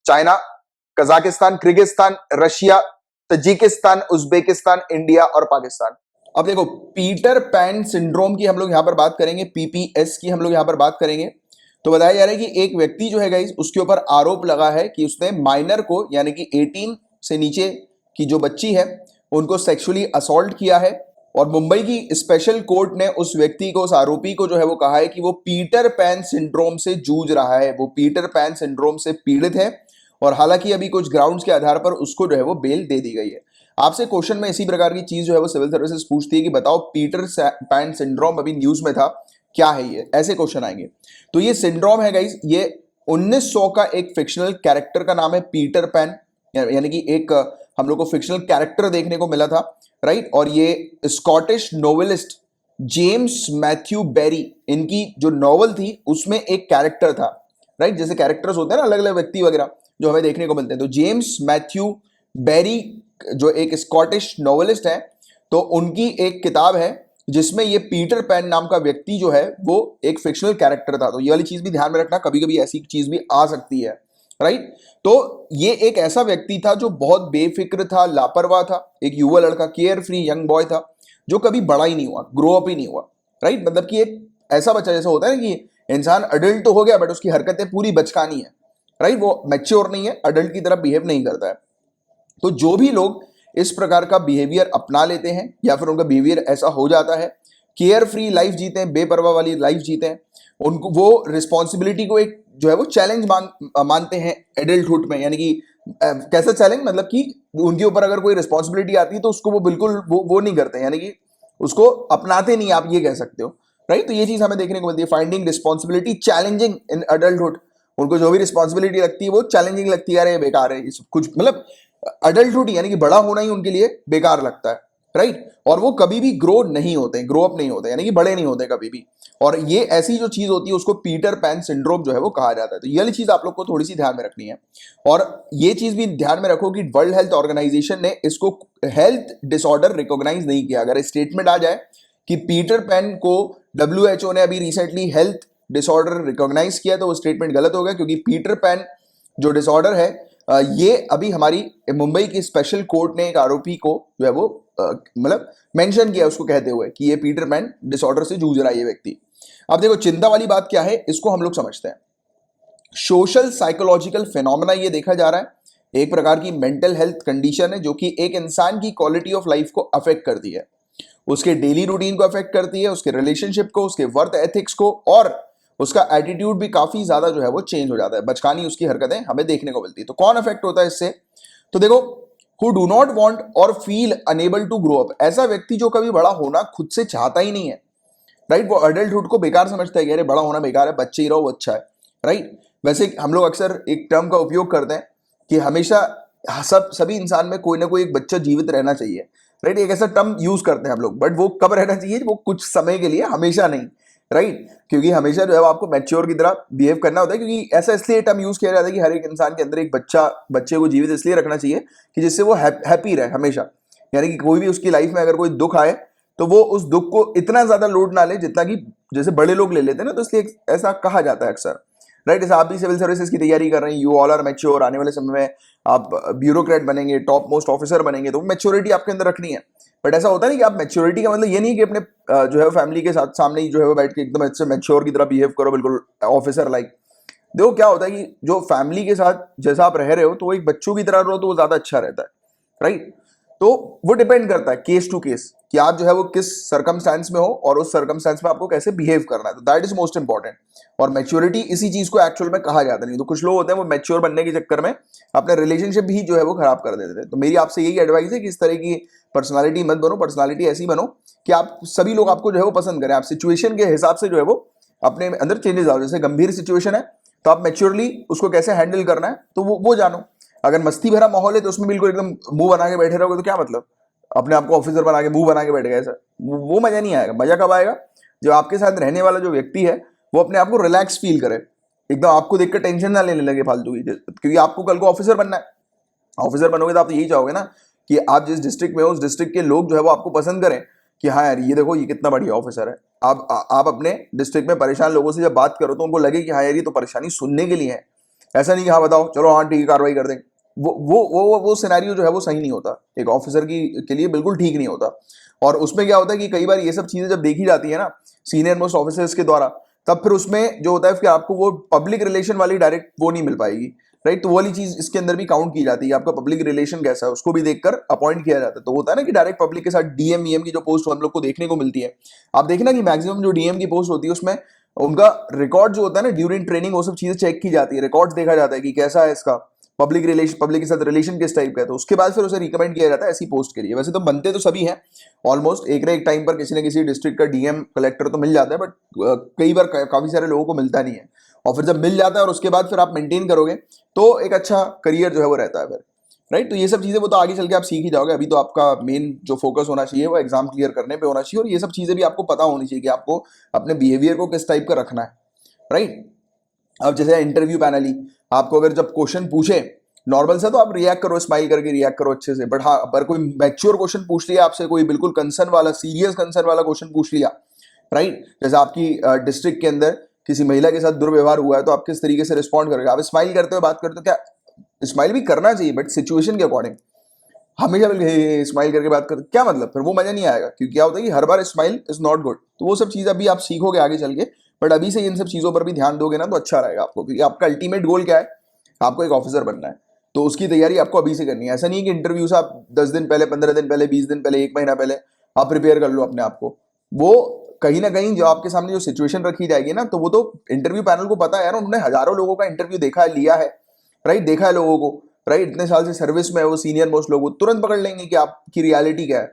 China, Kazakhstan, Kyrgyzstan, Russia, Tajikistan, Uzbekistan, India और पाकिस्तान। अब देखो, पीटर पैन सिंड्रोम की हम लोग यहां पर बात करेंगे, पीपीएस की हम लोग यहां पर बात करेंगे। तो बताया जा रहा है कि एक व्यक्ति जो है गाइस, उसके ऊपर आरोप लगा है कि उसने माइनर को, यानी कि 18 से नीचे की जो बच्ची है, उनको सेक्सुअली असॉल्ट किया है और मुंबई की स्पेशल कोर्ट ने उस व्यक्ति को, उस आरोपी को जो है वो कहा है कि वो पीटर पैन सिंड्रोम से जूझ रहा है, वो पीटर पैन सिंड्रोम से पीड़ित है। और हालांकि अभी कुछ ग्राउंड्स के आधार पर उसको जो है वो बेल दे दी गई है। आपसे क्वेश्चन में इसी प्रकार की चीज जो है वो सिविल सर्विसेज पूछती है कि बताओ पीटर पैन सिंड्रोम अभी न्यूज में था, क्या है ये, ऐसे क्वेश्चन आएंगे। तो ये सिंड्रोम है गाइस, ये 1900 का एक फिक्शनल कैरेक्टर का नाम है पीटर पैन, यानी कि एक हम लोग को फिक्शनल कैरेक्टर देखने को मिला था, राइट। और ये Scottish novelist James Matthew Barrie, इनकी जो नॉवल थी उसमें एक कैरेक्टर था, राइट। जैसे कैरेक्टर्स होते हैं ना अलग अलग व्यक्ति वगैरह जो हमें देखने को मिलते हैं, तो जेम्स मैथ्यू बेरी जो एक स्कॉटिश नॉवेलिस्ट है, तो उनकी एक किताब है जिसमें ये पीटर पैन नाम का व्यक्ति जो है वो एक फिक्शनल कैरेक्टर था। तो ये वाली चीज भी ध्यान में रखना, कभी कभी ऐसी चीज भी आ सकती है, राइट। तो ये एक ऐसा व्यक्ति था जो बहुत बेफिक्र था, लापरवाह था, एक युवा लड़का, केयर फ्री यंग बॉय था, जो कभी बड़ा ही नहीं हुआ, ग्रो अप ही नहीं हुआ, राइट। मतलब कि एक ऐसा बच्चा जैसा होता है ना कि इंसान अडल्ट तो हो गया बट उसकी हरकतें पूरी बचकानी है, राइट। वो मैच्योर नहीं है, अडल्ट की तरह बिहेव नहीं करता है। तो जो भी लोग इस प्रकार का बिहेवियर अपना लेते हैं या फिर उनका बिहेवियर ऐसा हो जाता है, केयर फ्री लाइफ जीते हैं, बेपरवाह वाली लाइफ जीते हैं, उनको वो रिस्पॉन्सिबिलिटी को एक जो है वो चैलेंज मानते हैं एडल्टहुड में। यानी कि कैसा चैलेंज, मतलब कि उनके ऊपर अगर कोई रिस्पॉन्सिबिलिटी आती है तो उसको वो बिल्कुल वो नहीं करते, यानी कि उसको अपनाते नहीं, आप ये कह सकते हो, राइट। तो ये चीज हमें देखने को मिलती है, फाइंडिंग रिस्पॉन्सिबिलिटी चैलेंजिंग इन अडल्टहुड। उनको जो भी रिस्पॉन्सिबिलिटी लगती है वो चैलेंजिंग लगती है, अरे बेकार है, कुछ मतलब अडल्टहुड यानी कि बड़ा होना ही उनके लिए बेकार लगता है, राइट। और वो कभी भी ग्रो नहीं होते, ग्रो अप नहीं होते, यानी कि बड़े नहीं होते कभी भी। और ये ऐसी जो चीज होती है उसको पीटर पैन सिंड्रोम जो है वो कहा जाता है। तो ये वाली चीज आप लोग को थोड़ी सी ध्यान में रखनी है। और ये चीज भी ध्यान में रखो कि वर्ल्ड हेल्थ ऑर्गेनाइजेशन ने इसको हेल्थ डिसऑर्डर रिकॉग्नाइज नहीं किया। अगर स्टेटमेंट आ जाए कि पीटर पैन को WHO ने अभी रिसेंटली हेल्थ डिसऑर्डर रिकॉग्नाइज किया, तो वो स्टेटमेंट गलत हो गया, क्योंकि पीटर पैन जो डिसऑर्डर है ये अभी हमारी मुंबई की स्पेशल कोर्ट ने एक आरोपी को जो है वो मतलब मेंशन किया उसको कहते हुए कि ये पीटर पैन डिसऑर्डर से जूझ रहा है ये व्यक्ति। अब देखो चिंता वाली बात क्या है, इसको हम लोग समझते हैं। सोशल साइकोलॉजिकल फिनोमेना ये देखा जा रहा है, एक प्रकार की मेंटल हेल्थ कंडीशन है जो कि एक इंसान की क्वालिटी ऑफ लाइफ को अफेक्ट करती है, उसके डेली रूटीन को अफेक्ट करती है, उसके रिलेशनशिप को, उसके वर्क एथिक्स को, और उसका एटीट्यूड भी काफी ज्यादा जो है वो चेंज हो जाता है, बचकानी उसकी हरकतें हमें देखने को मिलती है। तो कौन अफेक्ट होता है इससे? तो देखो, who do not want or feel unable to grow up, ऐसा व्यक्ति जो कभी बड़ा होना खुद से चाहता ही नहीं है, राइट। वो अडल्टहुड को बेकार समझता है कि अरे बड़ा होना बेकार है, बच्चे ही रहो वो अच्छा है, राइट। वैसे हम लोग अक्सर एक टर्म का उपयोग करते हैं कि हमेशा सभी इंसान में कोई ना कोई एक बच्चा जीवित रहना चाहिए, राइट। एक ऐसा टर्म यूज करते हैं हम लोग, बट वो कब रहना चाहिए? वो कुछ समय के लिए, हमेशा नहीं, राइट। क्योंकि हमेशा जो है आपको मैच्योर की तरह बिहेव करना होता है, क्योंकि ऐसा इसलिए टर्म यूज किया जाता है कि हर एक इंसान के अंदर एक बच्चे को जीवित इसलिए रखना चाहिए कि जिससे वो हैप्पी रहे हमेशा। यानी कि कोई भी उसकी लाइफ में अगर कोई दुख आए तो वो उस दुख को इतना ज्यादा लोड ना ले जितना कि जैसे बड़े लोग ले लेते हैं ना, तो इसलिए ऐसा कहा जाता है अक्सर, राइट। जैसे आप भी सिविल सर्विसेज की तैयारी कर रहे हैं, यू ऑल आर मैच्योर, आने वाले समय में आप ब्यूरोक्रेट बनेंगे, टॉप मोस्ट ऑफिसर बनेंगे, तो मैच्योरिटी आपके अंदर रखनी है। बट ऐसा होता नहीं कि आप मैच्योरिटी का मतलब ये नहीं कि अपने जो है फैमिली के साथ सामने ही जो है वो बैठ के एकदम अच्छे मैच्योर की तरह बिहेव करो, बिल्कुल ऑफिसर लाइक। देखो क्या होता है कि जो फैमिली के साथ जैसा आप रह रहे हो तो वो एक बच्चों की तरह रहो तो वो ज्यादा अच्छा रहता है, राइट। तो वो डिपेंड करता है केस टू केस कि आप जो है वो किस सर्कमस्टेंस में हो और उस सर्कमस्टेंस में आपको कैसे बिहेव करना है, तो दैट इज मोस्ट इंपॉर्टेंट। और मैच्योरिटी इसी चीज को एक्चुअल में कहा जाता नहीं। तो कुछ लोग होते हैं वो मैच्योर बनने के चक्कर में अपने रिलेशनशिप भी जो है वो खराब कर देते हैं। तो मेरी आपसे यही एडवाइस है कि इस तरह की पर्सनालिटी मत बनो, पर्सनालिटी ऐसी बनो कि आप सभी लोग आपको जो है वो पसंद करें। आप सिचुएशन के हिसाब से जो है वो अपने अंदर चेंजेस आओ। जैसे गंभीर सिचुएशन है तो आप मैच्योरली उसको कैसे हैंडल करना है तो वो जानो। अगर मस्ती भरा माहौल है तो उसमें बिल्कुल एकदम मुंह बना के बैठे रहोगे तो क्या मतलब, अपने आप को ऑफिसर बना के मुंह बना के बैठ गए, ऐसा वो मजा नहीं आएगा। मजा कब आएगा? जब आपके साथ रहने वाला जो व्यक्ति है वो अपने आप को रिलैक्स फील करे, एकदम आपको देखकर टेंशन ना लेने लगे फालतू की, क्योंकि आपको कल को ऑफिसर बनना है। ऑफिसर बनोगे तो आप तो यही चाहोगे ना कि आप जिस डिस्ट्रिक्ट में हो उस डिस्ट्रिक्ट के लोग जो है वो आपको पसंद करें कि हाँ यार ये देखो ये कितना बढ़िया ऑफिसर है। आप अपने डिस्ट्रिक्ट में परेशान लोगों से जब बात करो तो उनको लगे कि हाँ यार ये तो परेशानी सुनने के लिए है, ऐसा नहीं कि हाँ बताओ चलो हाँ ठीक है कार्रवाई कर देंगे। वो सिनेरियो जो है वो सही नहीं होता, एक ऑफिसर के लिए बिल्कुल ठीक नहीं होता। और उसमें क्या होता है कि कई बार ये सब चीजें जब देखी जाती है ना सीनियर मोस्ट ऑफिसर्स के द्वारा, तब फिर उसमें जो होता है कि आपको वो पब्लिक रिलेशन वाली डायरेक्ट वो नहीं मिल पाएगी, राइट। तो वो वाली चीज इसके अंदर भी काउंट की जाती है, आपका पब्लिक रिलेशन कैसा है उसको भी देखकर अपॉइंट किया जाता है। तो होता है ना कि डायरेक्ट पब्लिक के साथ डीएम वीएम की जो पोस्ट हम लोग को देखने को मिलती है, आप देखना कि मैक्सिमम जो डीएम की पोस्ट होती है उसमें उनका रिकॉर्ड जो होता है ना ड्यूरिंग ट्रेनिंग, वो सब चीजें चेक की जाती है, रिकॉर्ड देखा जाता है कि कैसा है इसका पब्लिक के साथ रिलेशन किस टाइप का है, तो उसके बाद फिर उसे रिकमेंड किया जाता है ऐसी पोस्ट के लिए। वैसे तो बनते तो सभी हैं ऑलमोस्ट, एक ना एक टाइम पर किसी न किसी डिस्ट्रिक्ट का डीएम कलेक्टर तो मिल जाता है, बट कई बार काफी सारे लोगों को मिलता नहीं है। और फिर जब मिल जाता है और उसके बाद फिर आप मेंटेन करोगे तो एक अच्छा करियर जो है वो रहता है फिर, राइट। तो ये सब चीजें वो तो आगे चल के आप सीख ही जाओगे, अभी तो आपका मेन जो फोकस होना चाहिए वो एग्जाम क्लियर करने पे होना चाहिए, और ये सब चीजें भी आपको पता होनी चाहिए कि आपको अपने बिहेवियर को किस टाइप का रखना है, राइट। अब जैसे इंटरव्यू पैनल ही आपको अगर जब क्वेश्चन पूछे नॉर्मल सा, तो आप रिएक्ट करो, स्माइल करके रिएक्ट करो अच्छे से। बट हाँ, अगर कोई मैच्योर क्वेश्चन पूछ लिया आपसे, कोई बिल्कुल कंसर्न वाला सीरियस कंसर्न वाला क्वेश्चन पूछ लिया, राइट, जैसे आपकी डिस्ट्रिक्ट के अंदर किसी महिला के साथ दुर्व्यवहार हुआ है, तो आप किस तरीके से रिस्पॉन्ड करोगे? आप स्माइल करते हो बात करते हो, क्या स्माइल भी करना चाहिए बट सिचुएशन के अकॉर्डिंग। हमेशा बिल्कुल स्माइल करके बात करते क्या मतलब, फिर वो मजा नहीं आएगा, क्योंकि क्या होता है कि हर बार स्माइल इज नॉट गुड। तो वो सब चीज अभी आप सीखोगे आगे चल के, बट अभी से इन सब चीजों पर भी ध्यान दोगे ना तो अच्छा रहेगा आपको, क्योंकि आपका अल्टीमेट गोल क्या है, आपको एक ऑफिसर बनना है। तो उसकी तैयारी आपको अभी से करनी है। ऐसा नहीं है कि इंटरव्यू से आप 10 दिन पहले, 15 दिन पहले, 20 दिन पहले, 1 महीना पहले आप प्रिपेयर कर लो अपने आप को। वो कहीं ना कहीं जो आपके सामने जो सिचुएशन रखी जाएगी ना, तो वो तो इंटरव्यू पैनल को पता है यार, उन्होंने हजारों लोगों का इंटरव्यू देखा है, लिया है, राइट, देखा है लोगों को, राइट, इतने साल से सर्विस में है वो, सीनियर मोस्ट लोग, वो तुरंत पकड़ लेंगे कि आपकी रियलिटी क्या है।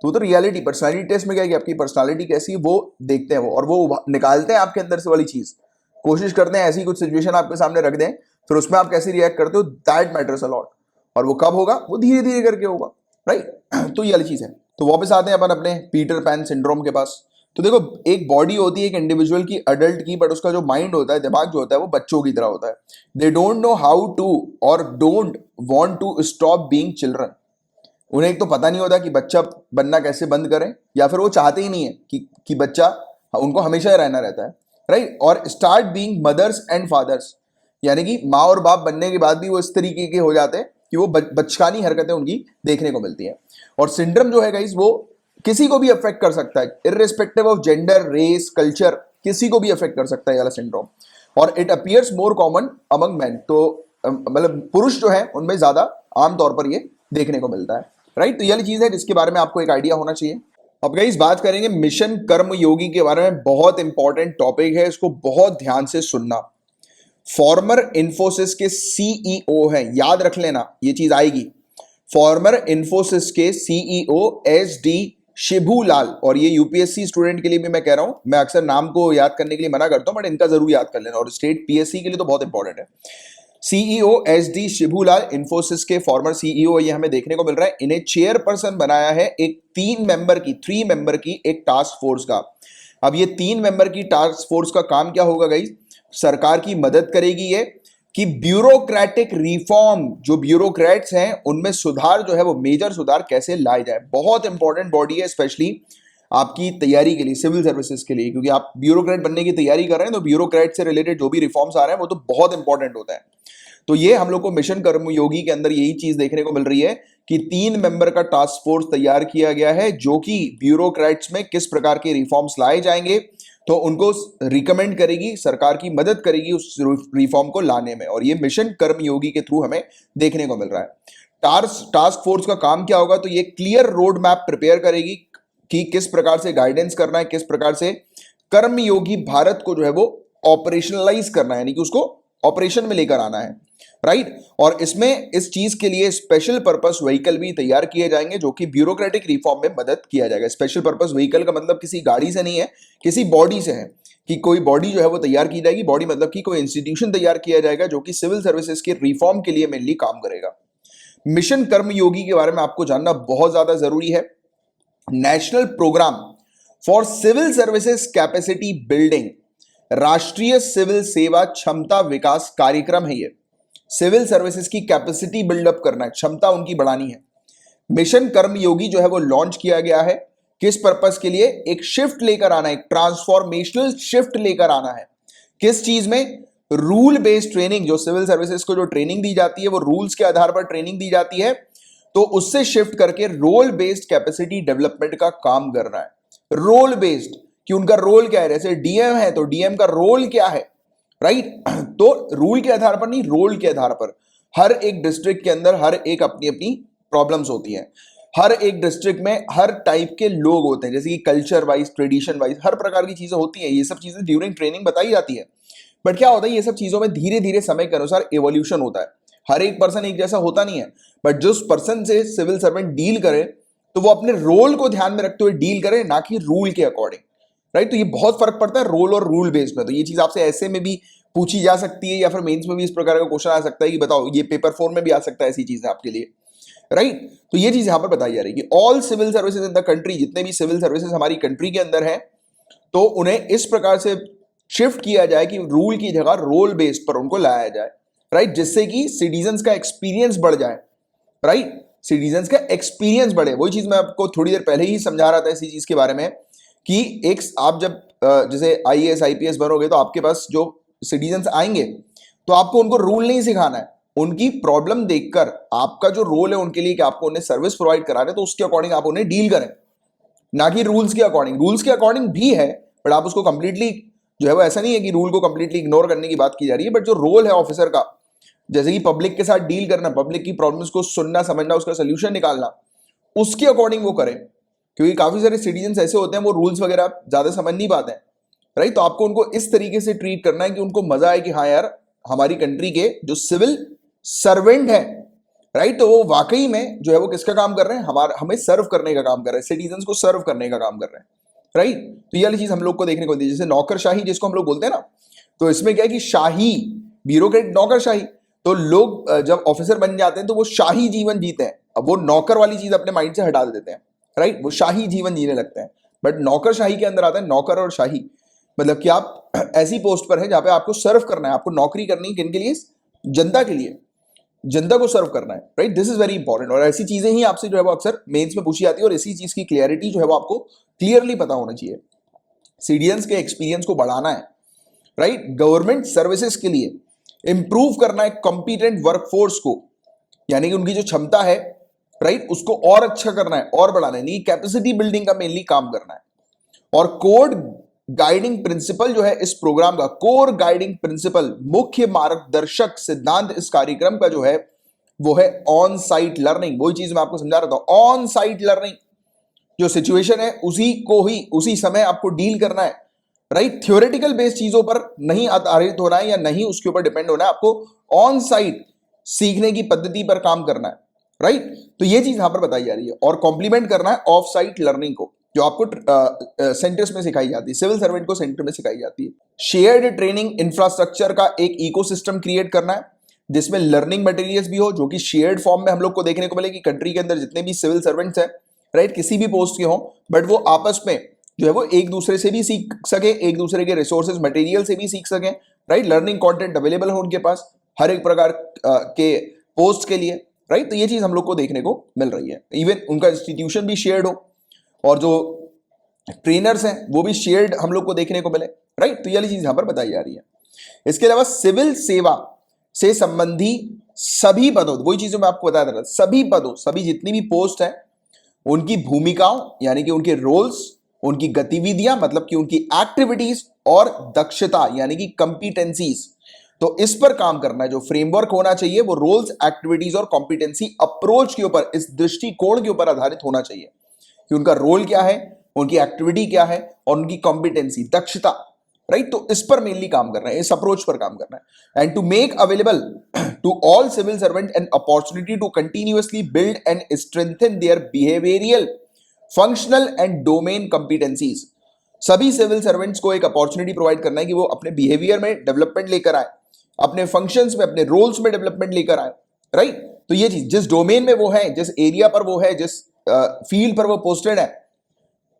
तो वो तो रियलिटी, पर्सनालिटी टेस्ट में क्या है कि आपकी पर्सनालिटी कैसी है वो देखते हैं वो, और वो निकालते हैं आपके अंदर से वाली चीज, कोशिश करते हैं ऐसी कुछ सिचुएशन आपके सामने रख दें, फिर उसमें आप कैसे रिएक्ट करते हो, दैट मैटर्स अ लॉट। और वो कब होगा, वो धीरे धीरे करके होगा, राइट। तो ये वाली चीज है। तो वापस आते हैं अपन अपने पीटर पैन सिंड्रोम के पास। तो देखो, एक बॉडी होती है एक इंडिविजुअल की, अडल्ट की, बट उसका जो माइंड होता है, दिमाग जो होता है, वो बच्चों की तरह होता है। They don't know how to और don't want to stop being children. उन्हें एक तो पता नहीं होता कि बच्चा बनना कैसे बंद करें, या फिर वो चाहते ही नहीं है कि बच्चा, उनको हमेशा रहना रहता है, राइट। और start being mothers and fathers, यानी कि माँ और बाप बनने के बाद भी वो इस तरीके के हो जाते हैं कि वो बचकानी हरकतें उनकी देखने को मिलती हैं। और सिंड्रोम जो है गाइस, वो किसी को भी अफेक्ट कर सकता है, irrespective of gender, race, culture, किसी को भी अफेक्ट कर सकता है ये वाला सिंड्रोम। और it appears more common among man, तो मतलब पुरुष जो है उनमें ज्यादा आमतौर पर ये देखने को मिलता है, राइट। तो ये वाली चीज है जिसके बारे में आपको एक आइडिया होना चाहिए। अब गाइस बात करेंगे मिशन कर्म योगी के बारे में, बहुत इंपॉर्टेंट टॉपिक है, इसको बहुत ध्यान से सुनना। फॉर्मर इन्फोसिस के सीईओ हैं, याद रख लेना ये चीज आएगी। फॉर्मर इन्फोसिस के सीईओ SD शिबूलाल, और ये यूपीएससी स्टूडेंट के लिए भी मैं कह रहा हूं, मैं अक्सर नाम को याद करने के लिए मना करता हूं, बट इनका जरूर याद कर लेना, और स्टेट पीएससी के लिए तो बहुत इंपॉर्टेंट है। सीईओ SD शिबूलाल, इन्फोसिस के फॉर्मर सीईओ, ये हमें देखने को मिल रहा है। इन्हें चेयरपर्सन बनाया है एक 3 मेंबर की एक टास्क फोर्स का। अब ये 3 मेंबर की टास्क फोर्स का काम क्या होगा गाइस? सरकार की मदद करेगी ये कि ब्यूरोक्रेटिक रिफॉर्म, जो ब्यूरोक्रेट्स हैं उनमें सुधार जो है वो मेजर सुधार कैसे लाए जाए। बहुत इंपॉर्टेंट बॉडी है, स्पेशली आपकी तैयारी के लिए, सिविल सर्विसेज के लिए, क्योंकि आप ब्यूरोक्रेट बनने की तैयारी कर रहे हैं, तो ब्यूरोक्रेट से रिलेटेड जो भी रिफॉर्म्स आ रहे हैं वो तो बहुत इंपॉर्टेंट होता है। तो ये हम लोग को मिशन कर्मयोगी के अंदर यही चीज देखने को मिल रही है कि 3 मेंबर का टास्क फोर्स तैयार किया गया है, जो कि ब्यूरोक्रेट्स में किस प्रकार के रिफॉर्म्स लाए जाएंगे तो उनको रिकमेंड करेगी, सरकार की मदद करेगी उस रिफॉर्म को लाने में। और ये मिशन कर्मयोगी के थ्रू हमें देखने को मिल रहा है। टास्क फोर्स का काम क्या होगा? तो ये क्लियर रोड मैप प्रिपेयर करेगी कि किस प्रकार से गाइडेंस करना है, किस प्रकार से कर्मयोगी भारत को जो है वो ऑपरेशनलाइज करना है, यानी कि उसको ऑपरेशन में लेकर आना है, राइट। और इसमें इस चीज के लिए स्पेशल पर्पस व्हीकल भी तैयार किए जाएंगे, जो कि ब्यूरोक्रेटिक रिफॉर्म में मदद किया जाएगा। स्पेशल पर्पस व्हीकल का मतलब किसी गाड़ी से नहीं है, किसी बॉडी से है, कि कोई बॉडी जो है वो तैयार की जाएगी। बॉडी मतलब कि कोई इंस्टीट्यूशन तैयार किया जाएगा जो कि सिविल सर्विसेज के रिफॉर्म के लिए मेनली काम करेगा। मिशन कर्मयोगी के बारे में आपको जानना बहुत ज्यादा जरूरी है। National programme for civil services capacity building, राष्ट्रीय सिविल सेवा क्षमता विकास कार्यक्रम है ये। सिविल सर्विसेज की कैपेसिटी बिल्डअप करना है, क्षमता उनकी बढ़ानी है। मिशन कर्मयोगी जो है वो लॉन्च किया गया है, किस पर्पस के लिए? एक शिफ्ट लेकर आना है, एक ट्रांसफॉर्मेशनल शिफ्ट लेकर आना है। किस चीज में? Rule based training. जो सिविल सर्विसेज को जो ट्रेनिंग दी जाती है वो रूल्स के आधार पर ट्रेनिंग दी जाती है, तो उससे शिफ्ट करके रोल बेस्ड कैपेसिटी डेवलपमेंट का काम करना है। रोल बेस्ड कि उनका रोल क्या है, जैसे डीएम है तो डीएम का रोल क्या है, राइट। तो रूल के आधार पर नहीं, रोल के आधार पर हर एक डिस्ट्रिक्ट के अंदर हर एक अपनी अपनी प्रॉब्लम्स होती हैं। हर एक डिस्ट्रिक्ट में हर टाइप के लोग होते हैं, जैसे कि कल्चर वाइज, ट्रेडिशन वाइज हर प्रकार की चीजें होती हैं। ये सब चीजें ड्यूरिंग ट्रेनिंग बताई जाती है। बट क्या होता है, ये सब चीजों में धीरे धीरे समय के अनुसार एवोल्यूशन होता है। हर एक पर्सन एक जैसा होता नहीं है, बट जो पर्सन से सिविल सर्वेंट डील करे तो वो अपने रोल को ध्यान में रखते हुए डील करे, ना कि रूल के अकॉर्डिंग, राइट। तो ये बहुत फर्क पड़ता है रोल और रूल बेस्ड में। तो ये चीज आपसे ऐसे में भी पूछी जा सकती है, या फिर मेंस में भी इस प्रकार का क्वेश्चन आ सकता है कि बताओ, ये पेपर 4 में भी आ सकता है ऐसी चीजें आपके लिए, राइट। तो ये चीज यहां पर बताई जा रही है कि all civil services in the country, जितने भी सिविल सर्विसेज हमारी कंट्री के अंदर हैं, तो उन्हें इस प्रकार से शिफ्ट किया जाए कि रूल की जगह रोल बेस्ड पर उनको लाया जाए, राइट, जिससे कि सिटीजन्स का एक्सपीरियंस बढ़ जाए, राइट। सिटीजन्स का एक्सपीरियंस बढ़े। वही चीज मैं आपको थोड़ी देर पहले ही समझा रहा था इसी चीज के बारे में कि एक आप जब जैसे आईएएस आईपीएस बनोगे तो आपके पास जो सिटीजन्स आएंगे तो आपको उनको रूल नहीं सिखाना है, उनकी प्रॉब्लम देखकर आपका जो रोल है उनके लिए कि आपको उन्हें सर्विस प्रोवाइड कराना है, तो उसके अकॉर्डिंग आप उन्हें डील करें, ना कि रूल्स के अकॉर्डिंग। रूल्स के अकॉर्डिंग भी है, बट आप उसको कंप्लीटली जो है वो ऐसा नहीं है कि रूल को कंप्लीटली इग्नोर करने की बात की जा रही है, बट जो रोल है ऑफिसर का, जैसे कि पब्लिक के साथ डील करना, पब्लिक की प्रॉब्लम्स को सुनना समझना, उसका सोल्यूशन निकालना, उसके अकॉर्डिंग वो करें। क्योंकि काफी सारे सिटीजन ऐसे होते हैं वो रूल्स वगैरह ज्यादा समझ नहीं पाते हैं, राइट। तो आपको उनको इस तरीके से ट्रीट करना है कि उनको मजा आए कि हाँ यार, हमारी कंट्री के जो सिविल सर्वेंट है, राइट, तो वो वाकई में जो है वो किसका काम कर रहे हैं, हमें सर्व करने का काम कर रहे हैं, सिटीजन को सर्व करने का काम कर रहे हैं, राइट। तो ये वाली चीज हम लोग को देखने को मिलती है, जैसे नौकरशाही जिसको हम लोग बोलते हैं ना, तो इसमें क्या है कि शाही, ब्यूरोक्रेट, नौकरशाही। तो लोग जब ऑफिसर बन जाते हैं तो वो शाही जीवन जीते हैं। अब वो नौकर वाली चीज अपने माइंड से हटा देते हैं, राइट, वो शाही जीवन जीने लगते हैं। बट नौकरशाही के अंदर आता है नौकर और शाही, मतलब कि आप ऐसी पोस्ट पर हैं जहां पे आपको सर्व करना है, आपको नौकरी करनी है, किन के लिए, जनता के लिए, जनता को सर्व करना है, right. This is very important. और ऐसी चीजें ही आपसे जो है वो अक्सर मेंस में पूछी जाती है, और इसी चीज की क्लियरिटी जो है वो आपको क्लियरली पता होना चाहिए। सिटीजन्स के एक्सपीरियंस को बढ़ाना है, राइट, गवर्नमेंट सर्विसेज के लिए इंप्रूव करना है कॉम्पिटेंट वर्कफोर्स को, यानी कि उनकी जो क्षमता है, राइट, उसको और अच्छा करना है और बढ़ाना है, नहीं कैपेसिटी बिल्डिंग का मेनली काम करना है। और कोड गाइडिंग प्रिंसिपल जो है इस प्रोग्राम का, कोर गाइडिंग प्रिंसिपल, मुख्य मार्गदर्शक सिद्धांत इस कार्यक्रम का जो है वो है ऑन साइट लर्निंग। वही चीज मैं आपको समझा रहा था, ऑन साइट लर्निंग। जो सिचुएशन है उसी को ही उसी समय आपको डील करना है, राइट। थ्योरेटिकल बेस्ड चीजों पर नहीं आधारित होना है या नहीं उसके ऊपर डिपेंड होना है, आपको ऑन साइट सीखने की पद्धति पर काम करना है, राइट। तो ये चीज यहां पर बताई जा रही है। और कॉम्प्लीमेंट करना है ऑफ साइट लर्निंग को, जो आपको सेंटर्स में सिखाई जाती है, सिविल सर्वेंट को सेंटर में सिखाई जाती है। शेयर्ड ट्रेनिंग इंफ्रास्ट्रक्चर का एक इकोसिस्टम क्रिएट करना है, जिसमें लर्निंग मटेरियल्स भी हो, जो कि शेयर्ड फॉर्म में हम लोग को देखने को मिले कि कंट्री के अंदर जितने भी सिविल सर्वेंट्स हैं, राइट, किसी भी पोस्ट के हों, बट वो आपस में जो है वो एक दूसरे से भी सीख सके, एक दूसरे के रिसोर्सेज मटेरियल से भी सीख सके, राइट। लर्निंग कंटेंट अवेलेबल हो उनके पास हर एक प्रकार के पोस्ट के लिए, राइट। तो ये चीज हम लोग को देखने को मिल रही है। इवन उनका इंस्टीट्यूशन भी शेयर्ड हो, और जो ट्रेनर्स हैं वो भी शेयर्ड हम लोग को देखने को मिले, राइट। तो ये वाली चीज यहां पर बताई जा रही है। इसके अलावा सिविल सेवा से संबंधी सभी पदों, वही चीजों मैं आपको बता रहा था, सभी पदों, सभी जितनी भी पोस्ट है, उनकी भूमिकाओं यानी कि उनके रोल्स, उनकी गतिविधियां मतलब कि उनकी एक्टिविटीज, और दक्षता यानी कि कंपिटेंसीज, तो इस पर काम करना है। जो फ्रेमवर्क होना चाहिए वो रोल्स, एक्टिविटीज और कॉम्पिटेंसी अप्रोच के ऊपर, इस दृष्टिकोण के ऊपर आधारित होना चाहिए कि उनका रोल क्या है, उनकी एक्टिविटी क्या है, और उनकी कॉम्पिटेंसी, दक्षता, राइट। तो इस पर मेनली काम करना है, इस अप्रोच पर काम करना है। And to make available to all civil servant an opportunity to continuously build and strengthen their behavioural, functional and domain competencies. सभी सिविल सर्वेंट्स को एक अपॉर्चुनिटी प्रोवाइड करना है कि वो अपने बिहेवियर में डेवलपमेंट लेकर आए, अपने फंक्शंस में, अपने रोल्स में डेवलपमेंट लेकर आए, राइट। तो ये चीज जिस डोमेन में वो है, जिस एरिया पर वो है, जिस फील्ड पर वो पोस्टेड है,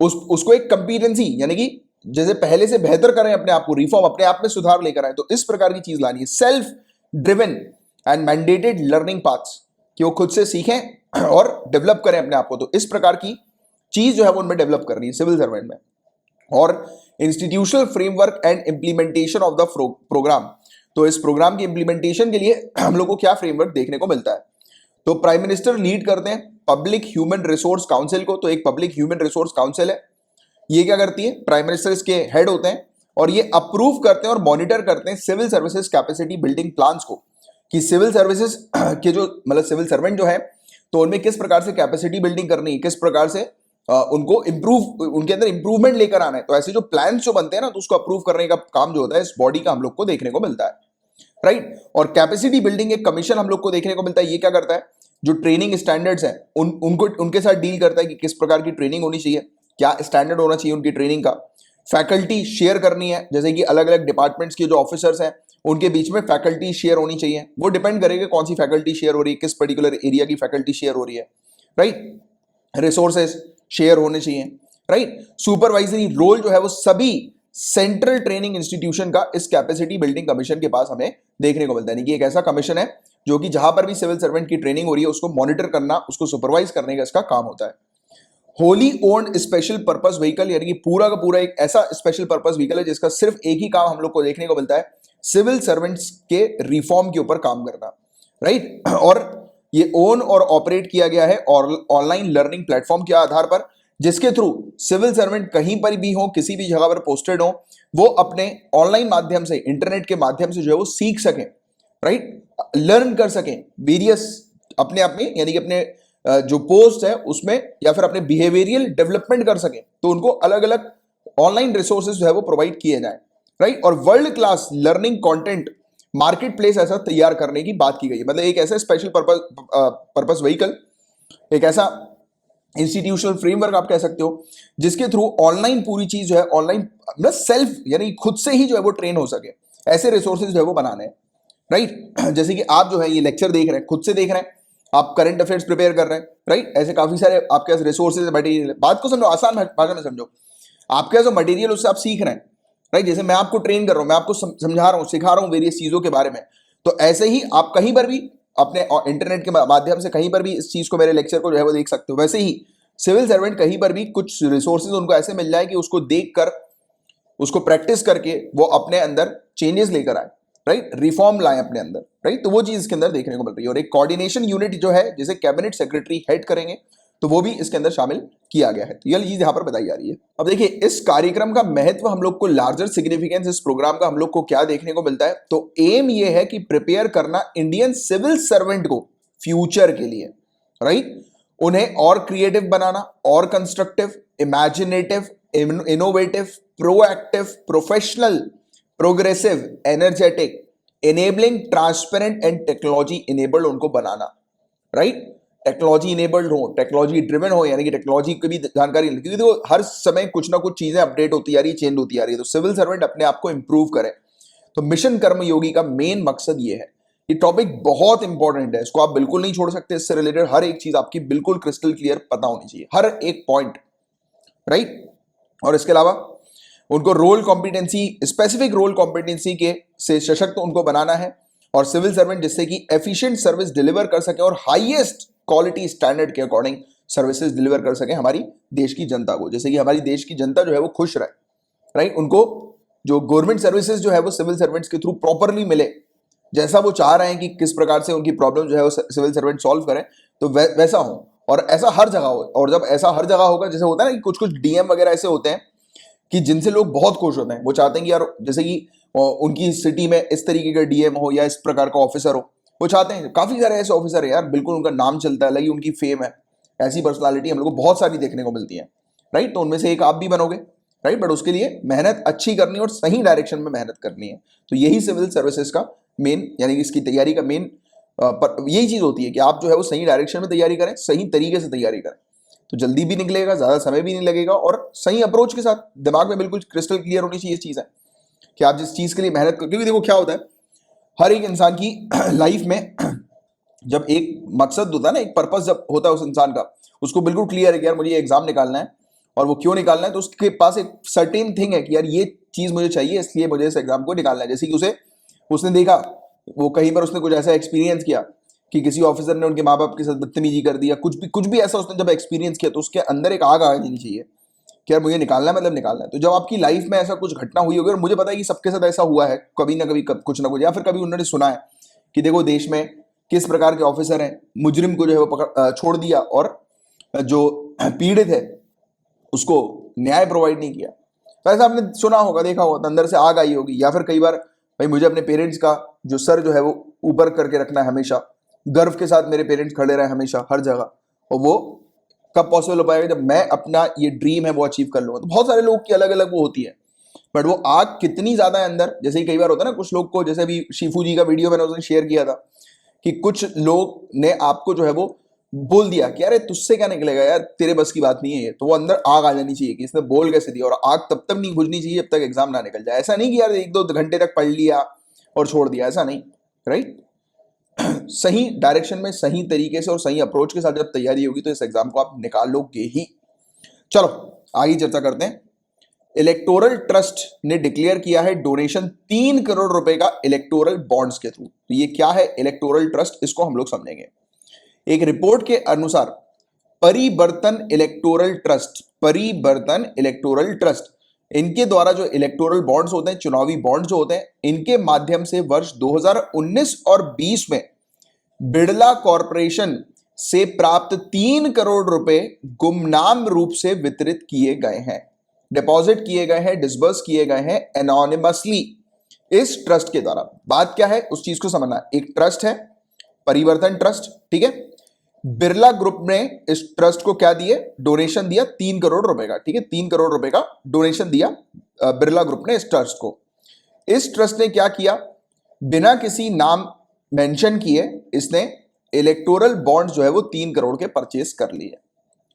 उसको एक कंपिटेंसी यानी कि जैसे पहले से बेहतर करें अपने आप को, रिफॉर्म, अपने आप में सुधार लेकर आए। तो इस प्रकार की चीज लानी है। Self driven and mandated learning paths, कि वो खुद से सीखें और डेवलप करें अपने आप को। तो इस प्रकार की चीज जो है वो उनमें डेवलप करनी है सिविल सर्वेंट में। और institutional framework and implementation of the programme, तो इस प्रोग्राम की इंप्लीमेंटेशन के लिए हम लोग को क्या फ्रेमवर्क देखने को मिलता है। तो प्राइम मिनिस्टर लीड करते हैं पब्लिक ह्यूमन रिसोर्स काउंसिल को। तो एक पब्लिक ह्यूमन रिसोर्स काउंसिल है, ये क्या करती है, प्राइम मिनिस्टर इसके हेड होते हैं, और ये अप्रूव करते हैं और मॉनिटर करते हैं civil services capacity building plans को, कि सिविल सर्विसेज के जो मतलब सिविल सर्वेंट जो है तो उनमें किस प्रकार से कैपेसिटी बिल्डिंग करनी है, किस प्रकार से उनको इंप्रूव, उनके अंदर इंप्रूवमेंट लेकर आना है। तो ऐसे जो प्लान्स जो बनते हैं ना, तो उसको अप्रूव करने का काम जो होता है इस बॉडी का हम लोग को देखने को मिलता है, राइट। और कैपेसिटी बिल्डिंग एक कमीशन हम लोग को देखने को मिलता है। ये क्या करता है, जो ट्रेनिंग स्टैंडर्ड्स हैं उनको उनके साथ डील करता है कि किस प्रकार की ट्रेनिंग होनी चाहिए, क्या स्टैंडर्ड होना चाहिए उनकी ट्रेनिंग का। फैकल्टी शेयर करनी है, जैसे कि अलग अलग डिपार्टमेंट्स के जो ऑफिसर्स हैं उनके बीच में फैकल्टी शेयर होनी चाहिए। वो डिपेंड करेगा कौन सी फैकल्टी शेयर हो रही है, किस पर्टिकुलर एरिया की फैकल्टी शेयर हो रही है, राइट। रिसोर्सेज शेयर होने चाहिए, राइट। सुपरवाइजरी रोल जो है वो सभी सेंट्रल ट्रेनिंग इंस्टीट्यूशन का इस कैपेसिटी बिल्डिंग कमीशन के पास हमें देखने को मिलता है। कि एक ऐसा कमीशन है जो कि जहां पर भी सिविल सर्वेंट की ट्रेनिंग हो रही है उसको मॉनिटर करना, उसको सुपरवाइज करने का इसका काम होता है। Wholly owned special purpose vehicle, यानी कि पूरा का पूरा एक ऐसा स्पेशल पर्पस व्हीकल है जिसका सिर्फ एक ही काम हम लोग को देखने को मिलता है, सिविल सर्वेंट्स के रिफॉर्म के ऊपर काम करना, राइट। और ये ओन और ऑपरेट किया गया है और ऑनलाइन लर्निंग प्लेटफॉर्म के आधार पर, जिसके थ्रू सिविल सर्वेंट कहीं पर भी हो, किसी भी जगह पर पोस्टेड हो, वो अपने ऑनलाइन माध्यम से, इंटरनेट के माध्यम से जो है वो सीख सकें, राइट, लर्न कर सकें वेरियस अपने आप में, यानी कि अपने जो पोस्ट है उसमें, या फिर अपने बिहेवियरल डेवलपमेंट कर सकें। तो उनको अलग अलग ऑनलाइन रिसोर्सेज जो है वो प्रोवाइड किए जाए, राइट। और world class learning content market place ऐसा तैयार करने की बात की गई है। मतलब एक ऐसा स्पेशल पर्पस व्हीकल, एक ऐसा इंस्टीट्यूशनल फ्रेमवर्क आप कह सकते हो, जिसके थ्रू ऑनलाइन पूरी चीज जो है ऑनलाइन मतलब सेल्फ, यानी खुद से ही जो है वो ट्रेन हो सके, ऐसे रिसोर्सेज जो है वो बनाने हैं, राइट। जैसे कि आप जो है ये लेक्चर देख रहे हैं, खुद से देख रहे हैं, आप करंट अफेयर्स प्रिपेयर कर रहे हैं, राइट। ऐसे काफी सारे आपके पास रिसोर्सेज मटेरियल, बात को समझो, आसान भाषा में समझो, आपके पास जो मटेरियल उससे आप सीख रहे हैं, राइट। जैसे मैं आपको ट्रेन कर रहा हूं, मैं आपको समझा रहा हूं, सिखा रहा हूं वेरियस चीजों के बारे में, तो ऐसे ही आप कहीं पर भी अपने इंटरनेट के माध्यम से कहीं पर भी इस चीज को, मेरे लेक्चर को जो है वो देख सकते हो। वैसे ही सिविल सर्वेंट कहीं पर भी कुछ रिसोर्सेज उनको ऐसे मिल जाए कि उसको देखकर, उसको प्रैक्टिस करके वो अपने अंदर चेंजेस लेकर आए, राइट, रिफॉर्म लाए अपने अंदर, राइट। तो वो चीज इसके अंदर देखने को मिल रही है। और एक कोऑर्डिनेशन यूनिट जो है जिसे कैबिनेट सेक्रेटरी हेड करेंगे, तो वो भी इसके अंदर शामिल किया गया है। तो यह चीज यहां पर बताई जा रही है। अब देखिए इस कार्यक्रम का महत्व, हम लोग को लार्जर सिग्निफिकेंस इस प्रोग्राम का हम लोग को क्या देखने को मिलता है, तो एम ये है कि प्रिपेयर करना इंडियन सिविल सर्वेंट को फ्यूचर के लिए, राइट, उन्हें और क्रिएटिव बनाना, और constructive, imaginative, innovative, proactive, professional, progressive, energetic, enabling, transparent and technology enabled उनको बनाना, राइट। टेक्नोलॉजी इनेबल्ड हो, टेक्नोलॉजी ड्रिवन हो, यानी कि टेक्नोलॉजी की भी जानकारी, क्योंकि देखो हर समय कुछ ना कुछ चीजें अपडेट होती आ रही है, चेंज होती आ रही है। तो सिविल सर्वेंट अपने आप को इंप्रूव करे। तो मिशन कर्मयोगी का मेन मकसद ये है। ये टॉपिक बहुत इंपॉर्टेंट है, इसको आप बिल्कुल नहीं छोड़ सकते। इससे रिलेटेड हर एक चीज आपकी बिल्कुल क्रिस्टल क्लियर पता होनी चाहिए, हर एक पॉइंट, राइट। और इसके अलावा उनको role competency, specific role competency के से सशक्त उनको बनाना है, और सिविल सर्वेंट जिससे कि एफिशिएंट सर्विस डिलीवर कर सके और हाईएस्ट क्वालिटी स्टैंडर्ड के अकॉर्डिंग सर्विसेज डिलीवर कर सके हमारी देश की जनता को, जैसे कि हमारी देश की जनता जो है वो खुश रहे, राइट। उनको जो गवर्नमेंट सर्विसेज जो है वो सिविल सर्वेंट्स के थ्रू प्रॉपरली मिले, जैसा वो चाह रहे हैं कि किस प्रकार से उनकी प्रॉब्लम जो है वो सिविल सर्वेंट सॉल्व करें, तो वैसा हो, और ऐसा हर जगह हो। और जब ऐसा हर जगह होगा, जैसे होता है ना कि कुछ कुछ डीएम वगैरह ऐसे होते हैं कि जिनसे लोग बहुत खुश होते हैं, वो चाहते हैं कि यार जैसे कि उनकी सिटी में इस तरीके का डीएम हो या इस प्रकार का ऑफिसर हो, वो चाहते हैं। काफी सारे ऐसे ऑफिसर है यार, बिल्कुल उनका नाम चलता है, अलग ही उनकी फेम है, ऐसी पर्सनालिटी हम लोग को बहुत सारी देखने को मिलती है, राइट। तो उनमें से एक आप भी बनोगे, राइट। बट उसके लिए मेहनत अच्छी करनी है और सही डायरेक्शन में मेहनत करनी है। तो यही सिविल सर्विसेज का मेन, यानी कि इसकी तैयारी का मेन यही चीज होती है कि आप जो है वो सही डायरेक्शन में तैयारी करें, सही तरीके से तैयारी करें, तो जल्दी भी निकलेगा, ज्यादा समय भी नहीं लगेगा, और सही अप्रोच के साथ दिमाग में बिल्कुल क्रिस्टल क्लियर होनी चाहिए। चीज है कि आप जिस चीज के लिए मेहनत कर, क्योंकि देखो क्या होता है, हर एक इंसान की लाइफ में जब एक मकसद होता है ना, एक पर्पस जब होता है उस इंसान का, उसको बिल्कुल क्लियर है कि यार मुझे एग्जाम निकालना है, और वो क्यों निकालना है, तो उसके पास एक सर्टेन थिंग है कि यार ये चीज मुझे चाहिए, इसलिए मुझे इस एग्जाम को निकालना है। जैसे कि उसने देखा, वो कहीं पर उसने कुछ ऐसा एक्सपीरियंस किया कि किसी ऑफिसर ने उनके माँ बाप के साथ बदतमीजी कर दिया, कुछ भी ऐसा उसने जब एक्सपीरियंस किया, तो उसके अंदर एक आग आ जानी चाहिए कि यार मुझे निकालना है, मतलब निकालना है। तो जब आपकी लाइफ में ऐसा कुछ घटना हुई होगी, और मुझे पता है कि सबके साथ ऐसा हुआ है कभी ना कभी, कुछ ना कुछ, या फिर कभी उन्होंने सुना है कि देखो देश में किस प्रकार के ऑफिसर हैं, मुजरिम को जो है वो छोड़ दिया, और जो पीड़ित है उसको न्याय प्रोवाइड नहीं किया, तो ऐसा आपने सुना होगा, देखा होगा, तो अंदर से आग आई होगी। या फिर कई बार भाई मुझे अपने पेरेंट्स का जो सर जो है वो ऊपर करके रखना है हमेशा, गर्व के साथ मेरे पेरेंट्स खड़े रहे हमेशा हर जगह, और वो कब पॉसिबल हो पाएगा, जब मैं अपना ये ड्रीम है वो अचीव कर लूंगा। तो बहुत सारे लोग की अलग अलग वो होती है, बट वो आग कितनी ज्यादा है अंदर, जैसे ही कई बार होता है ना कुछ लोग को, जैसे अभी शिफू जी का वीडियो मैंने उसने शेयर किया था कि कुछ लोग ने आपको जो है वो बोल दिया कि अरे तुझसे क्या निकलेगा यार, तेरे बस की बात नहीं है ये, तो वो अंदर आग आ जानी चाहिए कि इसने बोल कैसे दिया। और आग तब तक नहीं बुझनी चाहिए जब तक एग्जाम ना निकल जाए। ऐसा नहीं कि यार 1-2 घंटे तक पढ़ लिया और छोड़ दिया, ऐसा नहीं, राइट। सही डायरेक्शन में, सही तरीके से और सही अप्रोच के साथ जब तैयारी होगी तो इस एग्जाम को आप निकाल लोगे ही। चलो आगे चर्चा करते हैं। इलेक्टोरल ट्रस्ट ने डिक्लेयर किया है डोनेशन 3 करोड़ रुपए का इलेक्टोरल बॉन्ड्स के थ्रू। तो ये क्या है इलेक्टोरल ट्रस्ट, इसको हम लोग समझेंगे। एक रिपोर्ट के अनुसार परिवर्तन इलेक्टोरल ट्रस्ट, इनके द्वारा जो इलेक्टोरल बॉन्ड्स होते हैं, चुनावी बॉन्ड्स जो होते हैं, इनके माध्यम से वर्ष 2019 और 20 में बिड़ला कॉरपोरेशन से प्राप्त 3 करोड़ रुपए गुमनाम रूप से वितरित किए गए हैं, डिपॉजिट किए गए हैं, डिसबर्स किए गए हैं एनोनिमसली इस ट्रस्ट के द्वारा। बात क्या है उस चीज को समझना है। एक ट्रस्ट है परिवर्तन ट्रस्ट, ठीक है। बिरला ग्रुप ने इस ट्रस्ट को क्या दिए, डोनेशन दिया 3 करोड़ रुपए का, ठीक है। 3 करोड़ रुपए का डोनेशन दिया बिरला ग्रुप ने इस ट्रस्ट को। इस ट्रस्ट ने क्या किया, बिना किसी नाम मेंशन किए इसने इलेक्टोरल बॉन्ड जो है वो 3 करोड़ के परचेस कर लिए,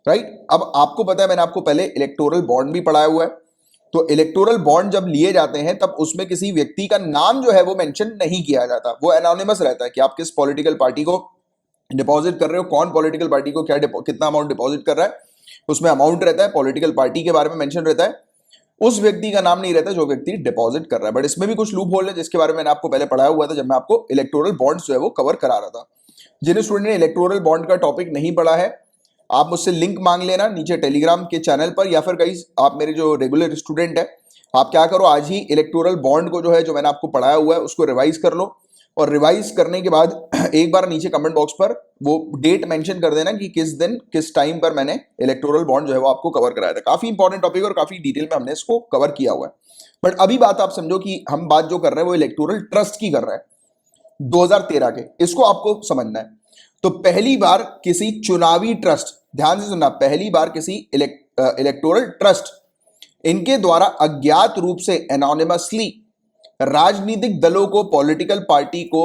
राइट। अब आपको पता है, मैंने आपको पहले इलेक्टोरल बॉन्ड भी पढ़ाया हुआ है। तो इलेक्टोरल बॉन्ड जब लिए जाते हैं तब उसमें किसी व्यक्ति का नाम जो है वो मेंशन नहीं किया जाता, वो एनोनिमस रहता है कि आप किस पॉलिटिकल पार्टी को डिपॉजिट कर रहे हो, कौन पॉलिटिकल पार्टी को क्या कितना अमाउंट डिपॉजिट कर रहा है, उसमें अमाउंट रहता है, पॉलिटिकल पार्टी के बारे में मेंशन रहता है, उस व्यक्ति का नाम नहीं रहता जो व्यक्ति डिपॉजिट कर रहा है। बट इसमें भी कुछ लूप होल है जिसके बारे में मैंने आपको पहले पढ़ाया हुआ था जब मैं आपको इलेक्टोरल बॉन्ड्स जो है वो कवर करा रहा था। जिन स्टूडेंट ने इलेक्टोरल बॉन्ड का टॉपिक नहीं पढ़ा है, आप मुझसे लिंक मांग लेना नीचे टेलीग्राम के चैनल पर, या फिर कहीं आप मेरे जो रेगुलर स्टूडेंट है, आप क्या करो आज ही इलेक्टोरल बॉन्ड को जो है जो मैंने आपको पढ़ाया हुआ है उसको रिवाइज कर लो, और रिवाइज करने के बाद एक बार नीचे कमेंट बॉक्स पर वो डेट मेंशन कर देना कि किस दिन किस टाइम पर मैंने इलेक्टोरल बॉन्ड जो है वो आपको कवर कराया था। काफी इंपॉर्टेंट टॉपिक और काफी डिटेल में हमने इसको कवर किया हुआ है। बट अभी बात आप समझो कि हम बात जो कर रहे हैं वो इलेक्टोरल ट्रस्ट की कर रहे हैं 2013 के, इसको आपको समझना है। तो पहली बार किसी चुनावी ट्रस्ट, ध्यान से सुनना, पहली बार किसी इलेक्टोरल ट्रस्ट इनके द्वारा अज्ञात रूप से एनोनिमसली राजनीतिक दलों को, पॉलिटिकल पार्टी को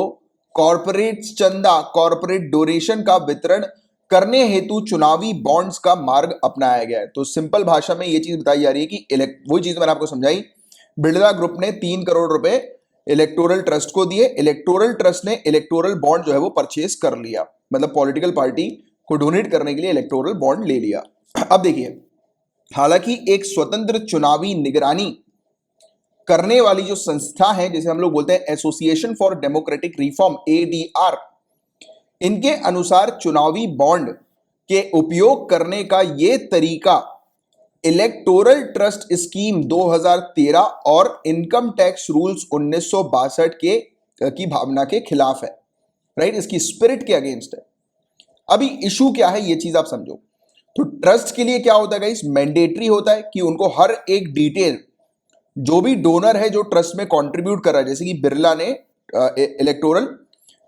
कॉर्पोरेट चंदा, कॉर्पोरेट डोनेशन का वितरण करने हेतु चुनावी बॉन्ड्स का मार्ग अपनाया गया है। तो सिंपल भाषा में यह चीज बताई जा रही है कि वही चीज मैंने आपको समझाई, बिड़ला ग्रुप ने 3 करोड़ रुपए इलेक्टोरल ट्रस्ट को दिए, इलेक्टोरल ट्रस्ट ने इलेक्टोरल बॉन्ड जो है वो परचेस कर लिया, मतलब पॉलिटिकल पार्टी को डोनेट करने के लिए इलेक्टोरल बॉन्ड ले लिया। अब देखिए, हालांकि एक स्वतंत्र चुनावी निगरानी करने वाली जो संस्था है जिसे हम लोग बोलते हैं association for democratic reform, ADR, इनके अनुसार चुनावी बॉन्ड के उपयोग करने का यह तरीका इलेक्टोरल ट्रस्ट स्कीम 2013 और इनकम टैक्स रूल्स 1962 के की भावना के खिलाफ है, राइट, इसकी स्पिरिट के अगेंस्ट है। अभी इशू क्या है ये चीज आप समझो। तो ट्रस्ट के लिए क्या होता है गाइस, मैंडेटरी होता है कि उनको हर एक डिटेल, जो भी डोनर है जो ट्रस्ट में कंट्रीब्यूट कर रहा है, जैसे कि बिरला ने इलेक्टोरल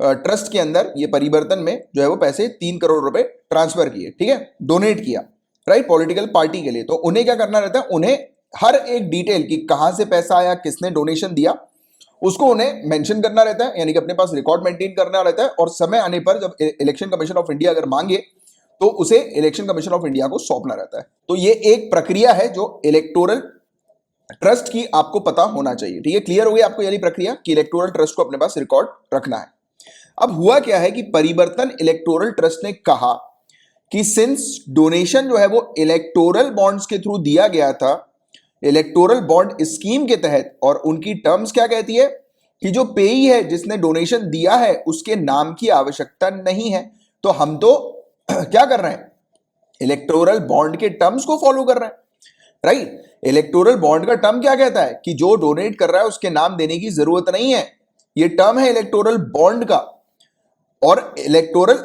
ट्रस्ट के अंदर ये परिवर्तन में जो है वो पैसे 3 करोड़ रुपए ट्रांसफर किए, ठीक है, डोनेट किया, राइट, पॉलिटिकल पार्टी के लिए। तो उन्हें क्या करना रहता है, उन्हें हर एक डिटेल कि कहां से पैसा आया, किसने डोनेशन दिया, उसको उन्हें मेंशन करना रहता है, यानी कि अपने पास रिकॉर्ड मेंटेन करना रहता है। और समय आने पर जब इलेक्शन कमीशन ऑफ इंडिया अगर मांगे तो उसे इलेक्शन कमीशन ऑफ इंडिया को सौंपना रहता है। तो ये एक प्रक्रिया है जो इलेक्टोरल ट्रस्ट की आपको पता होना चाहिए, ठीक है। क्लियर हो गई आपको यही प्रक्रिया कि इलेक्टोरल ट्रस्ट को अपने पास रिकॉर्ड रखना है। अब हुआ क्या है कि परिवर्तन इलेक्टोरल ट्रस्ट ने कहा कि सिंस डोनेशन जो है वो इलेक्टोरल बॉन्ड्स के थ्रू दिया गया था, इलेक्टोरल बॉन्ड स्कीम के तहत, और उनकी टर्म्स क्या कहती है कि जो पेई है जिसने डोनेशन दिया है उसके नाम की आवश्यकता नहीं है, तो हम तो क्या कर रहे हैं, इलेक्टोरल बॉन्ड के टर्म्स को फॉलो कर रहे हैं, राइट। इलेक्टोरल बॉन्ड का टर्म क्या कहता है कि जो डोनेट कर रहा है उसके नाम देने की जरूरत नहीं है, ये टर्म है इलेक्टोरल बॉन्ड का। और इलेक्टोरल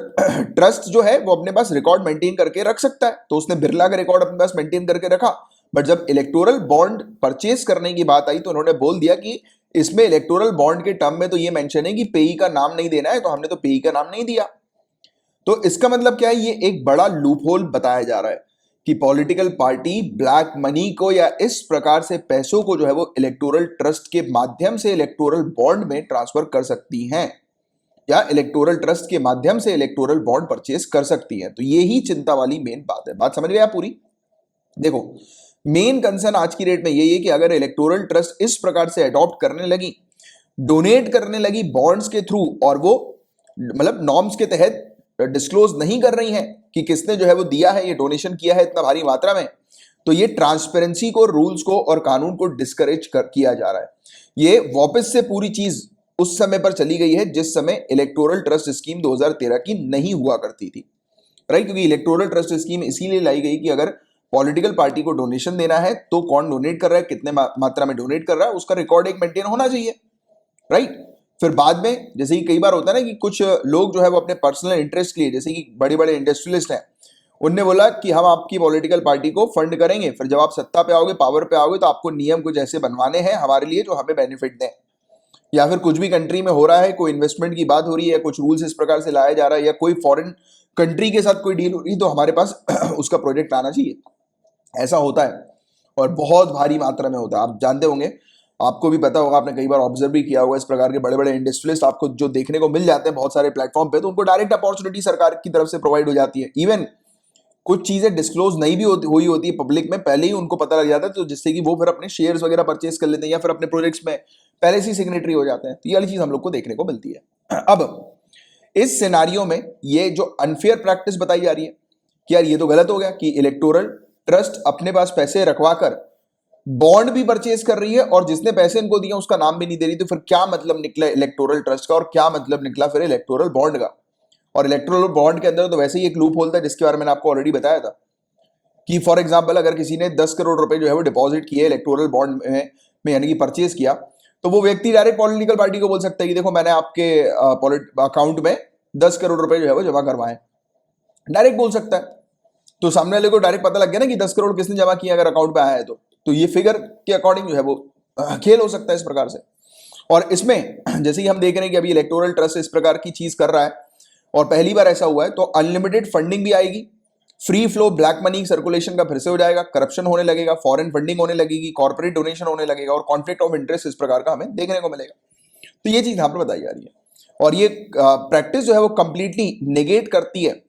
ट्रस्ट जो है वो अपने पास रिकॉर्ड मेंटेन करके रख सकता है, तो उसने बिरला का रिकॉर्ड अपने पास मेंटेन करके रखा, बट जब इलेक्टोरल बॉन्ड परचेज करने की बात आई तो उन्होंने बोल दिया कि इसमें इलेक्टोरल बॉन्ड के टर्म में तो ये मेंशन है कि पेई का नाम नहीं देना है, तो हमने तो पेई का नाम नहीं दिया। तो इसका मतलब क्या है, ये एक बड़ा लूपहोल बताया जा रहा है कि पॉलिटिकल पार्टी ब्लैक मनी को या इस प्रकार से पैसों को जो है वो इलेक्टोरल ट्रस्ट के माध्यम से इलेक्टोरल बॉन्ड में ट्रांसफर कर सकती हैं, या इलेक्टोरल ट्रस्ट के माध्यम से इलेक्टोरल बॉन्ड परचेस कर सकती हैं। तो ये ही चिंता वाली मेन बात है। बात समझ गए आप पूरी? देखो, मेन कंसर्न आज की डेट में यही है कि अगर इलेक्टोरल ट्रस्ट इस प्रकार से अडॉप्ट करने लगी, डोनेट करने लगी बॉन्ड्स के थ्रू, और वो मतलब नॉर्म्स के तहत डिस्क्लोज नहीं कर रही हैं कि किसने जो है वो दिया है, ये डोनेशन किया है इतना भारी मात्रा में, तो ये ट्रांसपेरेंसी को, रूल्स को और कानून को डिस्करेज किया जा रहा है। ये वापस से पूरी चीज उस समय पर चली गई है जिस समय इलेक्टोरल ट्रस्ट स्कीम 2013 की नहीं हुआ करती थी, राइट? क्योंकि इलेक्टोरल ट्रस्ट स्कीम इसीलिए लाई गई कि अगर पॉलिटिकल पार्टी को डोनेशन देना है तो कौन डोनेट कर रहा है, कितने मात्रा में डोनेट कर रहा है, उसका रिकॉर्ड एक मेंटेन होना चाहिए, राइट? फिर बाद में जैसे कि कई बार होता है ना कि कुछ लोग जो है वो अपने पर्सनल इंटरेस्ट के लिए, जैसे कि बड़े बड़े इंडस्ट्रियलिस्ट हैं, उनने बोला कि हम आपकी पॉलिटिकल पार्टी को फंड करेंगे, फिर जब आप सत्ता पे आओगे, पावर पे आओगे, तो आपको नियम कुछ ऐसे बनवाने हैं हमारे लिए जो हमें बेनिफिट दें। या फिर कुछ भी कंट्री में हो रहा है, कोई इन्वेस्टमेंट की बात हो रही है, कुछ रूल्स इस प्रकार से लाया जा रहा है, या कोई फॉरेन कंट्री के साथ कोई डील हो रही है, तो हमारे पास उसका प्रोजेक्ट आना चाहिए। ऐसा होता है और बहुत भारी मात्रा में होता है। आप जानते होंगे, आपको भी पता होगा, आपने कई बार ऑब्जर्व भी किया होगा, इस प्रकार के बड़े बड़े इंडस्ट्रियलिस्ट आपको जो देखने को मिल जाते हैं बहुत सारे प्लेटफॉर्म पे, तो उनको डायरेक्ट अपॉर्चुनिटी सरकार की तरफ से प्रोवाइड हो जाती है। इवन कुछ चीजें डिस्क्लोज नहीं भी हुई होती है पब्लिक में, पहले ही उनको पता लग जाता है, तो जिससे कि वो फिर अपने शेयर्स वगैरह परचेस कर लेते हैं या फिर अपने प्रोजेक्ट्स में पहले से सिग्नेटरी हो जाते हैं। तो ये वाली चीज हम लोग को देखने को मिलती है। अब इस सिनारियो में ये जो अनफेयर प्रैक्टिस बताई जा रही है कि यार ये तो गलत हो गया कि इलेक्टोरल ट्रस्ट अपने पास पैसे रखवाकर बॉन्ड भी परचेज कर रही है और जिसने पैसे इनको दिए उसका नाम भी नहीं दे रही, तो फिर क्या मतलब निकला इलेक्टोरल ट्रस्ट का और क्या मतलब निकला फिर इलेक्टोरल बॉन्ड का? और इलेक्टोरल बॉन्ड के अंदर तो वैसे ही एक लूप होल था जिसके बारे में मैंने आपको ऑलरेडी बताया था कि फॉर एग्जांपल अगर किसी ने 10 करोड़ रुपए जो है वो डिपॉजिट किए इलेक्टोरल बॉन्ड में यानी कि परचेज किया, तो वो व्यक्ति डायरेक्ट पॉलिटिकल पार्टी को बोल सकता है कि देखो मैंने आपके अकाउंट में 10 करोड़ रुपए जो है वो जमा करवाए, डायरेक्ट बोल सकता है। तो सामने वाले को डायरेक्ट पता लग गया ना कि 10 करोड़ किसने जमा किया अगर अकाउंट पे आया है तो ये फिगर के अकॉर्डिंग जो है वो खेल हो सकता है इस प्रकार से। और इसमें जैसे कि हम देख रहे हैं कि अभी इलेक्टोरल ट्रस्ट इस प्रकार की चीज कर रहा है और पहली बार ऐसा हुआ है, तो अनलिमिटेड फंडिंग भी आएगी, free flow black money circulation का फिर से हो जाएगा, करप्शन होने लगेगा, फॉरेन फंडिंग होने लगेगी, कॉर्पोरेट डोनेशन होने लगेगा और कॉन्फ्लिक्ट ऑफ इंटरेस्ट इस प्रकार का हमें देखने को मिलेगा। तो ये चीज यहां पर बताई जा रही है और ये प्रैक्टिस जो है वो कंप्लीटली नेगेट करती है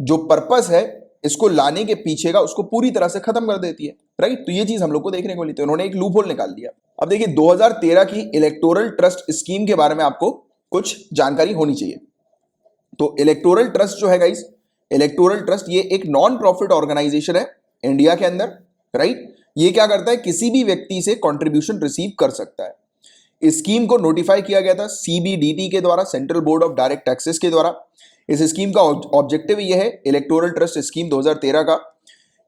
जो पर्पस है इसको लाने के पीछे का, उसको पूरी तरह से खत्म कर देती है, राइट? तो ये चीज हम लोग को देखने को मिली। तो इन्होंने एक लूप होल निकाल दिया। अब देखिए 2013 की इलेक्टोरल ट्रस्ट स्कीम के बारे में आपको कुछ जानकारी होनी चाहिए। तो इलेक्टोरल ट्रस्ट जो है गाइस, इलेक्टोरल ट्रस्ट ये एक नॉन प्रॉफिट ऑर्गेनाइजेशन है इंडिया के अंदर, राइट? ये क्या करता है, किसी भी व्यक्ति से कंट्रीब्यूशन रिसीव कर सकता है। इस स्कीम को नोटिफाई किया गया था सीबीडीटी के द्वारा, central board of direct taxes के द्वारा। इस स्कीम का ऑब्जेक्टिव ये है, इलेक्टोरल ट्रस्ट स्कीम 2013 का,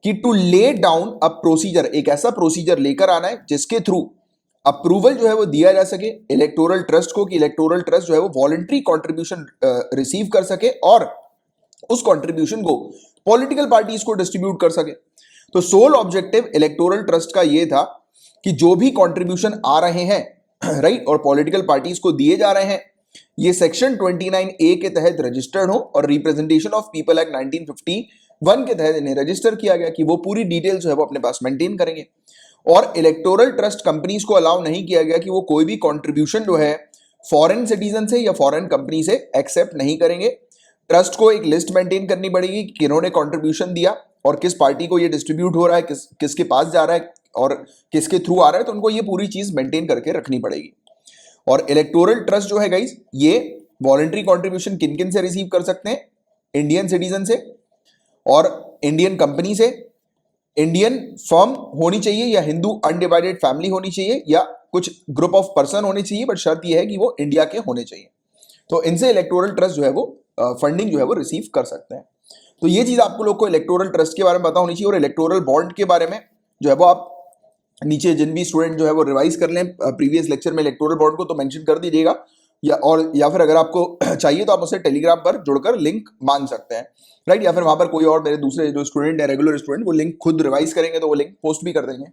कि to lay down a procedure, एक ऐसा प्रोसीजर लेकर आना है जिसके थ्रू अप्रूवल जो है वो दिया जा सके इलेक्टोरल ट्रस्ट को, कि इलेक्टोरल ट्रस्ट जो है वो वॉलंटरी कंट्रीब्यूशन रिसीव कर सके और उस कंट्रीब्यूशन को पॉलिटिकल पार्टीज को डिस्ट्रीब्यूट कर सके। तो सोल ऑब्जेक्टिव इलेक्टोरल ट्रस्ट का ये था कि जो भी कंट्रीब्यूशन आ रहे हैं, राइट, और पॉलिटिकल पार्टीज को दिए जा रहे हैं, ये सेक्शन 29A के तहत रजिस्टर्ड हो और रिप्रेजेंटेशन ऑफ पीपल एक्ट 1951 के तहत इन्हें रजिस्टर किया गया कि वो पूरी डिटेल जो है वो अपने पास मेंटेन करेंगे। और इलेक्टोरल ट्रस्ट कंपनीज को अलाउ नहीं किया गया कि वो कोई भी कंट्रीब्यूशन जो है फॉरेन सिटीजन से या फॉरेन कंपनी से एक्सेप्ट नहीं करेंगे। ट्रस्ट को एक लिस्ट मेंटेन करनी पड़ेगी कि किन्होंने कंट्रीब्यूशन दिया और किस पार्टी को ये डिस्ट्रीब्यूट हो रहा है, किसके पास जा रहा है और किसके थ्रू आ रहा है, तो उनको ये पूरी चीज मेंटेन करके रखनी पड़ेगी। और इलेक्टोरल ट्रस्ट जो है गाइस, ये वॉलंटरी कंट्रीब्यूशन किन किन से रिसीव कर सकते हैं, इंडियन सिटीजन से और इंडियन कंपनी से, इंडियन फर्म होनी चाहिए या हिंदू अनडिवाइडेड फैमिली होनी चाहिए या कुछ ग्रुप ऑफ पर्सन होने चाहिए, बट शर्त यह है कि वो इंडिया के होने चाहिए। तो इनसे इलेक्टोरल ट्रस्ट जो है वो फंडिंग जो है वो रिसीव कर सकते हैं। तो ये चीज आपको लोग को इलेक्टोरल ट्रस्ट के बारे में पता होनी चाहिए। और इलेक्टोरल बॉन्ड के बारे में जो है वो आप नीचे जिन भी स्टूडेंट जो है वो रिवाइज कर लें प्रीवियस लेक्चर में इलेक्टोरल बॉन्ड को, तो मेंशन कर दीजिएगा। या फिर अगर आपको चाहिए तो आप उसे टेलीग्राम पर जुड़कर लिंक मांग सकते हैं, राइट। या फिर वहां पर कोई और मेरे दूसरे जो स्टूडेंट है, रेगुलर स्टूडेंट, वो लिंक खुद रिवाइज करेंगे तो वो लिंक पोस्ट भी कर देंगे,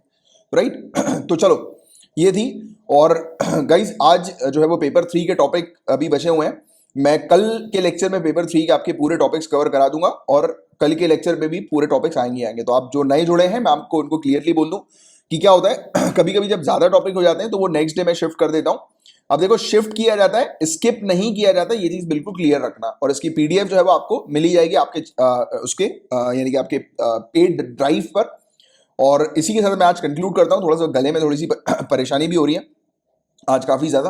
राइट। तो चलो ये थी। और गाइज आज जो है वो पेपर 3 के टॉपिक अभी बचे हुए हैं। मैं कल के लेक्चर में पेपर 3 के आपके पूरे टॉपिक्स कवर करा दूंगा और कल के लेक्चर में भी पूरे टॉपिक्स आएंगे। तो आप जो नए जुड़े हैं, मैं आपको उनको क्लियरली बोल दूं कि क्या होता है कभी कभी जब ज्यादा टॉपिक हो जाते हैं तो वो नेक्स्ट डे में शिफ्ट कर देता हूं। अब देखो, शिफ्ट किया जाता है, स्किप नहीं किया जाता, ये चीज बिल्कुल क्लियर रखना। और इसकी पीडीएफ जो है वो आपको मिली जाएगी आपके उसके यानी कि आपके पेड ड्राइव पर। और इसी के साथ मैं आज कंक्लूड करता हूँ। थोड़ा सा गले में थोड़ी सी परेशानी भी हो रही है आज काफी ज्यादा,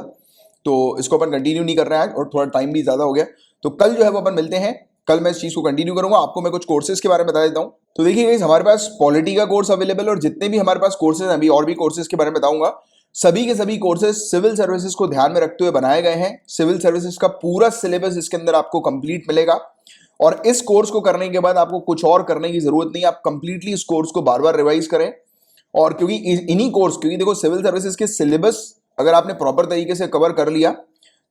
तो इसको अपन कंटिन्यू नहीं कर रहे हैं आज, और थोड़ा टाइम भी ज्यादा हो गया। तो कल जो है वो अपन मिलते हैं। कल मैं इस चीज को कंटिन्यू करूंगा। आपको मैं कुछ कोर्सेज के बारे में बता देता हूं। तो देखिए गाइस, हमारे पास पॉलिटी का कोर्स अवेलेबल, और जितने भी हमारे पास कोर्सेज हैं, अभी और भी कोर्सेज के बारे में बताऊंगा, सभी के सभी कोर्सेज सिविल सर्विसेज को ध्यान में रखते हुए बनाए गए हैं। सिविल सर्विसेज का पूरा सिलेबस इसके अंदर आपको कंप्लीट मिलेगा। और इस कोर्स को करने के बाद आपको कुछ और करने की जरूरत नहीं, आप कंप्लीटली इस कोर्स को बार बार रिवाइज करें। और क्योंकि इन्हीं कोर्स, क्योंकि देखो सिविल सर्विसेज के सिलेबस अगर आपने प्रॉपर तरीके से कवर कर लिया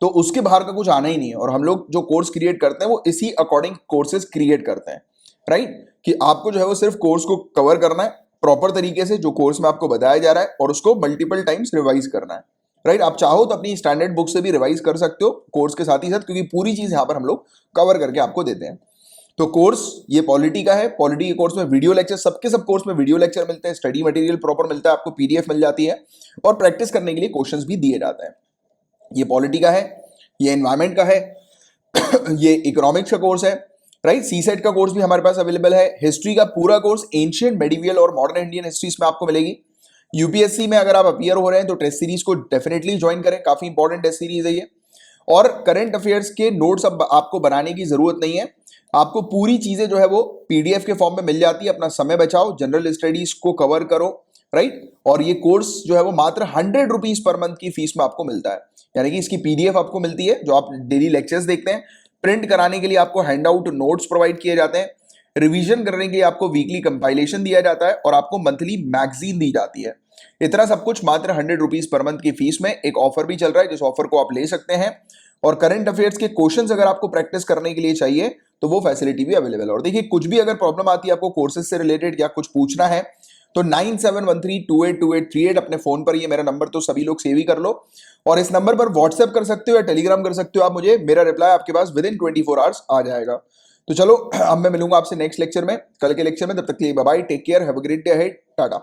तो उसके बाहर का कुछ आना ही नहीं है। और हम लोग जो कोर्स क्रिएट करते हैं वो इसी अकॉर्डिंग कोर्सेज क्रिएट करते हैं, राइट। कि आपको जो है वो सिर्फ कोर्स को कवर करना है प्रॉपर तरीके से, जो कोर्स में आपको बताया जा रहा है, और उसको मल्टीपल टाइम्स रिवाइज करना है, राइट। आप चाहो तो अपनी स्टैंडर्ड बुक से भी रिवाइज कर सकते हो कोर्स के साथ ही साथ, क्योंकि पूरी चीज यहां पर हम लोग कवर करके आपको देते हैं। तो कोर्स ये पॉलिटी का है। पॉलिटी के कोर्स में वीडियो लेक्चर, सबके सब कोर्स में वीडियो लेक्चर मिलते हैं, स्टडी मटेरियल प्रॉपर मिलता है, आपको पीडीएफ मिल जाती है, और प्रैक्टिस करने के लिए क्वेश्चंस भी दिए जाते हैं। ये पॉलिटी का है, ये एनवायरमेंट का है, ये इकोनॉमिक्स का कोर्स है, राइट। सीसेट का कोर्स भी हमारे पास अवेलेबल है। हिस्ट्री का पूरा कोर्स, एंशिएंट, मेडिवियल और मॉडर्न इंडियन हिस्ट्री में आपको मिलेगी। यूपीएससी में अगर आप अपीयर हो रहे हैं तो टेस्ट सीरीज को डेफिनेटली ज्वाइन करें, काफी इंपॉर्टेंट टेस्ट सीरीज है ये। और करंट अफेयर्स के नोट्स अब आपको बनाने की जरूरत नहीं है, आपको पूरी चीजें जो है वो पीडीएफ के फॉर्म में मिल जाती है। अपना समय बचाओ, जनरल स्टडीज को कवर करो, राइट। और ये कोर्स जो है वो मात्र 100 रुपीज पर मंथ की फीस में आपको मिलता है। यानी कि इसकी पीडीएफ आपको मिलती है, जो आप डेली लेक्चर्स देखते हैं। प्रिंट कराने के लिए आपको हैंडआउट नोट्स प्रोवाइड किए जाते हैं। रिवीजन करने के लिए आपको वीकली कंपाइलेशन दिया जाता है, और आपको मंथली मैगजीन दी जाती है। इतना सब कुछ मात्र 100 रुपीज पर मंथ की फीस में। एक ऑफर भी चल रहा है, जिस ऑफर को आप ले सकते हैं। और करंट अफेयर्स के क्वेश्चंस अगर आपको प्रैक्टिस करने के लिए चाहिए तो वो फैसिलिटी भी अवेलेबल है। और देखिए, कुछ भी अगर प्रॉब्लम आती है आपको कोर्सेज से रिलेटेड या कुछ पूछना है तो 9713282838 अपने फोन पर, ये मेरा नंबर तो सभी लोग सेव ही कर लो, और इस नंबर पर व्हाट्सएप कर सकते हो या टेलीग्राम कर सकते हो आप मुझे। मेरा रिप्लाई आपके पास विद इन 24 आवर्स आ जाएगा। तो चलो, अब मैं मिलूंगा आपसे नेक्स्ट लेक्चर में, कल के लेक्चर में। तब तक के लिए bye bye, take care, have a great day ahead, Tata.